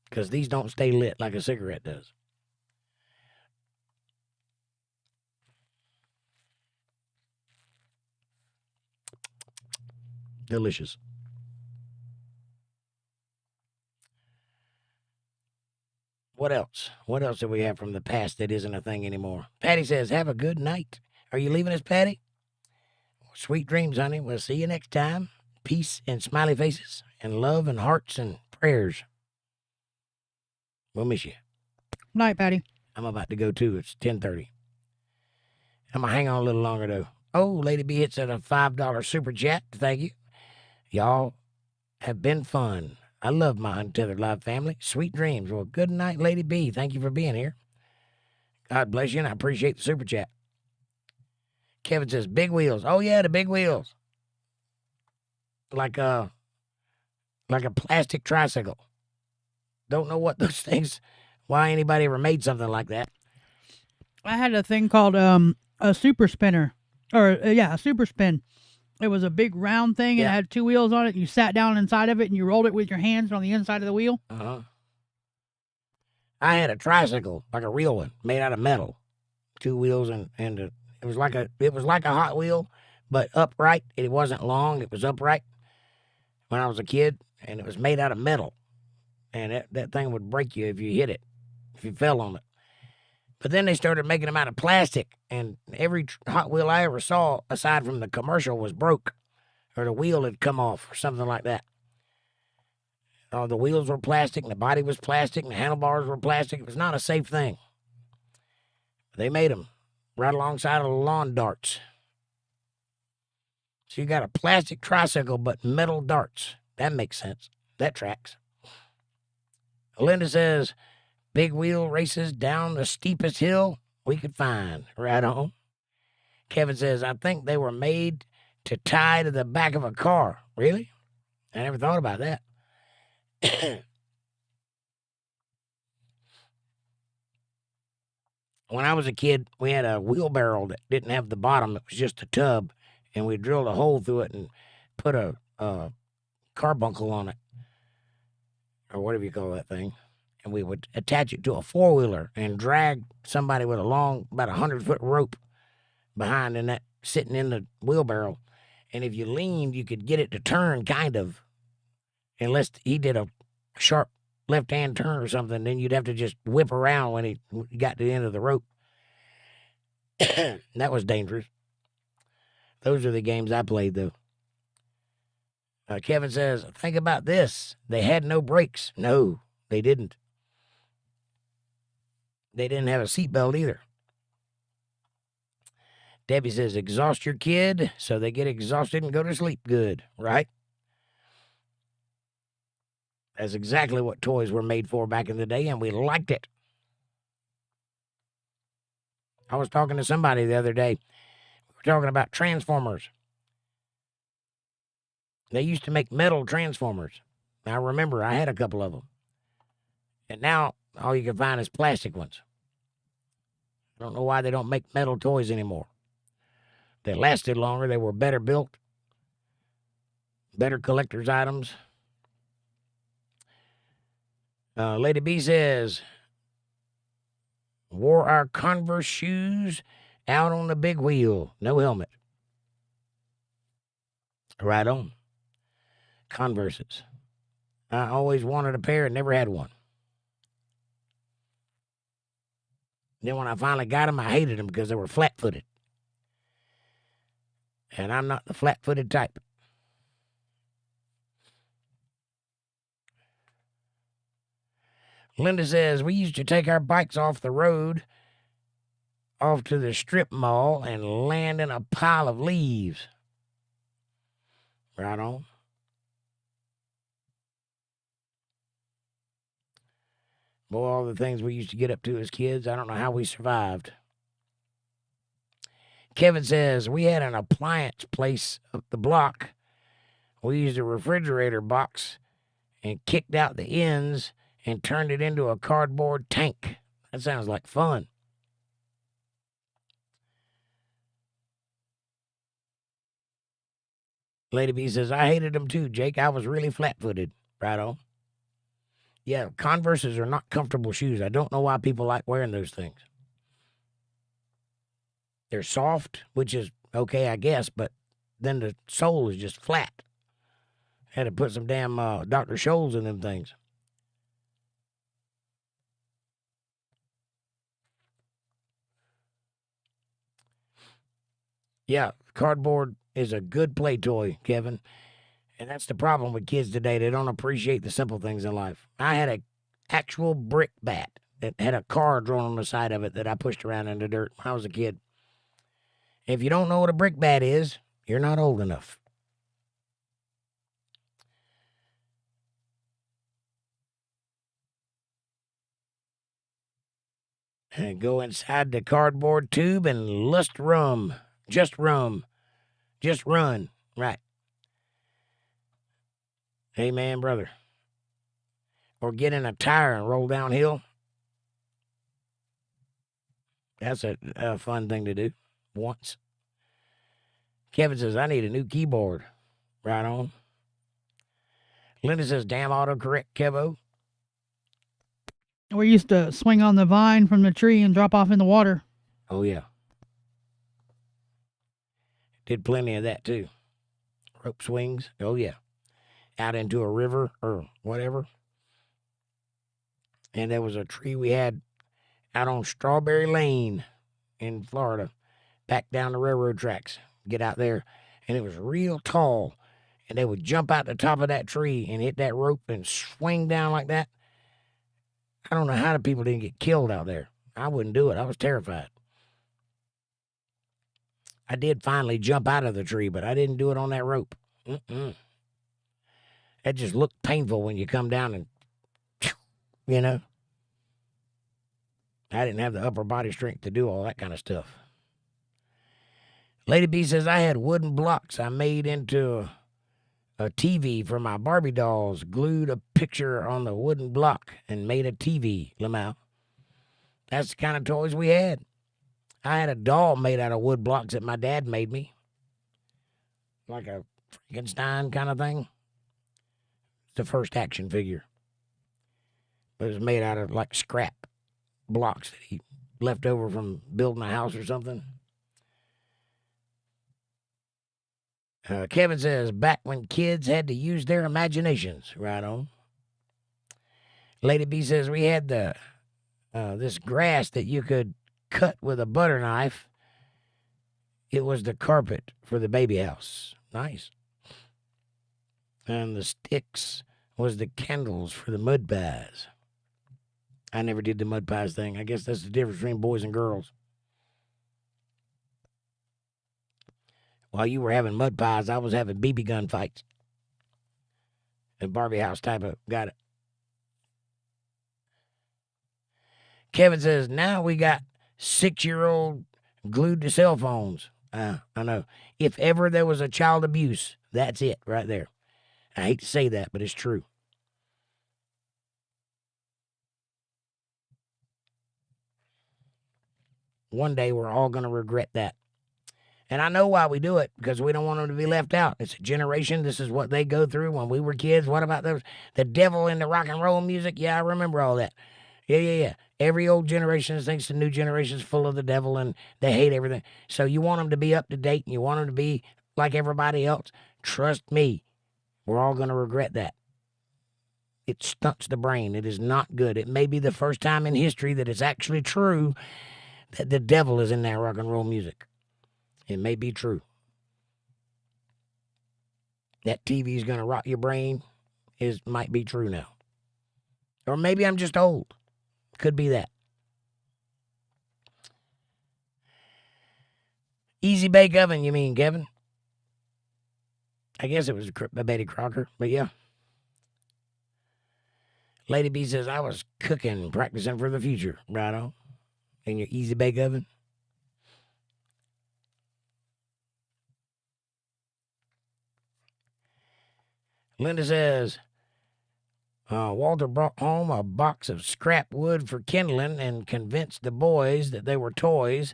because these don't stay lit like a cigarette does. Delicious. What else? What else do we have from the past that isn't a thing anymore? Patty says, have a good night. Are you leaving us, Patty? Sweet dreams, honey. We'll see you next time. Peace and smiley faces and love and hearts and prayers. We'll miss you. Night, Patty. I'm about to go too. It's 10:30. I'm going to hang on a little longer, though. Oh, Lady B hits at a $5 super chat. Thank you. Y'all have been fun. I love my Untethered Live family. Sweet dreams. Well, good night, Lady B. Thank you for being here. God bless you, and I appreciate the super chat. Kevin says, big wheels. Oh, yeah, the big wheels. Like a plastic tricycle. Don't know what those things, why anybody ever made something like that. I had a thing called a super spinner, or a super spin. It was a big round thing. And it had 2 wheels on it. You sat down inside of it and you rolled it with your hands on the inside of the wheel. I had a tricycle, like a real one, made out of metal, 2 wheels, and it was like a Hot Wheel, but upright. It wasn't long. It was upright when I was a kid, and it was made out of metal. And that thing would break you if you hit it, if you fell on it. But then they started making them out of plastic, and every Hot Wheel I ever saw, aside from the commercial, was broke, or the wheel had come off, or something like that. The wheels were plastic, and the body was plastic, and the handlebars were plastic. It was not a safe thing. They made them right alongside of the lawn darts. So you got a plastic tricycle, but metal darts. That makes sense. That tracks. Linda says, big wheel races down the steepest hill we could find. Right on. Kevin says, I think they were made to tie to the back of a car. Really? I never thought about that. When I was a kid, we had a wheelbarrow that didn't have the bottom. It was just a tub, and we drilled a hole through it and put a carbuncle on it, or whatever you call that thing. And we would attach it to a 4-wheeler and drag somebody with a long, about 100-foot rope behind in that, sitting in the wheelbarrow. And if you leaned, you could get it to turn, kind of. Unless he did a sharp left-hand turn or something, then you'd have to just whip around when he got to the end of the rope. That was dangerous. Those are the games I played, though. Kevin says, think about this. They had no brakes. No, they didn't. They didn't have a seatbelt either. Debbie says, exhaust your kid so they get exhausted and go to sleep good, right? That's exactly what toys were made for back in the day, and we liked it. I was talking to somebody the other day. We were talking about Transformers. They used to make metal Transformers. I remember I had a couple of them. And now all you can find is plastic ones. I don't know why they don't make metal toys anymore. They lasted longer. They were better built. Better collector's items. Lady B says, wore our Converse shoes out on the big wheel. No helmet. Right on. Converses. I always wanted a pair and never had one. Then when I finally got them, I hated them because they were flat-footed. And I'm not the flat-footed type. Linda says, we used to take our bikes off the road, off to the strip mall, and land in a pile of leaves. Right on. Boy, all the things we used to get up to as kids, I don't know how we survived. Kevin says, we had an appliance place up the block. We used a refrigerator box and kicked out the ends and turned it into a cardboard tank. That sounds like fun. Lady B says, I hated them too, Jake. I was really flat-footed. Right on. Yeah, Converses are not comfortable shoes. I don't know why people like wearing those things. They're soft, which is okay, I guess, but then the sole is just flat. Had to put some damn Dr. Scholl's in them things. Yeah, cardboard is a good play toy, Kevin. And that's the problem with kids today. They don't appreciate the simple things in life. I had an actual brick bat that had a car drawn on the side of it that I pushed around in the dirt when I was a kid. If you don't know what a brick bat is, you're not old enough. And go inside the cardboard tube and lust rum. Just rum. Just run. Right. Amen, brother. Or get in a tire and roll downhill. That's a fun thing to do once. Kevin says, I need a new keyboard. Right on. Linda says, damn autocorrect, Kevo. We used to swing on the vine from the tree and drop off in the water. Oh, yeah. Did plenty of that, too. Rope swings. Oh, yeah. Out into a river or whatever. And there was a tree we had out on Strawberry Lane in Florida, back down the railroad tracks. Get out there, and it was real tall. And they would jump out the top of that tree and hit that rope and swing down like that. I don't know how the people didn't get killed out there. I wouldn't do it. I was terrified. I did finally jump out of the tree, but I didn't do it on that rope. That just looked painful when you come down and, you know. I didn't have the upper body strength to do all that kind of stuff. Lady B says, I had wooden blocks I made into a TV for my Barbie dolls, glued a picture on the wooden block and made a TV, ℂ𝕠𝕝. That's the kind of toys we had. I had a doll made out of wood blocks that my dad made me. Like a Frankenstein kind of thing. It's the first action figure. But it was made out of like scrap blocks that he left over from building a house or something. Kevin says, back when kids had to use their imaginations. Right on. Lady B says, we had this grass that you could cut with a butter knife. It was the carpet for the baby house. Nice. And the sticks was the candles for the mud pies. I never did the mud pies thing. I guess that's the difference between boys and girls. While you were having mud pies, I was having BB gun fights. And Barbie house type of, got it. Kevin says, now we got 6-year-old glued to cell phones. I know. If ever there was a child abuse, that's it right there. I hate to say that, but it's true. One day we're all going to regret that. And I know why we do it, because we don't want them to be left out. It's a generation. This is what they go through when we were kids. What about those? The devil in the rock and roll music? Yeah, I remember all that. Yeah. Every old generation thinks the new generation's full of the devil and they hate everything. So you want them to be up to date and you want them to be like everybody else. Trust me, we're all going to regret that. It stunts the brain. It is not good. It may be the first time in history that it's actually true that the devil is in that rock and roll music. It may be true. That TV is going to rot your brain might be true now. Or maybe I'm just old. Could be that. Easy bake oven, you mean, Kevin? I guess it was a Betty Crocker, but yeah. Lady B says, I was cooking, practicing for the future. Right on. In your easy bake oven. Linda says, Walter brought home a box of scrap wood for kindling and convinced the boys that they were toys,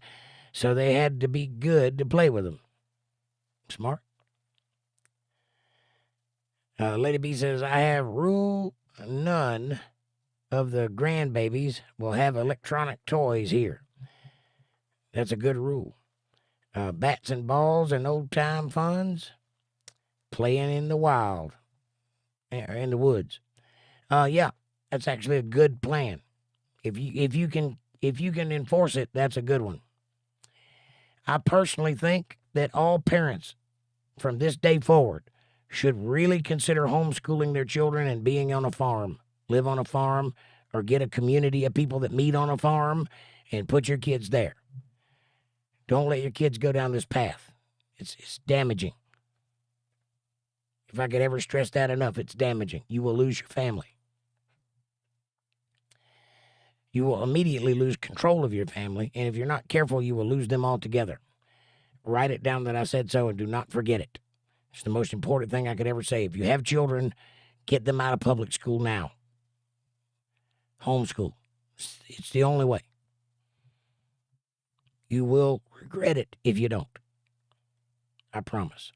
so they had to be good to play with them. Smart. Lady B says, I have rule none of the grandbabies will have electronic toys here. That's a good rule. Bats and balls and old-time funds, playing in the wild. In the woods. Yeah, that's actually a good plan. If you can enforce it, that's a good one. I personally think that all parents from this day forward should really consider homeschooling their children and being on a farm. Live on a farm or get a community of people that meet on a farm and put your kids there. Don't let your kids go down this path. It's damaging. If I could ever stress that enough, it's damaging. You will lose your family. You will immediately lose control of your family, and if you're not careful, you will lose them altogether. Write it down that I said so, and do not forget it. It's the most important thing I could ever say. If you have children, get them out of public school now. Homeschool. It's the only way. You will regret it if you don't. I promise.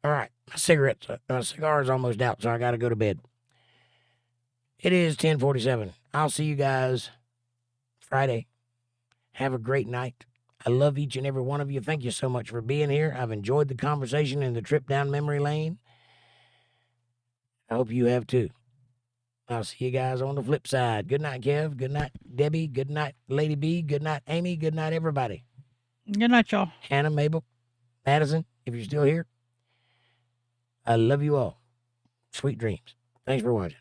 All right, my cigar is almost out, so I got to go to bed. It is 10:47. I'll see you guys Friday. Have a great night. I love each and every one of you. Thank you so much for being here. I've enjoyed the conversation and the trip down memory lane. I hope you have too. I'll see you guys on the flip side. Good night, Kev. Good night, Debbie. Good night, Lady B. Good night, Amy. Good night, everybody. Good night, y'all. Hannah, Mabel, Madison, if you're still here. I love you all. Sweet dreams. Thanks for watching.